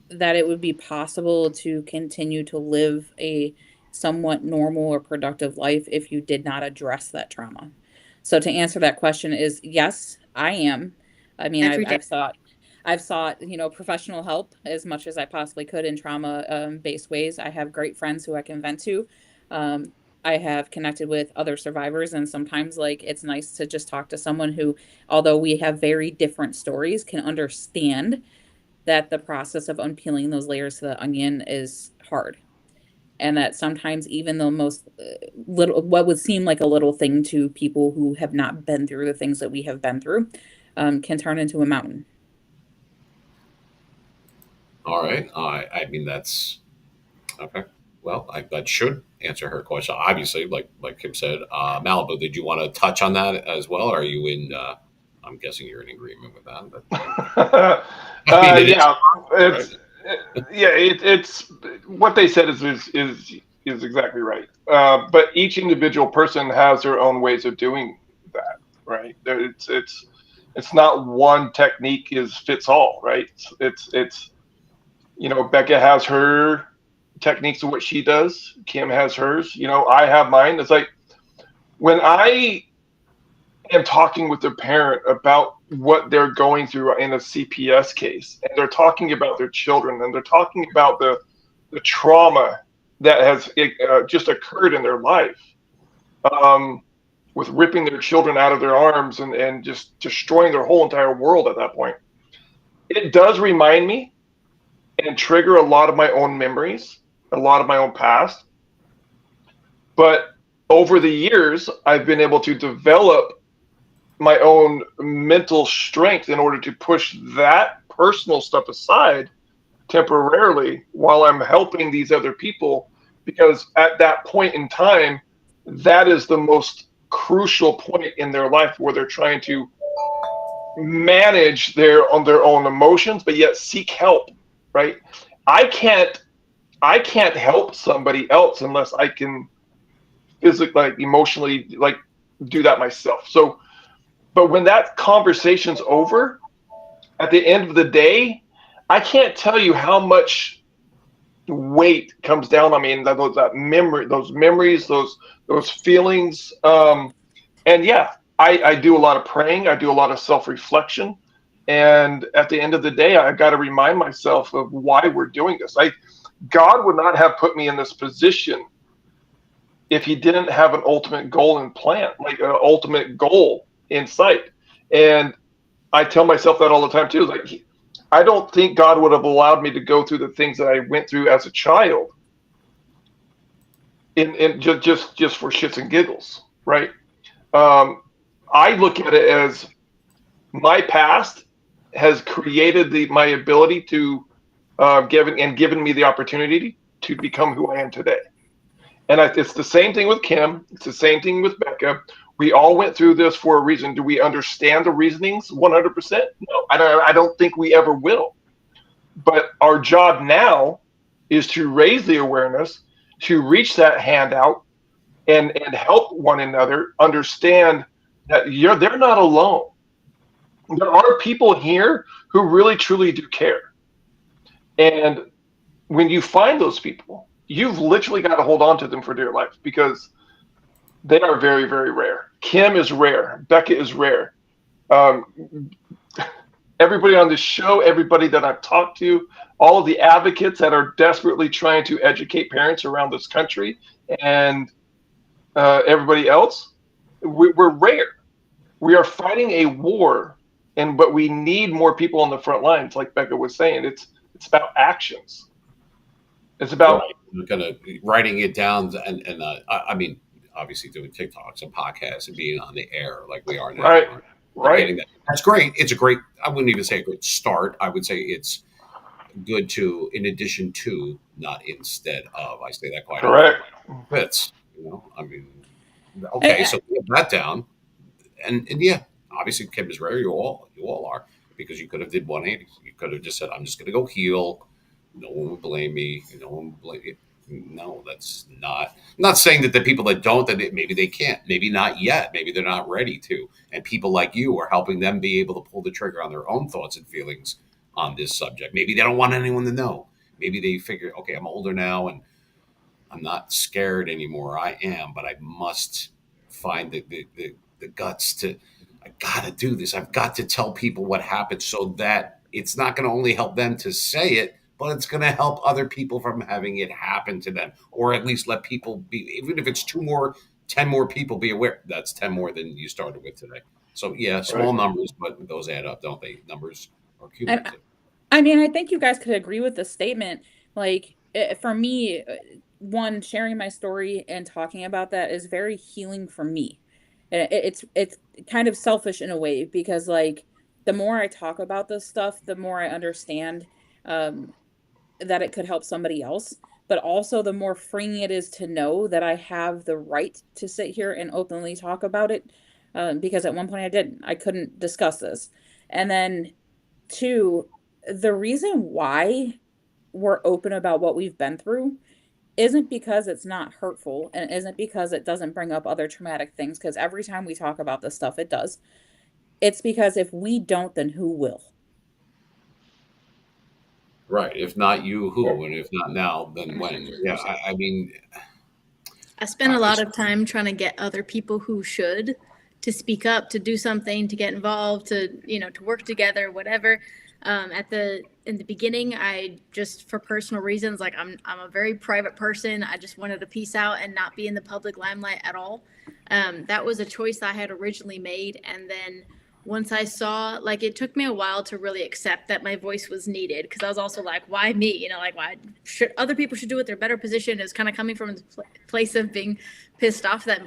that it would be possible to continue to live a somewhat normal or productive life if you did not address that trauma. So to answer that question is yes, I am. I mean, Every day. I've sought, professional help as much as I possibly could in trauma based ways. I have great friends who I can vent to. Um, I have connected with other survivors, and sometimes like it's nice to just talk to someone who, although we have very different stories, can understand that the process of unpeeling those layers to the onion is hard. And that sometimes even the most little, what would seem like a little thing to people who have not been through the things that we have been through, can turn into a mountain. All right. I mean, that's okay. Well, that should answer her question. Obviously, like Kim said, Malibu. Did you want to touch on that as well? Are you in? I'm guessing you're in agreement with that. But I mean, it is Yeah, right. it's what they said is exactly right. But each individual person has their own ways of doing that, right? It's not one technique is fits all, right? It's Becca has her techniques of what she does. Kim has hers. I have mine. It's like when I am talking with their parent about what they're going through in a CPS case, and they're talking about their children, and they're talking about the trauma that has just occurred in their life, um, with ripping their children out of their arms and just destroying their whole entire world at that point. It does remind me and trigger a lot of my own memories, a lot of my own past. But over the years, I've been able to develop my own mental strength in order to push that personal stuff aside temporarily while I'm helping these other people. Because at that point in time, that is the most crucial point in their life where they're trying to manage their own emotions, but yet seek help. Right? I can't I can't help somebody else unless I can physically, like emotionally, like do that myself. So, but when that conversation's over, at the end of the day, I can't tell you how much weight comes down on me, and that memory, those memories, those feelings. And yeah, I do a lot of praying. I do a lot of self reflection. And at the end of the day, I got to remind myself of why we're doing this. God would not have put me in this position if he didn't have an ultimate goal and plan, like an ultimate goal in sight. And I tell myself that all the time too. Like, I don't think God would have allowed me to go through the things that I went through as a child in just for shits and giggles, right? Um, I look at it as my past has created my ability to given me the opportunity to become who I am today. And it's the same thing with Kim. It's the same thing with Becca. We all went through this for a reason. Do we understand the reasonings 100%? No, I don't think we ever will. But our job now is to raise the awareness, to reach that hand out and help one another understand that they're not alone. There are people here who really truly do care. And when you find those people, you've literally got to hold on to them for dear life because they are very, very rare. Kim is rare. Becca is rare. Um, Everybody on this show, everybody that I've talked to, all of the advocates that are desperately trying to educate parents around this country, and everybody else, we're rare. We are fighting a war, but we need more people on the front lines. Like Becca was saying, it's about actions. It's about Right. We're gonna writing it down and I mean, obviously doing TikToks and podcasts and being on the air like we are now, right, right? And right, getting that. That's great. It's a great. I wouldn't even say a great start. I would say it's good to, in addition to, not instead of. I say that quite often. correct. Fits. I mean, okay, I, so we have that down, and yeah, obviously Kim is rare. You all are because you could have did 180. You could have just said, "I'm just going to go heal. No one would blame me. No one would blame you." No, that's not. I'm not saying that the people that don't, maybe they can't. Maybe not yet. Maybe they're not ready to. And people like you are helping them be able to pull the trigger on their own thoughts and feelings on this subject. Maybe they don't want anyone to know. Maybe they figure, okay, I'm older now and I'm not scared anymore. I am, but I must find the guts to, I got to do this. I've got to tell people what happened so that it's not going to only help them to say it, but it's going to help other people from having it happen to them, or at least let people be, even if it's two more, 10 more people be aware. That's 10 more than you started with today. So, yeah, Right. small numbers, but those add up, don't they? Numbers are I, cumulative. I mean, I think you guys could agree with the statement. Like, for me, one, sharing my story and talking about that is very healing for me. And it's kind of selfish in a way because, like, the more I talk about this stuff, the more I understand um, that it could help somebody else. but also the more freeing it is to know that I have the right to sit here and openly talk about it. Because at one point I couldn't discuss this. And then two, the reason why we're open about what we've been through isn't because it's not hurtful and isn't because it doesn't bring up other traumatic things, because every time we talk about this stuff, it does. It's because if we don't, then who will? Right. If not you, who? And if not now, then when? Yeah. I mean, I spent a lot it's of time trying to get other people who should to speak up, to do something, to get involved, to work together, whatever. In the beginning, I just, for personal reasons, like I'm a very private person. I just wanted to peace out and not be in the public limelight at all. That was a choice I had originally made, and then once I saw, like, it took me a while to really accept that my voice was needed, because I was also like, why me? Like, why should other people should do it? They're better position. Is kind of coming from the place of being pissed off that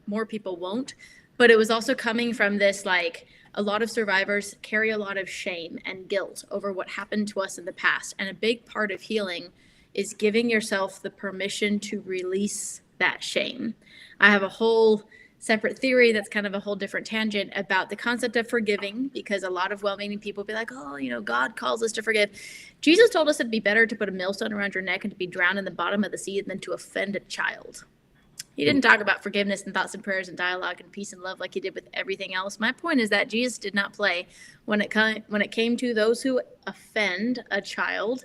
more people won't. But it was also coming from this, like, a lot of survivors carry a lot of shame and guilt over what happened to us in the past. And a big part of healing is giving yourself the permission to release that shame. I have a whole separate theory that's kind of a whole different tangent about the concept of forgiving, because a lot of well-meaning people be like, oh, God calls us to forgive. Jesus told us it'd be better to put a millstone around your neck and to be drowned in the bottom of the sea than to offend a child. He didn't talk about forgiveness and thoughts and prayers and dialogue and peace and love like he did with everything else. My point is that Jesus did not play when it came to those who offend a child.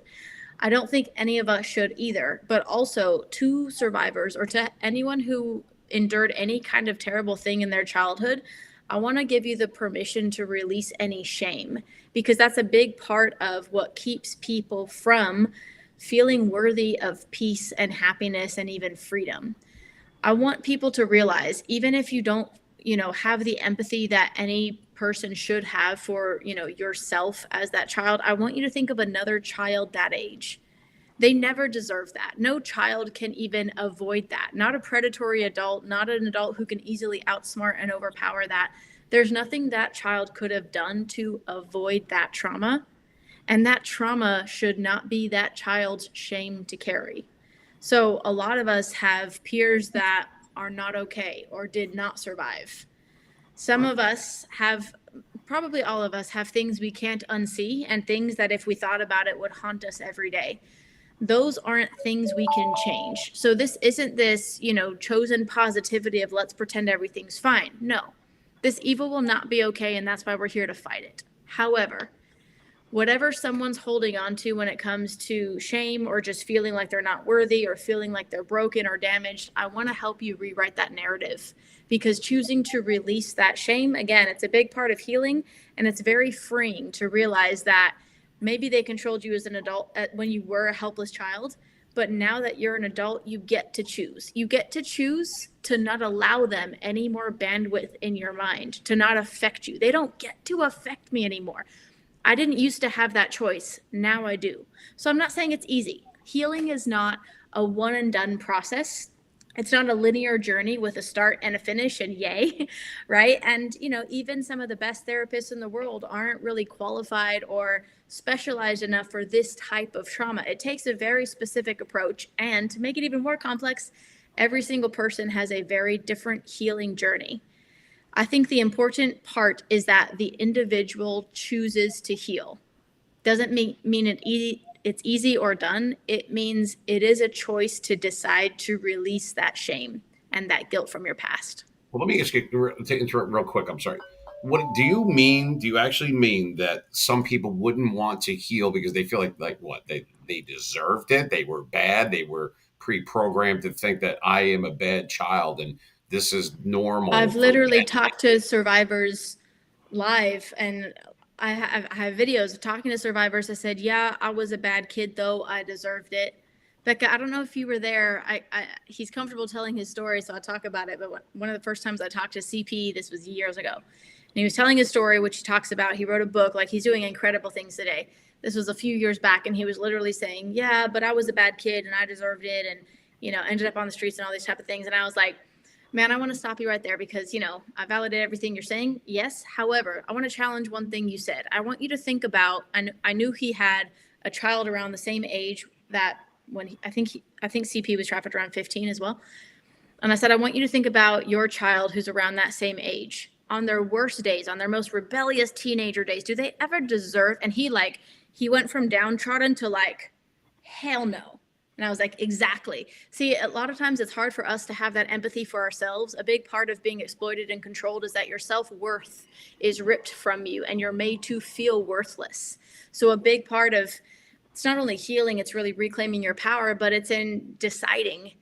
I don't think any of us should either, but also to survivors or to anyone who endured any kind of terrible thing in their childhood, I want to give you the permission to release any shame, because that's a big part of what keeps people from feeling worthy of peace and happiness and even freedom. I want people to realize, even if you don't, have the empathy that any person should have for, yourself as that child, I want you to think of another child that age. They never deserve that. No child can even avoid that. Not a predatory adult, not an adult who can easily outsmart and overpower that. There's nothing that child could have done to avoid that trauma. And that trauma should not be that child's shame to carry. So a lot of us have peers that are not okay or did not survive. Some of us have, probably all of us have things we can't unsee, and things that if we thought about it would haunt us every day. Those aren't things we can change. So this isn't this, chosen positivity of let's pretend everything's fine. No, this evil will not be okay, and that's why we're here to fight it. However, whatever someone's holding on to when it comes to shame or just feeling like they're not worthy or feeling like they're broken or damaged, I want to help you rewrite that narrative, because choosing to release that shame, again, it's a big part of healing, and it's very freeing to realize that maybe they controlled you as an adult when you were a helpless child, but now that you're an adult, you get to choose. You get to choose to not allow them any more bandwidth in your mind, to not affect you. They don't get to affect me anymore. I didn't used to have that choice. Now I do. So I'm not saying it's easy. Healing is not a one and done process. It's not a linear journey with a start and a finish and yay, right? And, even some of the best therapists in the world aren't really qualified or specialized enough for this type of trauma. It takes a very specific approach. And to make it even more complex, every single person has a very different healing journey. I think the important part is that the individual chooses to heal. Doesn't mean it's easy or done. It means it is a choice to decide to release that shame and that guilt from your past. Well, let me ask you to interrupt real quick. I'm sorry. What do you mean? Do you actually mean that some people wouldn't want to heal because they feel like what they deserved it? They were bad. They were pre-programmed to think that I am a bad child and this is normal. I've literally talked to survivors live, and I have videos of talking to survivors. I said, yeah, I was a bad kid, though. I deserved it. Becca, I don't know if you were there. He's comfortable telling his story, so I talk about it. But one of the first times I talked to CP, this was years ago, and he was telling his story, which he talks about. He wrote a book. Like, he's doing incredible things today. This was a few years back, and he was literally saying, yeah, but I was a bad kid, and I deserved it, and, ended up on the streets and all these type of things. And I was like, man, I want to stop you right there, because, I validate everything you're saying. Yes. However, I want to challenge one thing you said. I want you to think about, I knew he had a child around the same age that I think CP was trafficked around 15 as well. And I said, I want you to think about your child who's around that same age. On their worst days, on their most rebellious teenager days, do they ever deserve? And he went from downtrodden to like, hell no. And I was like, exactly. See, a lot of times it's hard for us to have that empathy for ourselves. A big part of being exploited and controlled is that your self-worth is ripped from you and you're made to feel worthless. So a big part of it's not only healing, it's really reclaiming your power, but it's in deciding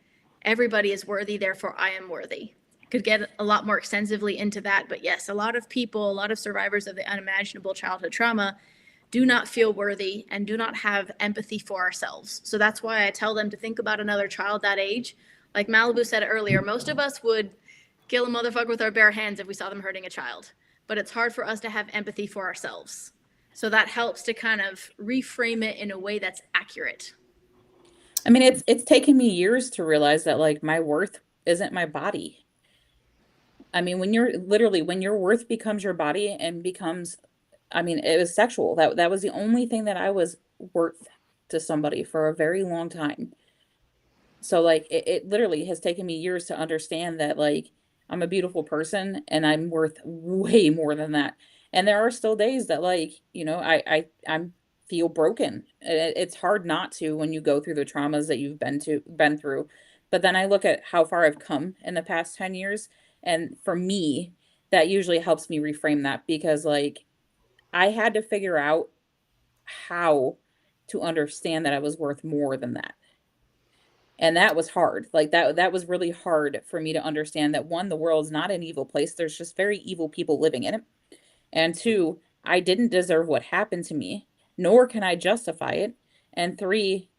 everybody is worthy, therefore I am worthy. Could get a lot more extensively into that. But yes, a lot of people, a lot of survivors of the unimaginable childhood trauma do not feel worthy and do not have empathy for ourselves. So that's why I tell them to think about another child that age. Like Malibu said earlier, most of us would kill a motherfucker with our bare hands if we saw them hurting a child. But it's hard for us to have empathy for ourselves. So that helps to kind of reframe it in a way that's accurate. I mean, it's taken me years to realize that like my worth isn't my body. I mean, when your worth becomes your body and becomes, I mean, it was sexual. That was the only thing that I was worth to somebody for a very long time. So like it literally has taken me years to understand that like I'm a beautiful person and I'm worth way more than that. And there are still days that like, you know, I'm feel broken. It's hard not to when you go through the traumas that you've been through. But then I look at how far I've come in the past 10 years. And for me, that usually helps me reframe that because like I had to figure out how to understand that I was worth more than that. And that was hard. Like that was really hard for me to understand that one, the world is not an evil place. There's just very evil people living in it. And two, I didn't deserve what happened to me, nor can I justify it. And three,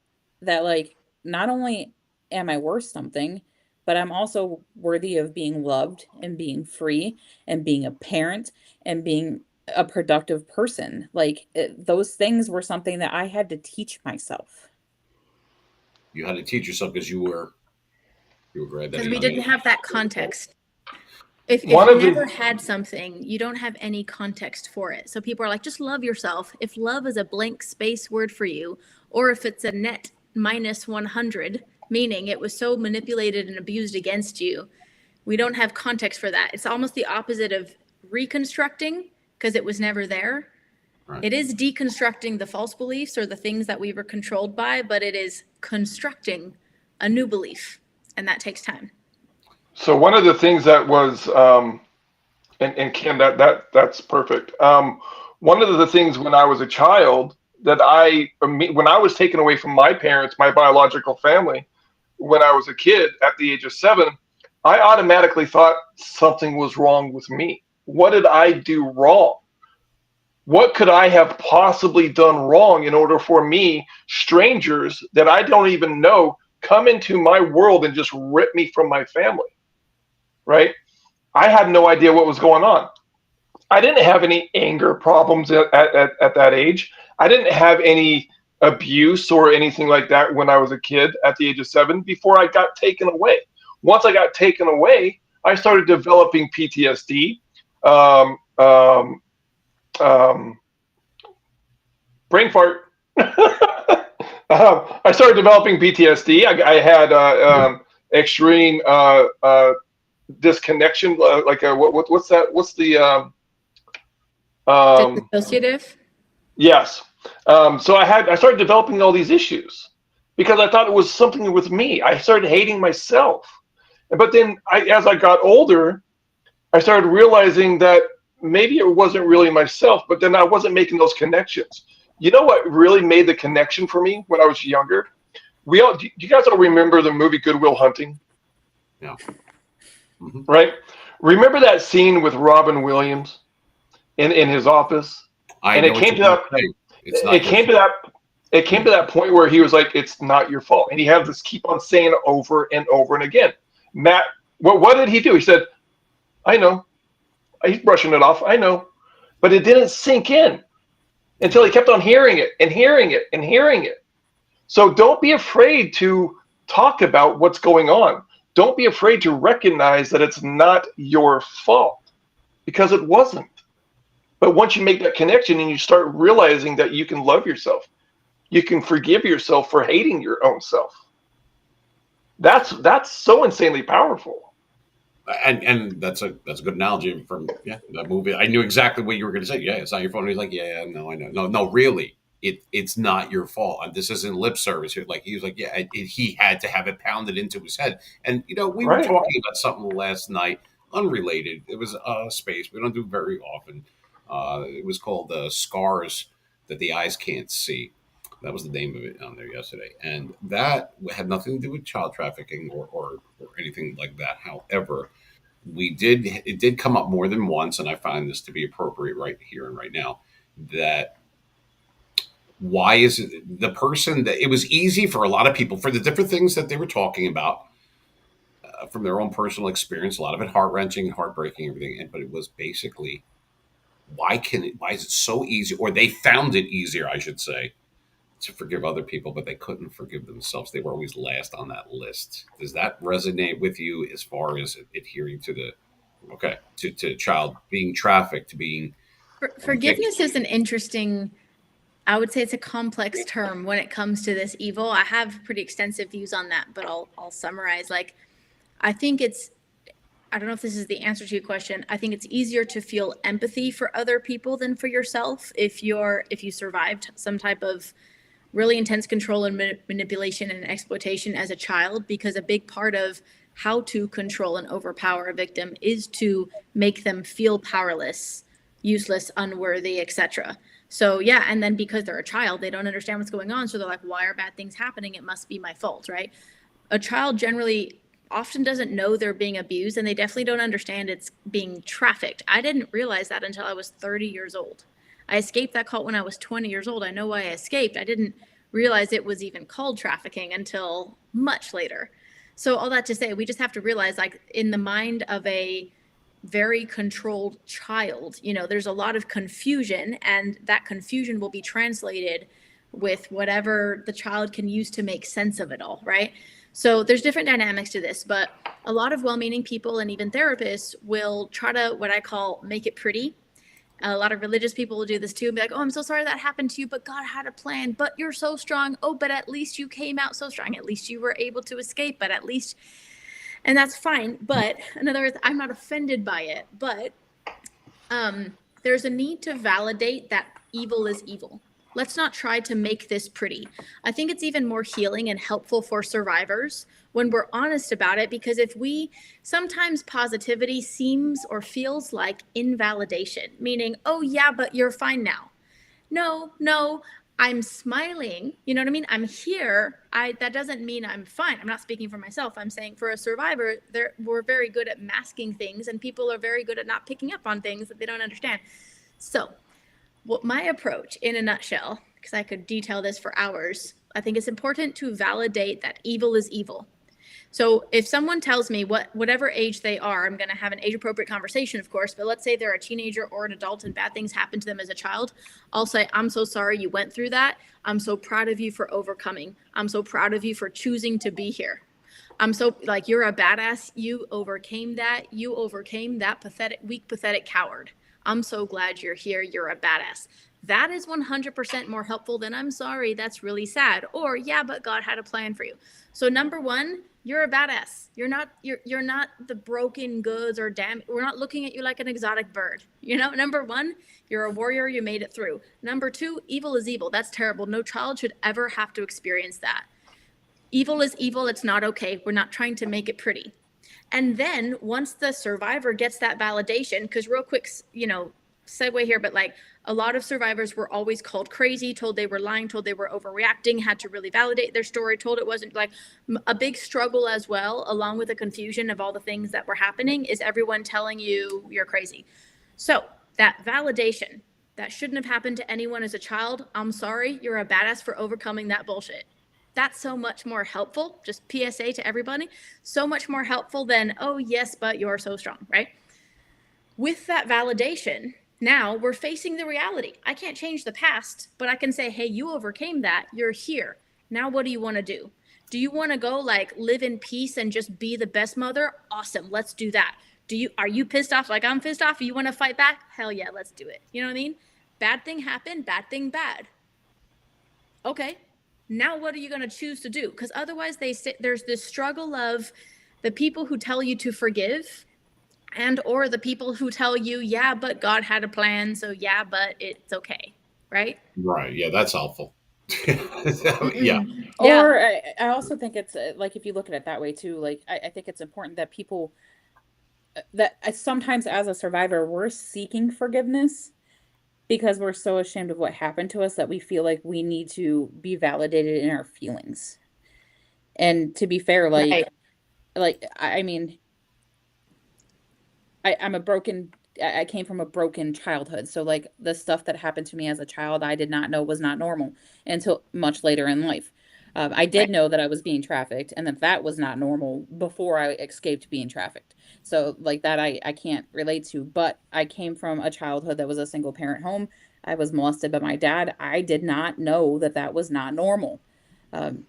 that like not only am I worth something, but I'm also worthy of being loved and being free and being a parent and being a productive person. Like those things were something that I had to teach myself. You had to teach yourself because you were great. Because we didn't have that context. If One you of the- never had something, you don't have any context for it. So people are like, just love yourself. If love is a blank space word for you, or if it's a net minus 100, meaning it was so manipulated and abused against you, we don't have context for that. It's almost the opposite of reconstructing because it was never there. Right. It is deconstructing the false beliefs or the things that we were controlled by, but it is constructing a new belief, and that takes time. So one of the things that was, and Kim, that's perfect. One of the things when I was a child that when I was taken away from my parents, my biological family, when I was a kid at the age of 7, I automatically thought something was wrong with me. What did I do wrong? What could I have possibly done wrong in order for me, strangers that I don't even know, come into my world and just rip me from my family? Right? I had no idea what was going on. I didn't have any anger problems at that age. I didn't have any abuse or anything like that when I was a kid at the age of 7 before I got taken away. Once I got taken away, I started developing PTSD, brain fart. I started developing PTSD. I had extreme disconnection. What's that? What's the Dissociative? Yes. So I started developing all these issues because I thought it was something with me. I started hating myself. But then as I got older, I started realizing that maybe it wasn't really myself, but then I wasn't making those connections. You know what really made the connection for me when I was younger? Do you guys all remember the movie Good Will Hunting? Yeah. Mm-hmm. Right? Remember that scene with Robin Williams in his office? It came to that point where he was like, "It's not your fault," and he had to keep on saying it over and over and again. Matt, what did he do? He said, "I know." He's brushing it off. I know, but it didn't sink in until he kept on hearing it and hearing it and hearing it. So don't be afraid to talk about what's going on. Don't be afraid to recognize that it's not your fault, because it wasn't. But once you make that connection and you start realizing that you can love yourself, you can forgive yourself for hating your own self. That's so insanely powerful. And that's a good analogy from that movie. I knew exactly what you were going to say. Yeah, it's not your fault. And he's like, yeah, no, I know, no, really, it's not your fault. This isn't lip service. Like he was like, yeah, he had to have it pounded into his head. And we were Right. talking about something last night, unrelated. It was a space we don't do very often. It was called Scars That the Eyes Can't See. That was the name of it on there yesterday, and that had nothing to do with child trafficking or anything like that. However, it did come up more than once, and I find this to be appropriate right here and right now. That why is it the person that it was easy for a lot of people for the different things that they were talking about from their own personal experience, a lot of it heart wrenching, heartbreaking, everything. But it was basically why is it so easy, or they found it easier, I should say, to forgive other people, but they couldn't forgive themselves. They were always last on that list. Does that resonate with you as far as adhering to to child being trafficked, to being Forgiveness is an interesting, I would say it's a complex term when it comes to this evil. I have pretty extensive views on that, but I'll summarize. Like, I think I don't know if this is the answer to your question. I think it's easier to feel empathy for other people than for yourself if you survived some type of really intense control and manipulation and exploitation as a child, because a big part of how to control and overpower a victim is to make them feel powerless, useless, unworthy, etc. So yeah, and then because they're a child, they don't understand what's going on, so they're like, why are bad things happening? It must be my fault, right? A child generally often doesn't know they're being abused, and they definitely don't understand it's being trafficked. I didn't realize that until I was 30 years old. I escaped that cult when I was 20 years old. I know why I escaped. I didn't realize it was even called trafficking until much later. So all that to say, we just have to realize, like, in the mind of a very controlled child, there's a lot of confusion, and that confusion will be translated with whatever the child can use to make sense of it all, right? So there's different dynamics to this, but a lot of well-meaning people and even therapists will try to, what I call, make it pretty. A lot of religious people will do this too and be like, oh, I'm so sorry that happened to you, but God had a plan, but you're so strong. Oh, but at least you came out so strong. At least you were able to escape, but at least, and that's fine. But in other words, I'm not offended by it, but there's a need to validate that evil is evil. Let's not try to make this pretty. I think it's even more healing and helpful for survivors when we're honest about it, because sometimes positivity seems or feels like invalidation, meaning, oh yeah, but you're fine now. No, I'm smiling. You know what I mean? I'm here. That doesn't mean I'm fine. I'm not speaking for myself. I'm saying for a survivor, we're very good at masking things, and people are very good at not picking up on things that they don't understand. So what my approach in a nutshell, because I could detail this for hours, I think it's important to validate that evil is evil. So if someone tells me whatever age they are, I'm going to have an age-appropriate conversation, of course, but let's say they're a teenager or an adult and bad things happen to them as a child, I'll say, I'm so sorry you went through that. I'm so proud of you for overcoming. I'm so proud of you for choosing to be here. I'm so, like, you're a badass. You overcame that. You overcame that pathetic, weak, pathetic coward. I'm so glad you're here. You're a badass. That is 100% more helpful than I'm sorry, that's really sad. Or, yeah, but God had a plan for you. So number one, you're a badass. You're not the broken goods or we're not looking at you like an exotic bird. Number one, you're a warrior. You made it through. Number two, evil is evil. That's terrible. No child should ever have to experience that. Evil is evil. It's not okay. We're not trying to make it pretty. And then once the survivor gets that validation, because real quick, segue here, but like a lot of survivors were always called crazy, told they were lying, told they were overreacting, had to really validate their story, told it wasn't, like, a big struggle as well, along with the confusion of all the things that were happening, is everyone telling you you're crazy. So that validation, that shouldn't have happened to anyone as a child. I'm sorry, you're a badass for overcoming that bullshit. That's so much more helpful, just PSA to everybody, so much more helpful than, oh yes, but you're so strong, right? With that validation, now we're facing the reality. I can't change the past, but I can say, hey, you overcame that. You're here. Now what do you want to do? Do you want to go, like, live in peace and just be the best mother? Awesome. Let's do that. Are you pissed off like I'm pissed off? You want to fight back? Hell yeah, let's do it. You know what I mean? Bad thing happened, bad thing bad. Okay, now what are you going to choose to do? Because otherwise there's this struggle of the people who tell you to forgive and or the people who tell you, yeah, but God had a plan, so yeah, but it's okay, right? Right. Yeah, that's helpful. Yeah. Mm-mm. Yeah. Or I also think it's like if you look at it that way too, like I think it's important that people that sometimes as a survivor we're seeking forgiveness because we're so ashamed of what happened to us that we feel like we need to be validated in our feelings. And to be fair, Right. I mean, I'm a broken I came from a broken childhood. So like the stuff that happened to me as a child, I did not know was not normal until much later in life. I did Right. know that I was being trafficked and that that was not normal before I escaped being trafficked. So like that I can't relate to, but I came from a childhood that was a single parent home. I was molested by my dad. I did not know that that was not normal.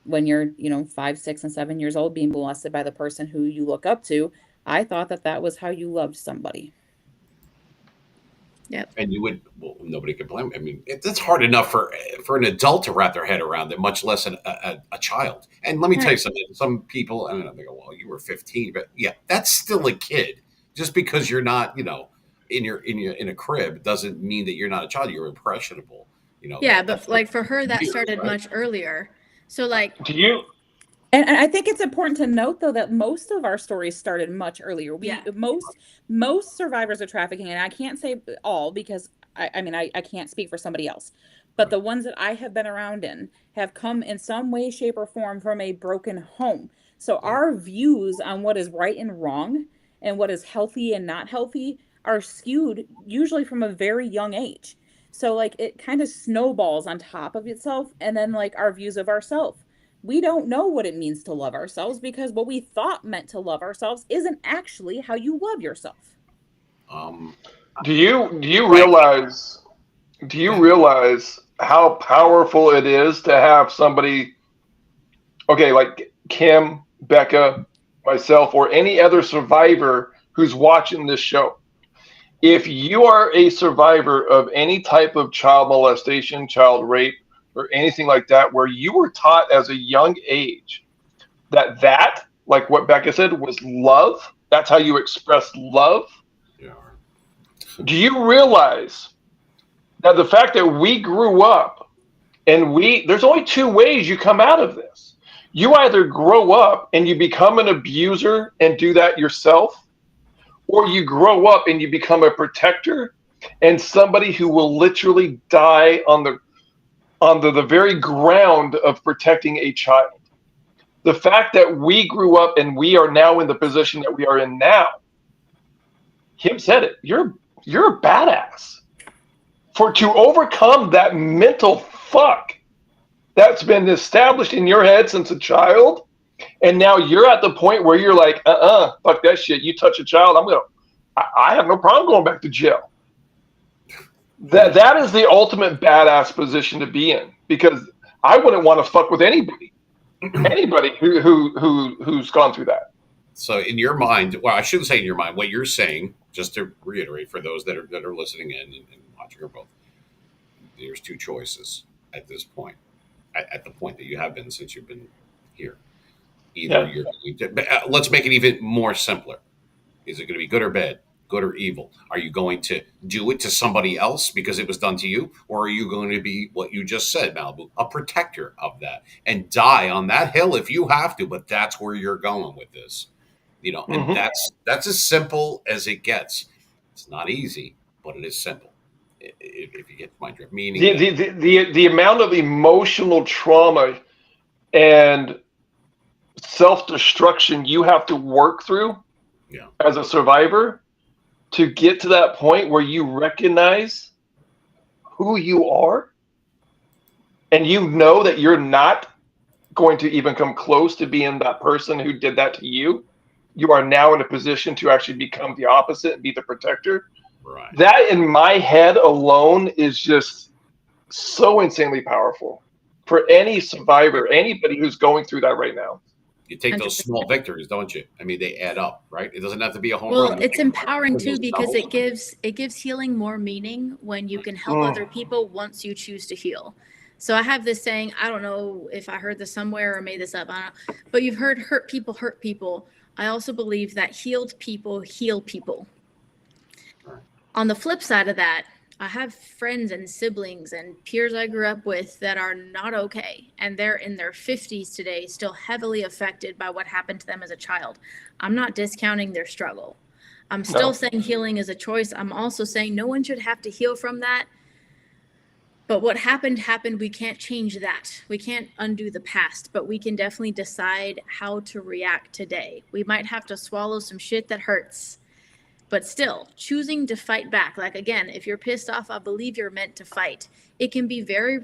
When you're, 5, 6, and 7 years old, being molested by the person who you look up to, I thought that that was how you loved somebody. Yep. And you would, well, nobody could blame. I mean, that's hard enough for an adult to wrap their head around it, much less a child. And let me tell you Right. something. Some people, I don't know, they go, "Well, you were 15," but yeah, that's still a kid. Just because you're not, in a crib doesn't mean that you're not a child. You're impressionable. Yeah, That's but like for her, that weird, started right? much earlier. So like, Do you? And I think it's important to note though that most of our stories started much earlier. yeah, Most survivors of trafficking, and I can't say all because I can't speak for somebody else, but Right. the ones that I have been around in have come in some way, shape, or form from a broken home. So Yeah. our views on what is right and wrong and what is healthy and not healthy are skewed usually from a very young age. So like it kind of snowballs on top of itself, and then like our views of ourselves, we don't know what it means to love ourselves because what we thought meant to love ourselves isn't actually how you love yourself. Um. Do you Right. realize? Do you Yeah. realize how powerful it is to have somebody? Okay, like Kim, Becca, myself, or any other survivor who's watching this show. If you are a survivor of any type of child molestation, child rape, or anything like that, where you were taught as a young age that, like what Becca said, was love, that's how you express love. Yeah. Do you realize that the fact that we grew up and there's only two ways you come out of this. You either grow up and you become an abuser and do that yourself, or you grow up and you become a protector and somebody who will literally die on the very ground of protecting a child. The fact that we grew up and we are now in the position that we are in now, him said it. You're a badass. To overcome that mental fuck that's been established in your head since a child, and now you're at the point where you're like, fuck that shit. You touch a child, I have no problem going back to jail. That is the ultimate badass position to be in, because I wouldn't want to fuck with anybody who's gone through that. So in your mind, well, I shouldn't say in your mind, what you're saying, just to reiterate for those that are listening in and watching or both, there's two choices at this point, at the point that you have been since you've been here. Either Yeah. you're going to, but, let's make it even more simpler. Is it going to be good or bad? Good or evil? Are you going to do it to somebody else because it was done to you? Or are you going to be what you just said, Malibu, a protector of that and die on that hill if you have to? But that's where you're going with this, and Mm-hmm. that's as simple as it gets. It's not easy, but it is simple. If you get my drift, meaning The, that, the, the, the amount of emotional trauma and self destruction you have to work through yeah, as a survivor to get to that point where you recognize who you are and you know that you're not going to even come close to being that person who did that to you. You are now in a position to actually become the opposite and be the protector. right. That in my head alone is just so insanely powerful for any survivor, anybody who's going through that right now. You take those 100%. small victories, don't you? I mean, they add up, right? It doesn't have to be a home Well, run. it's empowering Those too because doubles. it gives healing more meaning when you can help Mm. other people once you choose to heal. So I have this saying, I don't know if I heard this somewhere or made this up, I don't know, but you've heard hurt people hurt people. I also believe that healed people heal people. On the flip side of that, I have friends and siblings and peers I grew up with that are not okay. And they're in their 50s today, still heavily affected by what happened to them as a child. I'm not discounting their struggle. I'm still saying healing is a choice. I'm also saying no one should have to heal from that. But what happened, happened. We can't change that. We can't undo the past, but we can definitely decide how to react today. We might have to swallow some shit that hurts. But still, choosing to fight back. Like, again, if you're pissed off, I believe you're meant to fight. It can be very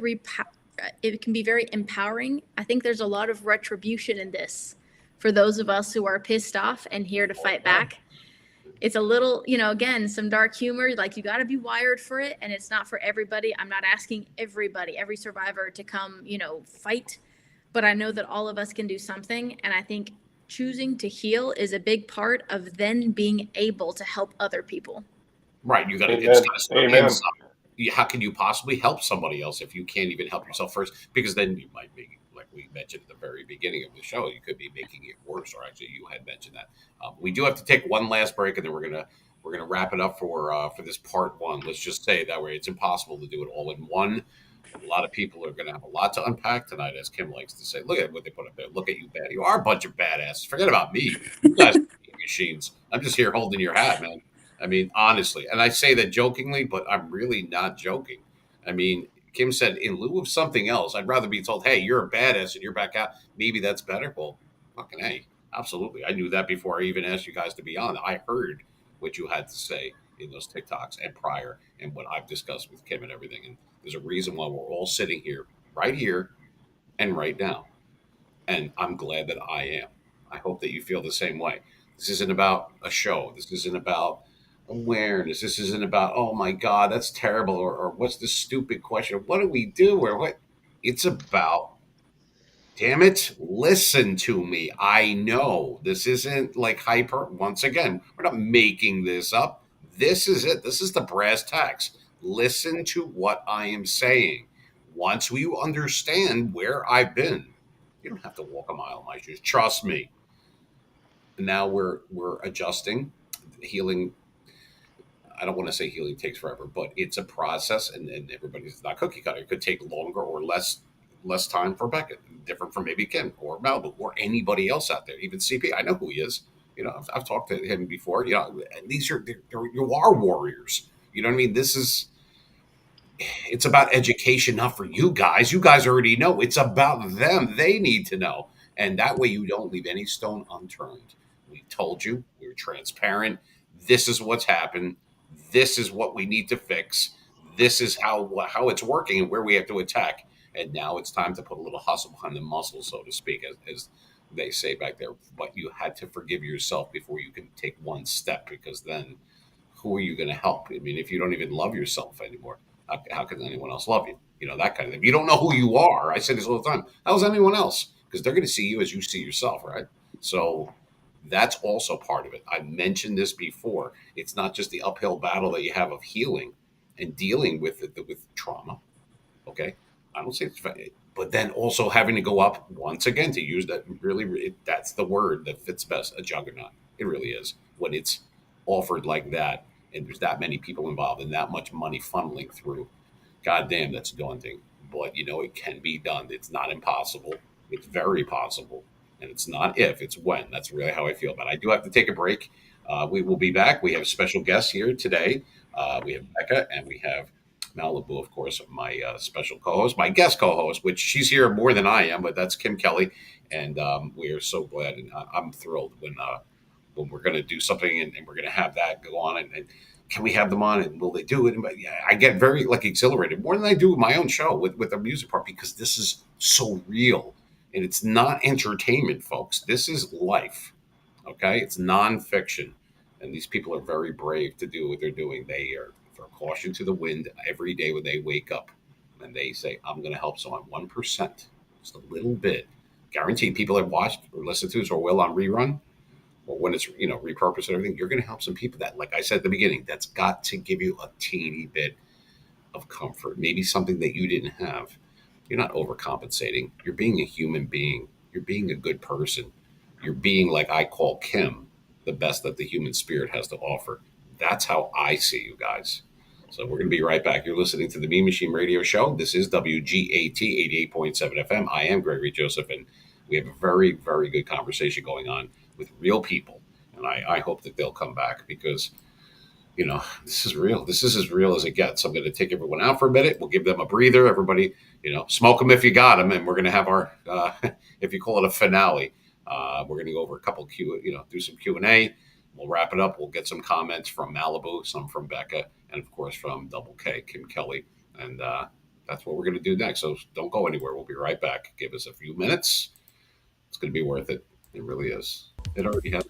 empowering. I think there's a lot of retribution in this for those of us who are pissed off and here to fight back. It's a little, again, some dark humor. Like, you got to be wired for it, and it's not for everybody. I'm not asking everybody, every survivor to come, fight. But I know that all of us can do something, and I think choosing to heal is a big part of then being able to help other people. Right. You got to, Amen. it's got to start Amen. inside. How can you possibly help somebody else if you can't even help yourself first? Because then you might be, like we mentioned at the very beginning of the show, you could be making it worse. Or actually, you had mentioned that. We do have to take one last break, and then we're gonna wrap it up for this part one. Let's just say that way it's impossible to do it all in one. A lot of people are going to have a lot to unpack tonight, as Kim likes to say. Look at what they put up there. Look at you, bad. You are a bunch of badasses. Forget about me. You guys are machines. I'm just here holding your hat, man. I mean, honestly. And I say that jokingly, but I'm really not joking. I mean, Kim said, in lieu of something else, I'd rather be told, hey, you're a badass and you're back out. Maybe that's better. Well, fucking hey. Absolutely. I knew that before I even asked you guys to be on. I heard what you had to say in those TikToks and prior and what I've discussed with Kim and everything. And there's a reason why we're all sitting here and right now. And I'm glad that I am. I hope that you feel the same way. This isn't about a show. This isn't about awareness. This isn't about, oh my God, that's terrible. Or what's the stupid question? What do we do? Or what? It's about, damn it, listen to me. I know this isn't like hyper. Once again, we're not making this up. This is it. This is the brass tacks. Listen to what I am saying. Once you understand where I've been, you don't have to walk a mile in my shoes. Trust me. Now we're adjusting. Healing, I don't want to say healing takes forever, but it's a process, and everybody's not cookie cutter. It could take longer or less time for Beckett, different from maybe Kim or Malibu or anybody else out there. Even CP, I know who he is. I've talked to him before. These are you are warriors. You know what I mean? It's about education, not for you guys. You guys already know. It's about them. They need to know, and that way you don't leave any stone unturned. We told you. We were transparent. This is what's happened. This is what we need to fix. This is how it's working and where we have to attack. And now it's time to put a little hustle behind the muscle, so to speak, as they say back there. But you had to forgive yourself before you can take one step, because then who are you going to help? I mean, if you don't even love yourself anymore, how can anyone else love you? That kind of thing. If you don't know who you are, I say this all the time, how's anyone else? Because they're going to see you as you see yourself, right? So that's also part of it. I mentioned this before. It's not just the uphill battle that you have of healing and dealing with trauma. Okay. I don't say it's, but then also having to go up once again, to use that really, that's the word that fits best, a juggernaut. It really is, when it's offered like that and there's that many people involved and that much money funneling through. God damn, that's daunting. But it can be done. It's not impossible. It's very possible. And it's not if, it's when. That's really how I feel about it. I do have to take a break. We will be back. We have special guests here today. We have Becca and we have Malibu, of course, my special co-host, my guest co-host, which she's here more than I am, but that's Kim Kelley. And we are so glad, and I'm thrilled when we're going to do something and we're going to have that go on. And can we have them on, and will they do it? And, yeah, I get very exhilarated, more than I do with my own show with the music part, because this is so real. And it's not entertainment, folks. This is life. Okay? It's nonfiction. And these people are very brave to do what they're doing. They are throw caution to the wind every day when they wake up. And they say, I'm going to help someone 1%, just a little bit. Guaranteed, people have watched or listened to this or will on rerun, or when it's repurposed and everything, you're going to help some people that, like I said at the beginning, that's got to give you a teeny bit of comfort, maybe something that you didn't have. You're not overcompensating. You're being a human being. You're being a good person. You're being, like I call Kim, the best that the human spirit has to offer. That's how I see you guys. So we're going to be right back. You're listening to the Mean Machine Radio Show. This is WGAT 88.7 FM. I am Gregory Joseph, and we have a very, very good conversation going on with real people. And I hope that they'll come back because, this is real. This is as real as it gets. I'm going to take everyone out for a minute. We'll give them a breather. Everybody, smoke them if you got them. And we're going to have our, if you call it a finale, we're going to go over a couple do some Q&A. We'll wrap it up. We'll get some comments from Malibu, some from Becca, and of course from Double K, Kim Kelley. And that's what we're going to do next. So don't go anywhere. We'll be right back. Give us a few minutes. It's going to be worth it. It really is. It already has.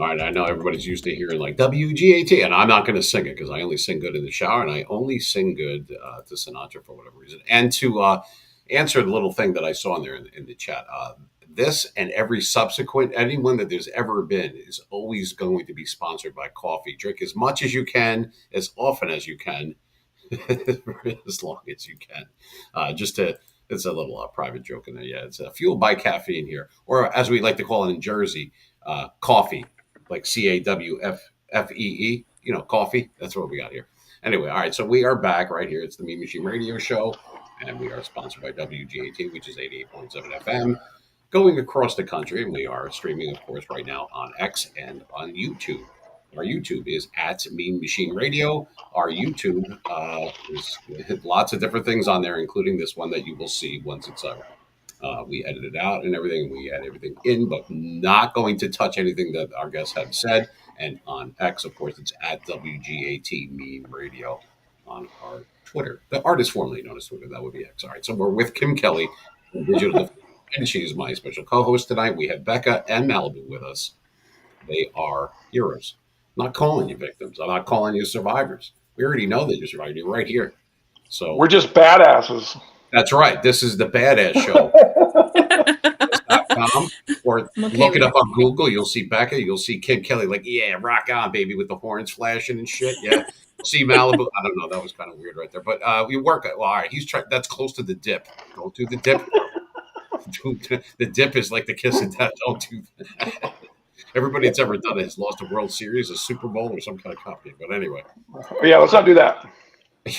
All right, I know everybody's used to hearing like WGAT, and I'm not going to sing it because I only sing good in the shower, and I only sing good to Sinatra for whatever reason. And to answer the little thing that I saw in there in the chat, this and every subsequent anyone that there's ever been is always going to be sponsored by coffee. Drink as much as you can, as often as you can, as long as you can, just to It's a little private joke in there. Yeah, it's fueled by caffeine here, or as we like to call it in Jersey, coffee, like CAWFFEE. You know, coffee. That's what we got here. Anyway, all right. So we are back right here. It's the Mean Machine Radio Show, and we are sponsored by WGAT, which is 88.7 FM, going across the country. And we are streaming, of course, right now on X and on YouTube. Our YouTube is at Mean Machine Radio. Our YouTube is lots of different things on there, including this one that you will see once it's up. We edit it out and everything. We add everything in, but not going to touch anything that our guests have said. And on X, of course, it's at WGAT Mean Radio on our Twitter. The artist formerly known as Twitter, that would be X. All right, so we're with Kim Kelley from Digital, and she is my special co-host tonight. We have Becca and Malibu with us. They are heroes. I'm not calling you victims. I'm not calling you survivors. We already know that you're survivors. You're right here. So we're just badasses. That's right. This is the Badass Show. Or Okay, look it up on Google. You'll see Becca. You'll see Kim Kelley. Like, yeah, rock on, baby, with the horns flashing and shit. Yeah. See Malibu. I don't know. That was kind of weird right there. But we work. Well, all right. He's trying. That's close to the dip. Don't do the dip. The dip is like the kiss of death. Don't do that. Everybody that's ever done it has lost a World Series, a Super Bowl, or some kind of cup. But anyway. Yeah, let's not do that.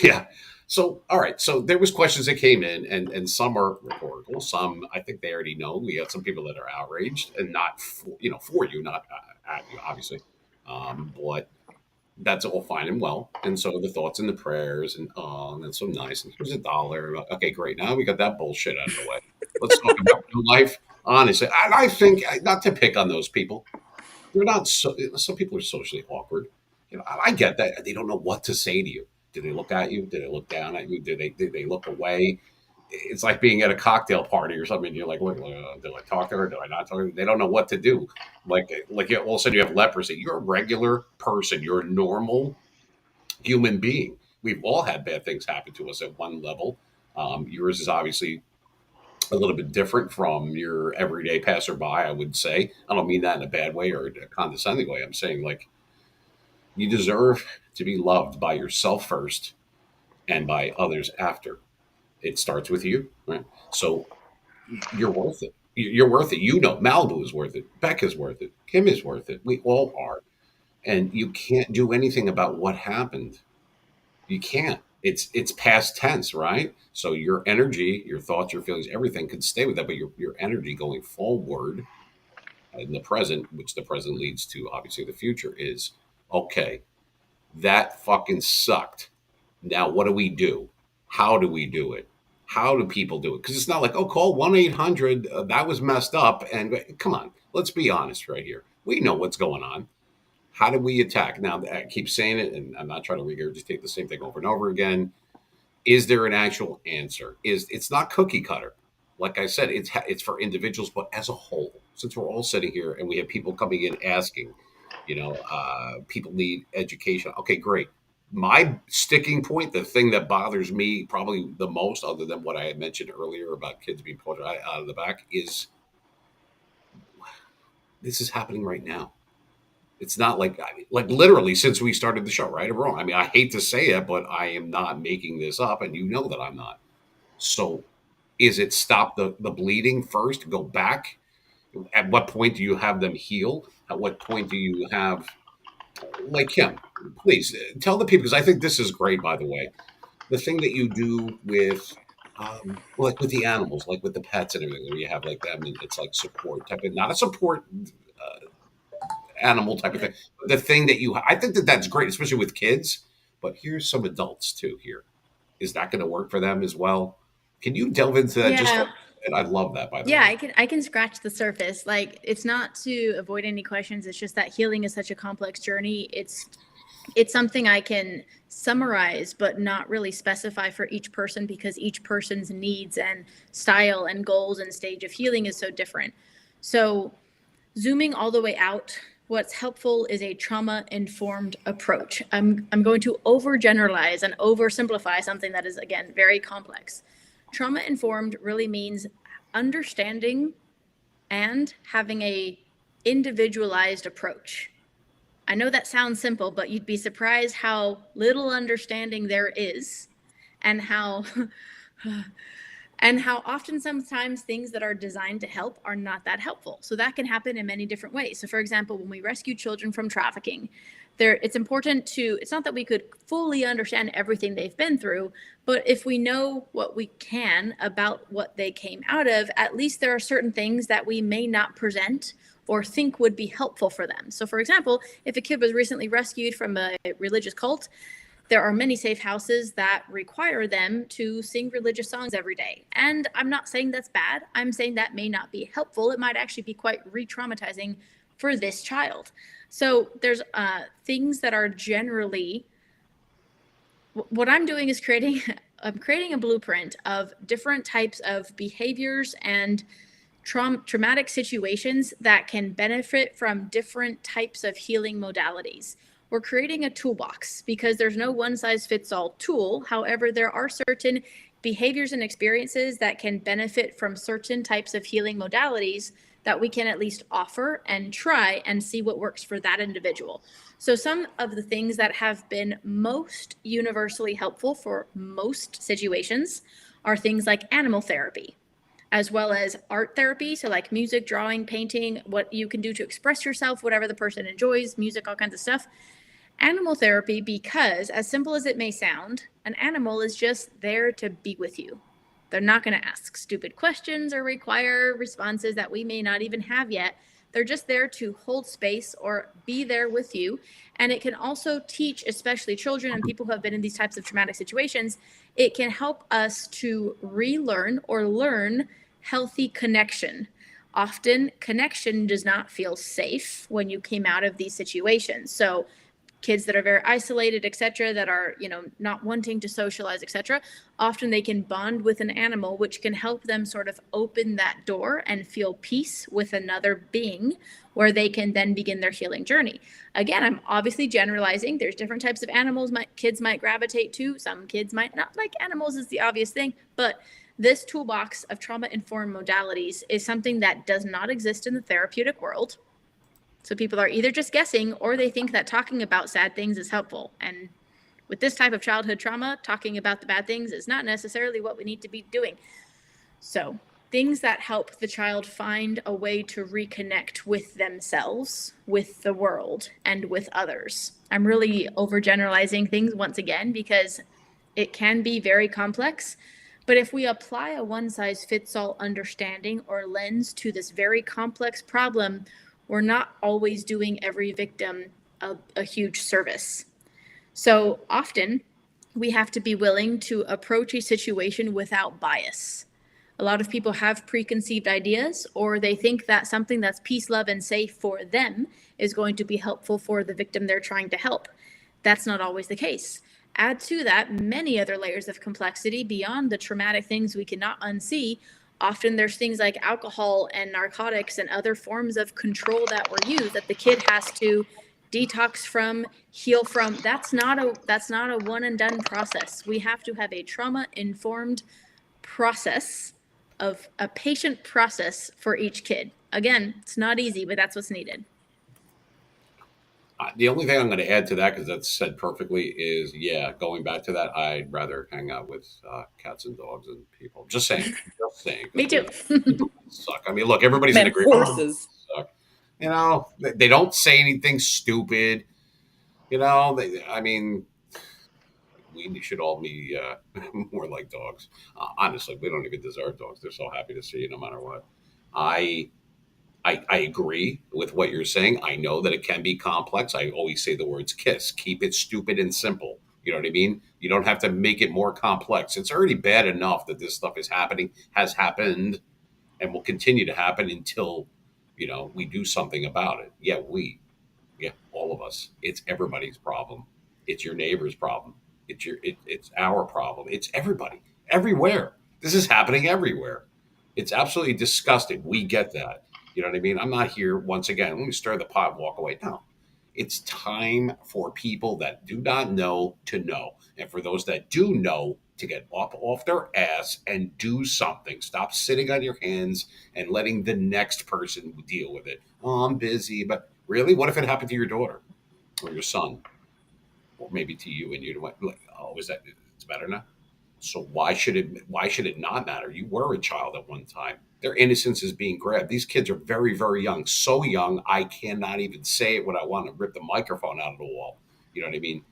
Yeah. So, all right. So there was questions that came in, and some are rhetorical. Some, I think they already know. We got some people that are outraged, and not for you, not at you, obviously. But that's all fine and well. And so the thoughts and the prayers, and oh, that's so nice. And here's $1. Okay, great. Now we got that bullshit out of the way. Let's talk about real life, honestly. And I think, not to pick on those people, they're not. Some people are socially awkward. I get that. They don't know what to say to you. Do they look at you? Do they look down at you? Do they look away? It's like being at a cocktail party or something. You're like, look, do I talk to her? Do I not talk to her? They don't know what to do. Like all of a sudden you have leprosy. You're a regular person. You're a normal human being. We've all had bad things happen to us at one level. Yours is obviously a little bit different from your everyday passerby, I would say. I don't mean that in a bad way or a condescending way. I'm saying, like, you deserve to be loved by yourself first and by others after. It starts with you, right? So you're worth it. You're worth it. Malibu is worth it. Beck is worth it. Kim is worth it. We all are. And you can't do anything about what happened. You can't. It's past tense, right? So your energy, your thoughts, your feelings, everything could stay with that, but your energy going forward in the present, which the present leads to obviously the future, is okay. That fucking sucked. Now what do we do? How do we do it? How do people do it? Because it's not like, oh, call 1-800. That was messed up. And come on, let's be honest right here. We know what's going on. How do we attack? Now, I keep saying it, and I'm not trying to regurgitate the same thing over and over again. Is there an actual answer? It's not cookie cutter. Like I said, it's for individuals, but as a whole, since we're all sitting here and we have people coming in asking, people need education. Okay, great. My sticking point, the thing that bothers me probably the most, other than what I had mentioned earlier about kids being pulled out of the back, is this is happening right now. It's not like literally since we started the show, right or wrong. I mean, I hate to say it, but I am not making this up, and you know that I'm not. So, is it stop the bleeding first? Go back. At what point do you have them heal? At what point do you have, like him? Please tell the people, because I think this is great. By the way, the thing that you do with, like with the animals, like with the pets and everything, where you have like them, and it's like support type of, not a support animal type of thing. The thing that I think that's great, especially with kids. But here's some adults too. Here, is that going to work for them as well? Can you delve into that? Yeah. And I love that, by the Yeah, way. I can scratch the surface. Like, it's not to avoid any questions. It's just that healing is such a complex journey. It's something I can summarize, but not really specify for each person, because each person's needs and style and goals and stage of healing is so different. So zooming all the way out, what's helpful is a trauma-informed approach. I'm going to overgeneralize and oversimplify something that is, again, very complex. Trauma-informed really means understanding and having a individualized approach. I know that sounds simple, but you'd be surprised how little understanding there is, and how and how often sometimes things that are designed to help are not that helpful. So that can happen in many different ways. So for example, when we rescue children from trafficking, it's important it's not that we could fully understand everything they've been through, but if we know what we can about what they came out of, at least there are certain things that we may not present or think would be helpful for them. So for example, if a kid was recently rescued from a religious cult, there are many safe houses that require them to sing religious songs every day. And I'm not saying that's bad. I'm saying that may not be helpful. It might actually be quite re-traumatizing for this child. So there's things that are generally, what I'm doing is I'm creating a blueprint of different types of behaviors and traumatic situations that can benefit from different types of healing modalities. We're creating a toolbox because there's no one size fits all tool. However, there are certain behaviors and experiences that can benefit from certain types of healing modalities that we can at least offer and try and see what works for that individual. So some of the things that have been most universally helpful for most situations are things like animal therapy, as well as art therapy. So like music, drawing, painting, what you can do to express yourself, whatever the person enjoys, music, all kinds of stuff. Animal therapy, because as simple as it may sound, an animal is just there to be with you. They're not going to ask stupid questions or require responses that we may not even have yet. They're just there to hold space or be there with you. And it can also teach, especially children and people who have been in these types of traumatic situations, it can help us to relearn or learn healthy connection. Often connection does not feel safe when you came out of these situations. So kids that are very isolated, etc., that are, not wanting to socialize, etc., often they can bond with an animal, which can help them sort of open that door and feel peace with another being, where they can then begin their healing journey. Again, I'm obviously generalizing. There's different types of animals kids might gravitate to. Some kids might not like animals, is the obvious thing. But this toolbox of trauma-informed modalities is something that does not exist in the therapeutic world. So people are either just guessing or they think that talking about sad things is helpful. And with this type of childhood trauma, talking about the bad things is not necessarily what we need to be doing. So things that help the child find a way to reconnect with themselves, with the world, and with others. I'm really overgeneralizing things once again because it can be very complex. But if we apply a one-size-fits-all understanding or lens to this very complex problem, we're not always doing every victim a huge service. So often we have to be willing to approach a situation without bias. A lot of people have preconceived ideas, or they think that something that's peace, love, and safe for them is going to be helpful for the victim they're trying to help. That's not always the case. Add to that many other layers of complexity beyond the traumatic things we cannot unsee. Often there's things like alcohol and narcotics and other forms of control that were used that the kid has to detox from, heal from. That's not a one and done process. We have to have a trauma-informed process, of a patient process for each kid. Again, it's not easy, but that's what's needed. The only thing I'm going to add to that, because that's said perfectly, is going back to that, I'd rather hang out with cats and dogs and people. Just saying. Just saying. Me too. Suck. I mean, look, everybody's Men in of agreement. horses. Suck. They don't say anything stupid. I mean, we should all be more like dogs. Honestly, we don't even deserve dogs. They're so happy to see you no matter what. I agree with what you're saying. I know that it can be complex. I always say the words KISS. Keep it stupid and simple. You know what I mean? You don't have to make it more complex. It's already bad enough that this stuff is happening, has happened, and will continue to happen until, we do something about it. All of us. It's everybody's problem. It's your neighbor's problem. It's our problem. It's everybody, everywhere. This is happening everywhere. It's absolutely disgusting. We get that. You know what I mean? I'm not here once again. Let me stir the pot and walk away. No, it's time for people that do not know to know, and for those that do know to get up off their ass and do something. Stop sitting on your hands and letting the next person deal with it. Oh, I'm busy, but really, what if it happened to your daughter or your son, or maybe to you and you're like, oh, is that it's better now? So why should it not matter? You were a child at one time. Their innocence is being grabbed. These kids are very, very young. So young, I cannot even say it when I want to rip the microphone out of the wall. You know what I mean?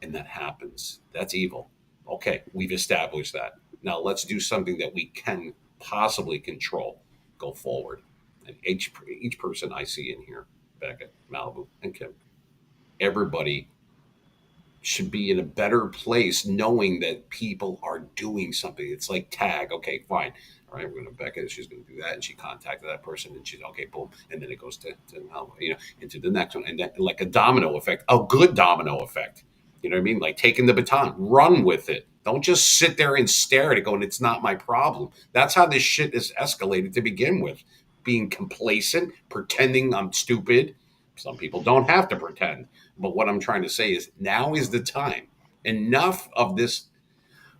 And that happens. That's evil. Okay, we've established that. Now let's do something that we can possibly control. Go forward. And each person I see in here, Becca, Malibu, and Kim, everybody should be in a better place knowing that people are doing something. It's like tag. Okay, fine. All right, we're going to Becca. She's going to do that. And she contacted that person and she's okay, boom. And then it goes into the next one. And then like a domino effect, a good domino effect. You know what I mean? Like taking the baton, run with it. Don't just sit there and stare at it going, it's not my problem. That's how this shit is escalated to begin with. Being complacent, pretending I'm stupid. Some people don't have to pretend. But what I'm trying to say is now is the time. Enough of this.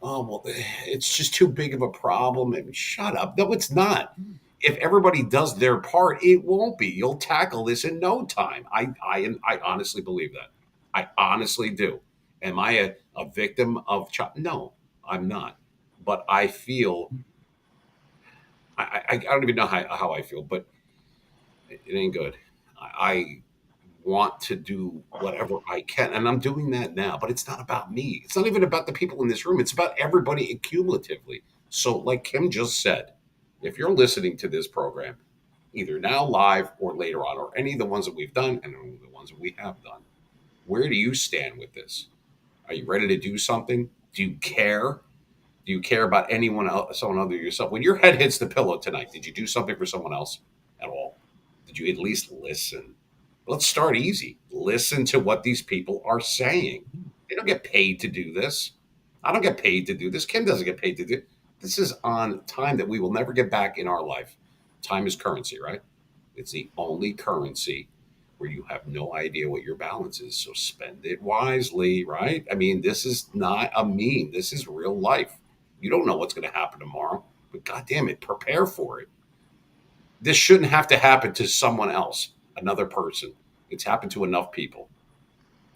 Oh, well, it's just too big of a problem. And shut up. No, it's not. If everybody does their part, it won't be. You'll tackle this in no time. I honestly believe that. I honestly do. Am I a victim of child? No, I'm not. But I feel, I don't even know how I feel, but it ain't good. I want to do whatever I can. And I'm doing that now, but it's not about me. It's not even about the people in this room. It's about everybody cumulatively. So, like Kim just said, if you're listening to this program, either now live or later on, or any of the ones that we've done and the ones that we have done, where do you stand with this? Are you ready to do something? Do you care? Do you care about anyone else, someone other than yourself? When your head hits the pillow tonight, did you do something for someone else at all? Did you at least listen? Let's start easy. Listen to what these people are saying. They don't get paid to do this. I don't get paid to do this. Kim doesn't get paid to do this. Is on time that we will never get back in our life. Time is currency, right? It's the only currency where you have no idea what your balance is. So spend it wisely, right? I mean, this is not a meme. This is real life. You don't know what's going to happen tomorrow, but God damn it, prepare for it. This shouldn't have to happen to someone else, another person. It's happened to enough people.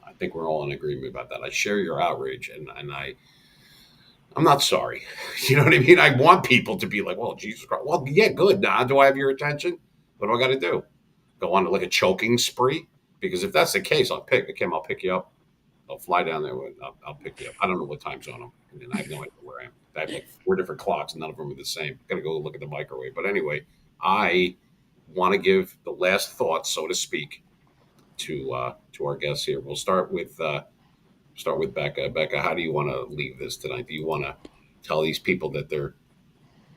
I think we're all in agreement about that. I share your outrage, and I'm not sorry. You know what I mean? I want people to be like, well, Jesus Christ. Well, yeah, good. Now, do I have your attention? What do I got to do? Go on like a choking spree? Because if that's the case, I'll pick Kim. I'll pick you up. I'll fly down there. I'll pick you up. I don't know what time zone I'm in. I have no idea where I am. I have like 4 different clocks, and none of them are the same. Got to go look at the microwave. But anyway, I want to give the last thoughts, so to speak, to our guests here. We'll start with Becca. Becca, how do you want to leave this tonight? Do you want to tell these people that they're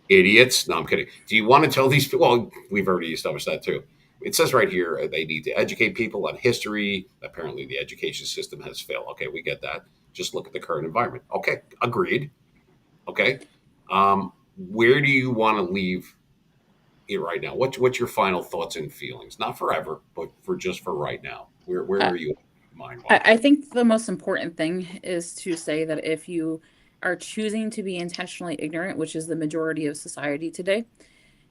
idiots? No, I'm kidding. Do you want to tell these people? Well, we've already established that too. It says right here they need to educate people on history. Apparently, the education system has failed. Okay, we get that. Just look at the current environment. Okay, agreed. Okay, where do you want to leave it right now? What's your final thoughts and feelings? Not forever, but for right now. Where are you mind wise? I think the most important thing is to say that if you are choosing to be intentionally ignorant, which is the majority of society today,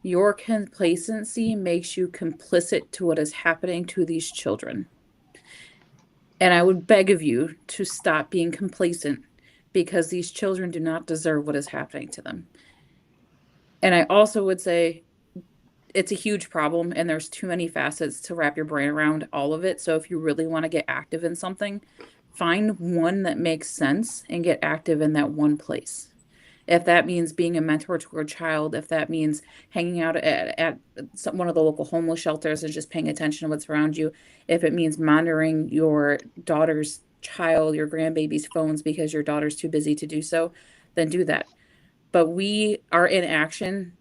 your complacency makes you complicit to what is happening to these children. And I would beg of you to stop being complacent because these children do not deserve what is happening to them. And I also would say it's a huge problem and there's too many facets to wrap your brain around all of it. So if you really want to get active in something, find one that makes sense and get active in that one place. If that means being a mentor to a child, if that means hanging out at one of the local homeless shelters and just paying attention to what's around you, if it means monitoring your daughter's child, your grandbaby's phones because your daughter's too busy to do so, then do that. But we are in action.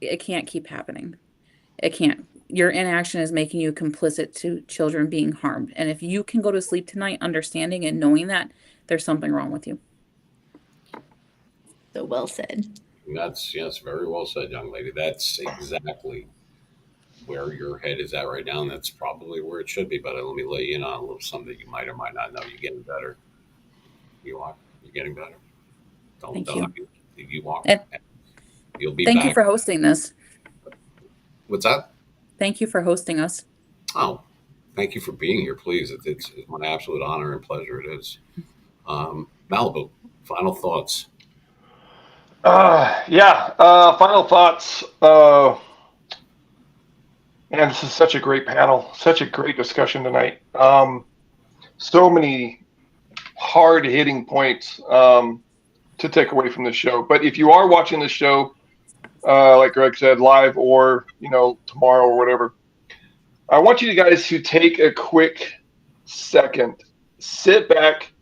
It can't keep happening. It can't. Your inaction is making you complicit to children being harmed. And if you can go to sleep tonight understanding and knowing that, there's something wrong with you. So well said. That's yes, very well said, young lady. That's exactly where your head is at right now, and that's probably where it should be. But let me let you in on a little something that you might or might not know. You're getting better. You are. You're getting better. Thank you. You are. And You'll be thank back. you for hosting this. What's that? Thank you for hosting us. Oh, thank you for being here. Please, it's my absolute honor and pleasure. It is. Malibu. Final thoughts. Yeah. Final thoughts. Man, this is such a great panel, such a great discussion tonight. So many hard hitting points to take away from the show. But if you are watching the show, like Greg said, live or tomorrow or whatever, I want you guys to take a quick second, sit back,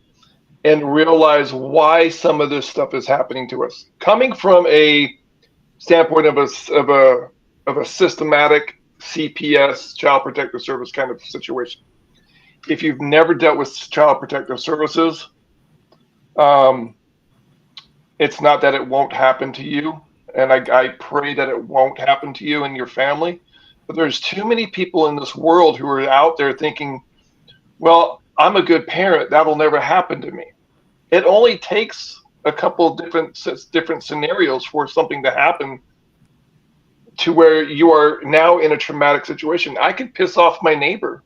and realize why some of this stuff is happening to us. Coming from a standpoint of a systematic CPS, Child Protective Service kind of situation. If you've never dealt with Child Protective Services, um, it's not that it won't happen to you, and I pray that it won't happen to you and your family. But there's too many people in this world who are out there thinking, well, I'm a good parent. That'll never happen to me. It only takes a couple different scenarios for something to happen to where you are now in a traumatic situation. I could piss off my neighbor,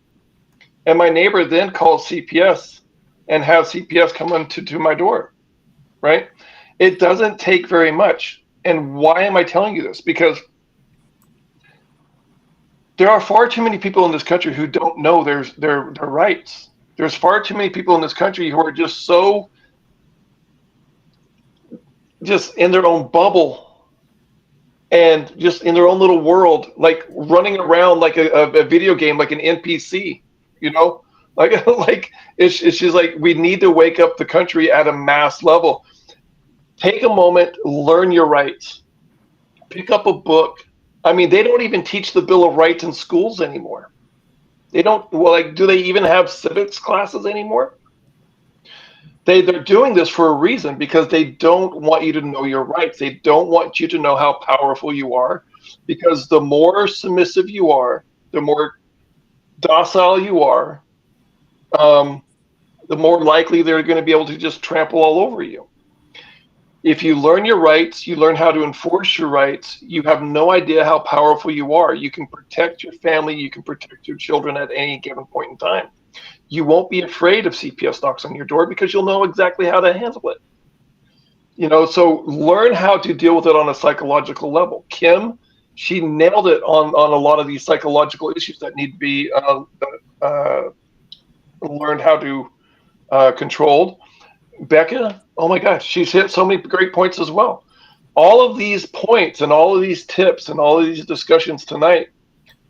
and my neighbor then calls CPS and have CPS come to my door, right? It doesn't take very much. And why am I telling you this? Because there are far too many people in this country who don't know their rights. There's far too many people in this country who are just so just in their own bubble and just in their own little world, like running around like a video game, like an NPC, you know, like like it's just like we need to wake up the country at a mass level. Take a moment, learn your rights, pick up a book. I mean, they don't even teach the Bill of Rights in schools anymore. They don't. Well, like, do they even have civics classes anymore? They're doing this for a reason because they don't want you to know your rights. They don't want you to know how powerful you are, because the more submissive you are, the more docile you are, the more likely they're going to be able to just trample all over you. If you learn your rights, you learn how to enforce your rights, you have no idea how powerful you are. You can protect your family, you can protect your children at any given point in time. You won't be afraid of CPS knocks on your door because you'll know exactly how to handle it. So learn how to deal with it on a psychological level. Kim, she nailed it on a lot of these psychological issues that need to be learned how to controlled. Becca, oh my gosh, she's hit so many great points as well. All of these points and all of these tips and all of these discussions tonight,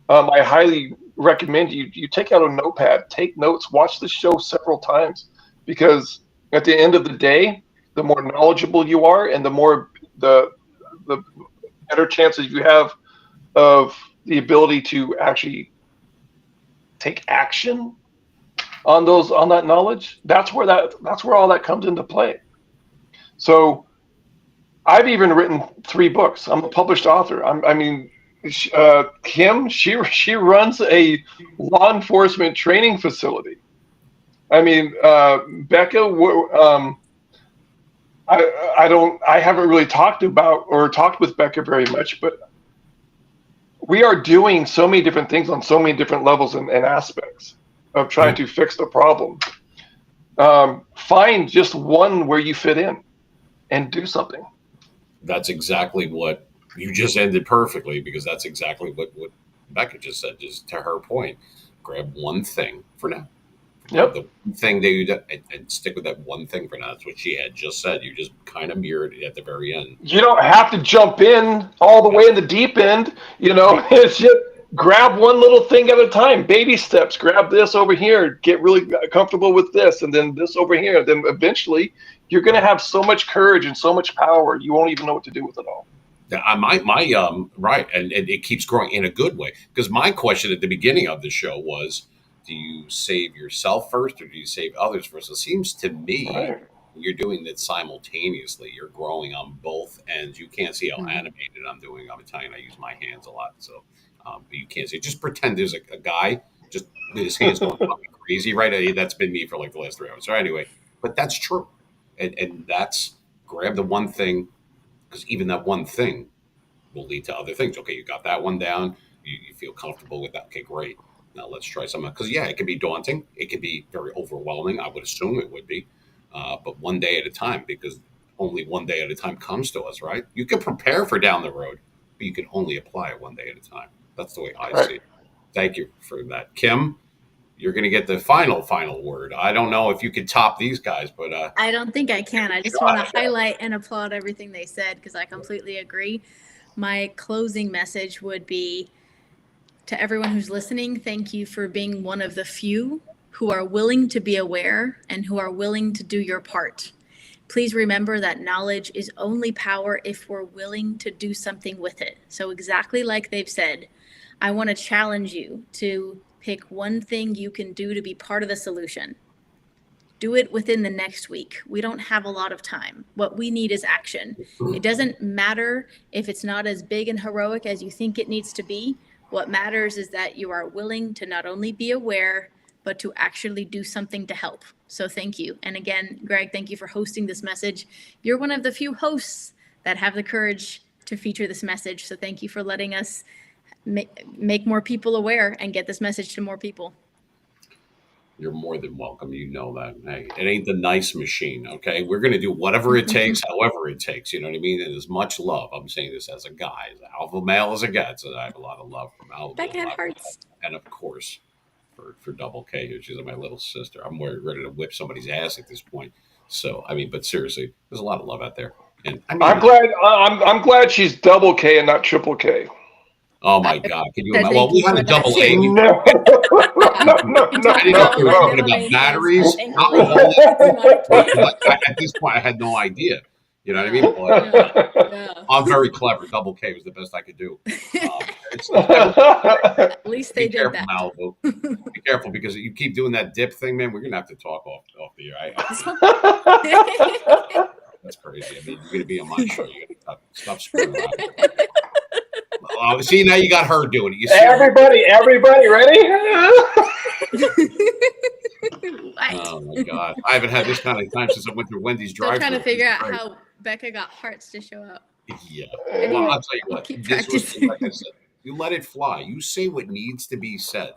I highly recommend you take out a notepad, take notes, watch the show several times, because at the end of the day, the more knowledgeable you are, and the better chances you have of the ability to actually take action on that knowledge. That's where all that comes into play. So I've even written 3 books. I'm a published author. Kim, she runs a law enforcement training facility. I mean, Becca, I haven't really talked with Becca very much, but we are doing so many different things on so many different levels and aspects of trying to fix the problem. Find just one where you fit in and do something. That's exactly what you just ended perfectly, because that's exactly what Becca just said. Just to her point, grab one thing for now. Grab Yep. the one thing that you do, and stick with that one thing for now. That's what she had just said. You just kind of mirrored it at the very end. You don't have to jump in all the way in the deep end. It's just grab one little thing at a time. Baby steps. Grab this over here. Get really comfortable with this, and then this over here. Then eventually, you're going to have so much courage and so much power, you won't even know what to do with it all. Right, and it keeps growing in a good way. Because my question at the beginning of the show was, do you save yourself first or do you save others first? It seems to me Right. you're doing that simultaneously. You're growing on both ends. You can't see how Mhm. animated I'm doing. I'm Italian. I use my hands a lot, so but you can't see. Just pretend there's a guy just with his hands going fucking crazy. Right, that's been me for like the last 3 hours. So anyway, but that's true, and that's grab the one thing, because even that one thing will lead to other things. Okay, you got that one down. You feel comfortable with that. Okay, great. Now let's try something. Because yeah, it can be daunting. It can be very overwhelming. I would assume it would be, but one day at a time. Because only one day at a time comes to us, right? You can prepare for down the road, but you can only apply it one day at a time. That's the way I Right. see it. Thank you for that. Kim, you're going to get the final word. I don't know if you could top these guys, but I don't think I can. I just want to highlight and applaud everything they said because I completely agree. My closing message would be to everyone who's listening, thank you for being one of the few who are willing to be aware and who are willing to do your part. Please remember that knowledge is only power if we're willing to do something with it. So exactly like they've said, I want to challenge you to pick one thing you can do to be part of the solution. Do it within the next week. We don't have a lot of time. What we need is action. It doesn't matter if it's not as big and heroic as you think it needs to be. What matters is that you are willing to not only be aware, but to actually do something to help. So thank you. And again, Greg, thank you for hosting this message. You're one of the few hosts that have the courage to feature this message. So thank you for letting us make more people aware and get this message to more people. you're more than welcome. You know that. Hey, it ain't the nice machine, okay? We're going to do whatever it takes, however it takes. You know what I mean? And as much love. I'm saying this as a guy, as an alpha male as a guy. So I have a lot of love from Alpha. Backhand hearts. And of course, for Double K here, she's my little sister. I'm ready to whip somebody's ass at this point. So, I mean, but seriously, there's a lot of love out there. And I mean, I'm glad she's double K and not triple K. oh my God. Can you imagine? Well, we had a double A. No. I didn't know if you were talking about batteries, alcohol. At this point, I had no idea. You know what I mean? But I'm very clever. Double K was the best I could do. At least they did that. Malibu. Be careful because you keep doing that dip thing, man. We're gonna have to talk off the air. That's crazy. I mean, you're gonna be on my show. You gotta stop screwing around. Oh, see, now you got her doing it. You see everybody ready? Oh my God! I haven't had this kind of time since I went through Wendy's drive. Still trying to figure out how Becca got hearts to show up. Yeah. Well, I'll tell you what. Keep This was, practicing. like I said, you let it fly. You say what needs to be said.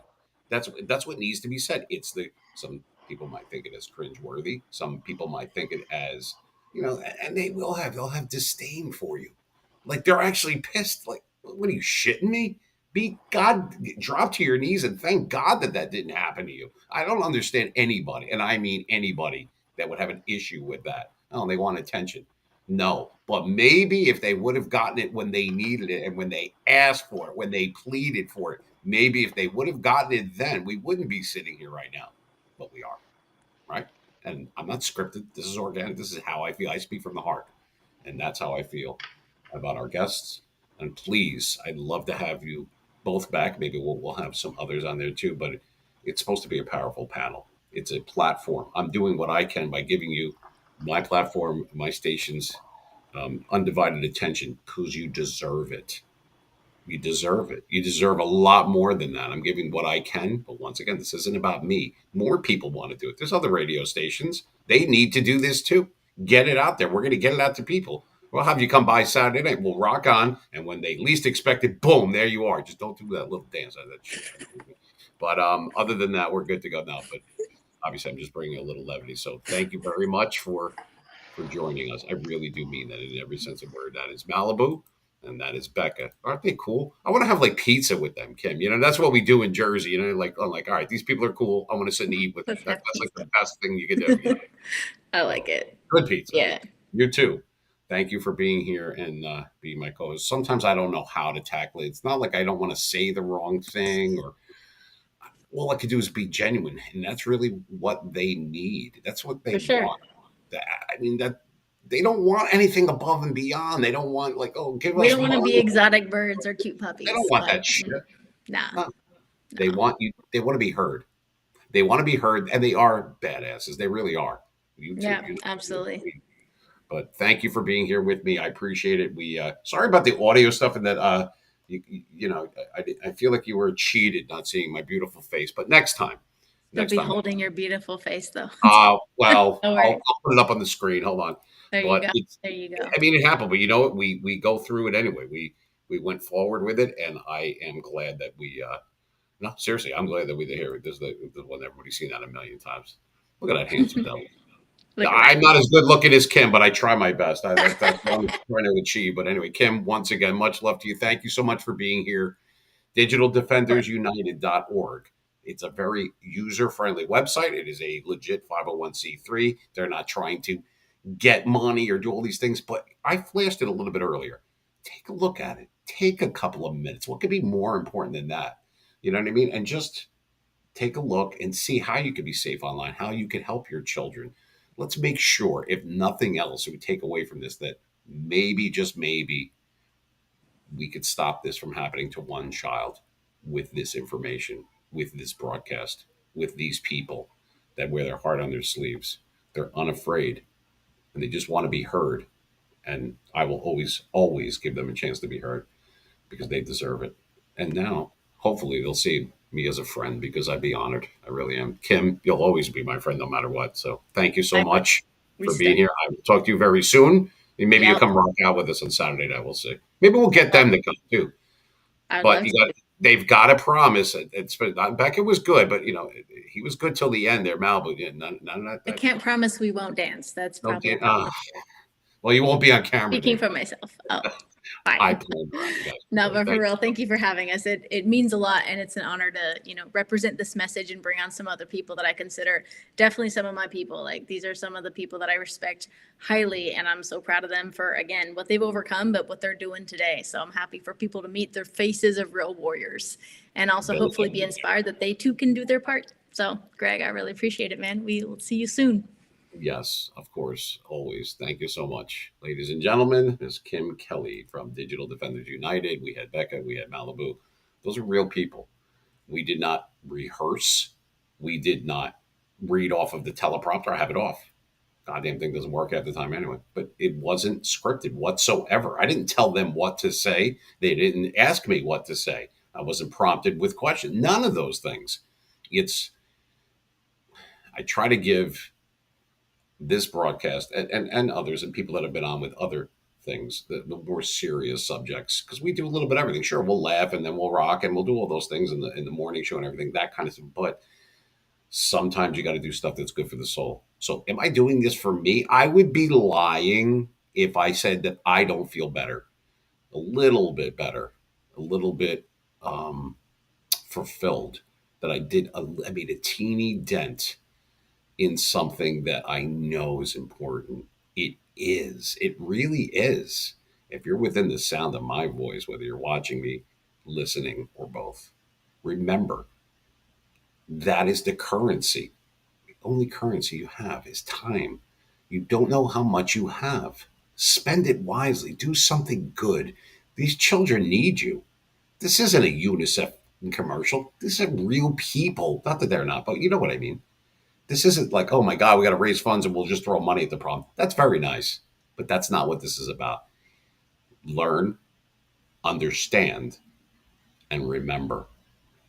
That's what needs to be said. It's some people might think it as cringeworthy. Some people might think it as and they'll have disdain for you. Like they're actually pissed. Like, what are you shitting me? Drop to your knees and thank God that didn't happen to you. I don't understand anybody, and I mean anybody, that would have an issue with that. Oh, they want attention. No, but maybe if they would have gotten it when they needed it and when they asked for it, when they pleaded for it, maybe if they would have gotten it then, we wouldn't be sitting here right now. But we are, right? And I'm not scripted. This is organic. This is how I feel. I speak from the heart. And that's how I feel about our guests. And please, I'd love to have you both back. Maybe we'll have some others on there too, but it's supposed to be a powerful panel. It's a platform. I'm doing what I can by giving you my platform, my station's undivided attention because you deserve it. You deserve it. You deserve a lot more than that. I'm giving what I can, but once again, this isn't about me. More people want to do it. There's other radio stations. They need to do this too. Get it out there. We're going to get it out to people. We'll have you come by Saturday night. We'll rock on, and when they least expect it, boom, there you are. Just don't do that little dance out of that shit. But other than that, we're good to go now. But obviously, I'm just bringing a little levity. So thank you very much for joining us. I really do mean that in every sense of the word. That is Malibu, and that is Becca. Aren't they cool? I want to have like pizza with them, Kim. That's what we do in Jersey. Like I'm like, all right, these people are cool. I want to sit and eat with them. That's like the best thing you can do. I like it. Good pizza. Yeah. You too. Thank you for being here and being my co-host. Sometimes I don't know how to tackle it. It's not like I don't want to say the wrong thing, or all I could do is be genuine, and that's really what they need. That's what they want. I mean, that they don't want anything above and beyond. They don't want give us. We don't want to be exotic birds or cute puppies. They don't want that shit. Nah. They want you. They want to be heard. They want to be heard, and they are badasses. They really are. You too. Yeah, absolutely. But thank you for being here with me. I appreciate it. We sorry about the audio stuff, and that I feel like you were cheated not seeing my beautiful face. But next time, you'll be holding your beautiful face though. Well, I'll put it up on the screen. Hold on. There you go. There you go. I mean, it happened, but you know what? We go through it anyway. We went forward with it, and I am glad that we. No, seriously, I'm glad that we're here. This is the one everybody's seen that a million times. Look at that handsome devil. Look at I'm that. not as good looking as Kim, but I try my best. That's what I'm trying to achieve. But anyway, Kim, once again, much love to you. Thank you so much for being here. Of course. DigitalDefendersUnited.org. It's a very user friendly website. It is a legit 501c3. They're not trying to get money or do all these things, but I flashed it a little bit earlier. Take a look at it. Take a couple of minutes. What could be more important than that? You know what I mean? And just take a look and see how you can be safe online, how you can help your children. Let's make sure, if nothing else, we take away from this that maybe, just maybe, we could stop this from happening to one child with this information, with this broadcast, with these people that wear their heart on their sleeves. They're unafraid and they just want to be heard. And I will always, always give them a chance to be heard because they deserve it. And now, hopefully, they'll see me as a friend because I'd be honored. I really am. Kim, you'll always be my friend no matter what. So thank you so Likewise. much for being Respect. here. I will talk to you very soon. And maybe you'll Yep. come rock out with us on Saturday night. We'll see. Maybe we'll get them to come too. I'd But love you to. got, they've got to promise. Beckett was good, but he was good till the end there. Malibu, none of I that. can't promise we won't dance. That's probably. Well, you won't be on camera. Speaking there. for myself. Oh, I fine. planned around you guys. No, but for Thank real, you. thank you for having us. It means a lot, and it's an honor to represent this message and bring on some other people that I consider definitely some of my people. Like, these are some of the people that I respect highly, and I'm so proud of them for, again, what they've overcome, but what they're doing today. So I'm happy for people to meet their faces of real warriors, and also Very hopefully be good. inspired that they too can do their part. So, Greg, I really appreciate it, man. We will see you soon. Yes, of course, always. Thank you so much. Ladies and gentlemen, Ms. Kim Kelley from Digital Defenders United. We had Becca, we had Malibu. Those are real people. We did not rehearse. We did not read off of the teleprompter. I have it off. Goddamn thing doesn't work at the time anyway. But it wasn't scripted whatsoever. I didn't tell them what to say. They didn't ask me what to say. I wasn't prompted with questions. None of those things. I try to give this broadcast and others and people that have been on with other things, the more serious subjects, because we do a little bit of everything. Sure, we'll laugh and then we'll rock and we'll do all those things in the morning show and everything, that kind of stuff. But sometimes you got to do stuff that's good for the soul. So am I doing this for me? I would be lying if I said that I don't feel better, a little bit better, a little bit fulfilled, that I made a teeny dent in something that I know is important. It is. It really is. If you're within the sound of my voice, whether you're watching me, listening, or both, remember that is the currency. The only currency you have is time. You don't know how much you have. Spend it wisely. Do something good. These children need you. This isn't a UNICEF commercial. These are real people. Not that they're not, but you know what I mean. This isn't like, oh my God, we got to raise funds and we'll just throw money at the problem. That's very nice, but that's not what this is about. Learn, understand, and remember.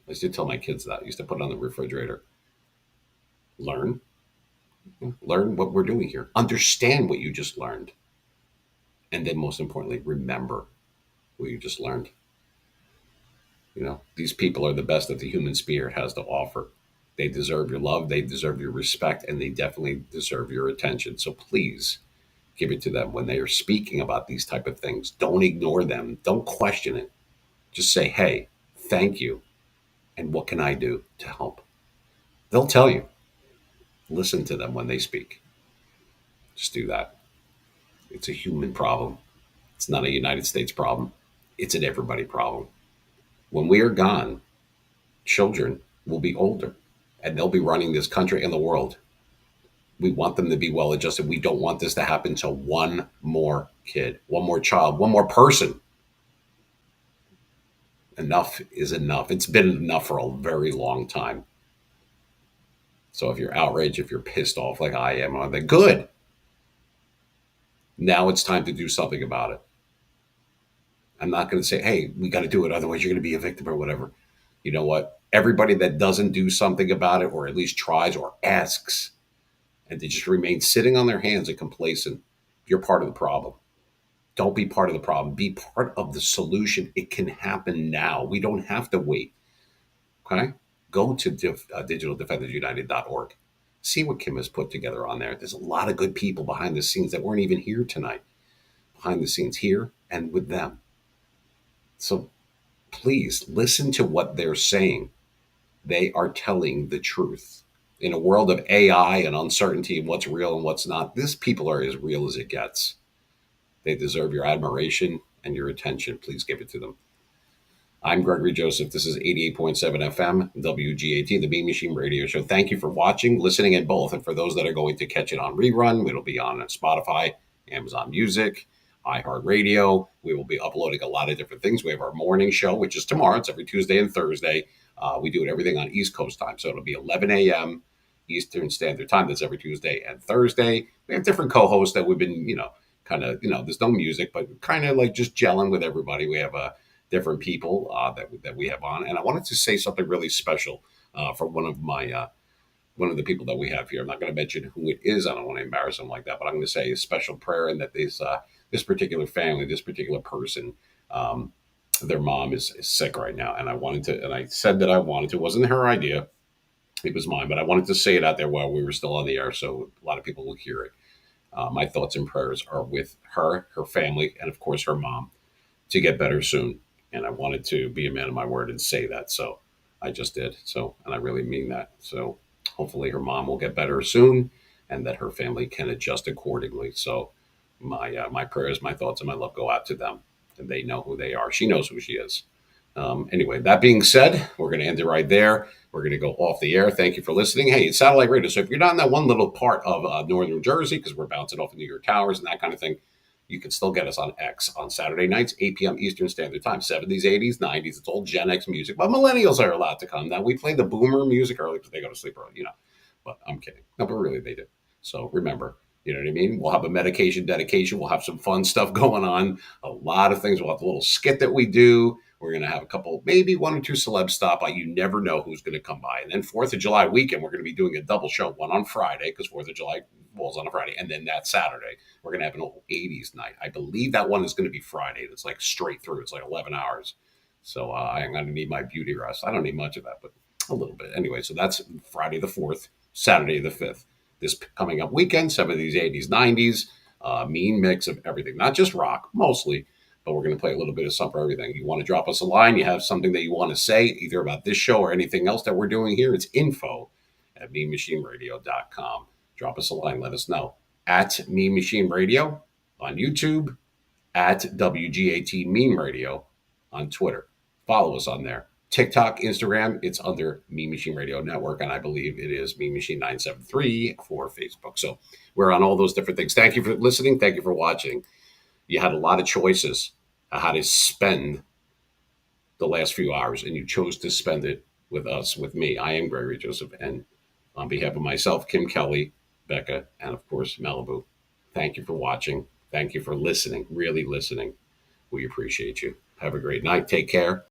I used to tell my kids that. I used to put it on the refrigerator. Learn, learn what we're doing here. Understand what you just learned. And then most importantly, remember what you just learned. These people are the best that the human spirit has to offer. They deserve your love, they deserve your respect, and they definitely deserve your attention. So please give it to them when they are speaking about these type of things. Don't ignore them. Don't question it. Just say, hey, thank you. And what can I do to help? They'll tell you. Listen to them when they speak. Just do that. It's a human problem. It's not a United States problem. It's an everybody problem. When we are gone, children will be older and they'll be running this country and the world. We want them to be well adjusted. We don't want this to happen to one more kid, one more child, one more person. Enough is enough. It's been enough for a very long time. So if you're outraged, if you're pissed off like I am, I'm like, good. Now it's time to do something about it. I'm not going to say, hey, we got to do it. Otherwise, you're going to be a victim or whatever. You know what? Everybody that doesn't do something about it, or at least tries or asks, and they just remain sitting on their hands and complacent, you're part of the problem. Don't be part of the problem. Be part of the solution. It can happen now. We don't have to wait. Okay? Go to DigitalDefendersUnited.org. See what Kim has put together on there. There's a lot of good people behind the scenes that weren't even here tonight, behind the scenes here and with them. So please listen to what they're saying. They are telling the truth. In a world of AI and uncertainty and what's real and what's not, these people are as real as it gets. They deserve your admiration and your attention. Please give it to them. I'm Gregory Joseph. This is 88.7 FM, WGAT, the Bean Machine Radio Show. Thank you for watching, listening, and both. And for those that are going to catch it on rerun, it'll be on Spotify, Amazon Music, iHeartRadio. We will be uploading a lot of different things. We have our morning show, which is tomorrow. It's every Tuesday and Thursday. We do everything on East Coast time. So it'll be 11 a.m. Eastern Standard Time. That's every Tuesday and Thursday. We have different co-hosts that we've been, kind of, there's no music, but kind of like just gelling with everybody. We have different people that we have on. And I wanted to say something really special for one of the people that we have here. I'm not going to mention who it is. I don't want to embarrass them like that, but I'm going to say a special prayer, and that this particular family, this particular person, their mom is sick right now. And I said that I wanted to. It wasn't her idea. It was mine, but I wanted to say it out there while we were still on the air so a lot of people will hear it. My thoughts and prayers are with her family, and of course her mom, to get better soon. And I wanted to be a man of my word and say that. So I just did. So, and I really mean that. So hopefully her mom will get better soon and that her family can adjust accordingly. So my prayers, my thoughts, and my love go out to them. And they know who they are. She knows who she is. Anyway, that being said, we're going to end it right there. We're going to go off the air. Thank you for listening. Hey, it's satellite radio. So if you're not in that one little part of northern New Jersey, because we're bouncing off the New York towers and that kind of thing, you can still get us on X on Saturday nights, 8 p.m. Eastern Standard Time. 70s, 80s, 90s. It's all Gen X music. But millennials are allowed to come. Now, we play the boomer music early because they go to sleep early, But I'm kidding. No, but really they do. So remember, you know what I mean? We'll have a medication dedication. We'll have some fun stuff going on. A lot of things. We'll have a little skit that we do. We're going to have a couple, maybe one or two celebs stop by. You never know who's going to come by. And then 4th of July weekend, we're going to be doing a double show, one on Friday, because 4th of July falls on a Friday. And then that Saturday, we're going to have an old 80s night. I believe that one is going to be Friday. It's like straight through. It's like 11 hours. So I'm going to need my beauty rest. I don't need much of that, but a little bit. Anyway, so that's Friday the 4th, Saturday the 5th. This coming up weekend, some of these 80s, 90s, mean mix of everything. Not just rock, mostly, but we're going to play a little bit of something for everything. You want to drop us a line, you have something that you want to say, either about this show or anything else that we're doing here, it's info@meanmachineradio.com. Drop us a line, let us know. At Mean Machine Radio on YouTube, at WGAT Meme Radio on Twitter. Follow us on there. TikTok, Instagram, it's under Mean Machine Radio Network, and I believe it is Mean Machine 973 for Facebook. So we're on all those different things. Thank you for listening. Thank you for watching. You had a lot of choices on how to spend the last few hours, and you chose to spend it with us, with me. I am Gregory Joseph, and on behalf of myself, Kim, Kelley, Becca, and of course, Malibu, thank you for watching. Thank you for listening, really listening. We appreciate you. Have a great night. Take care.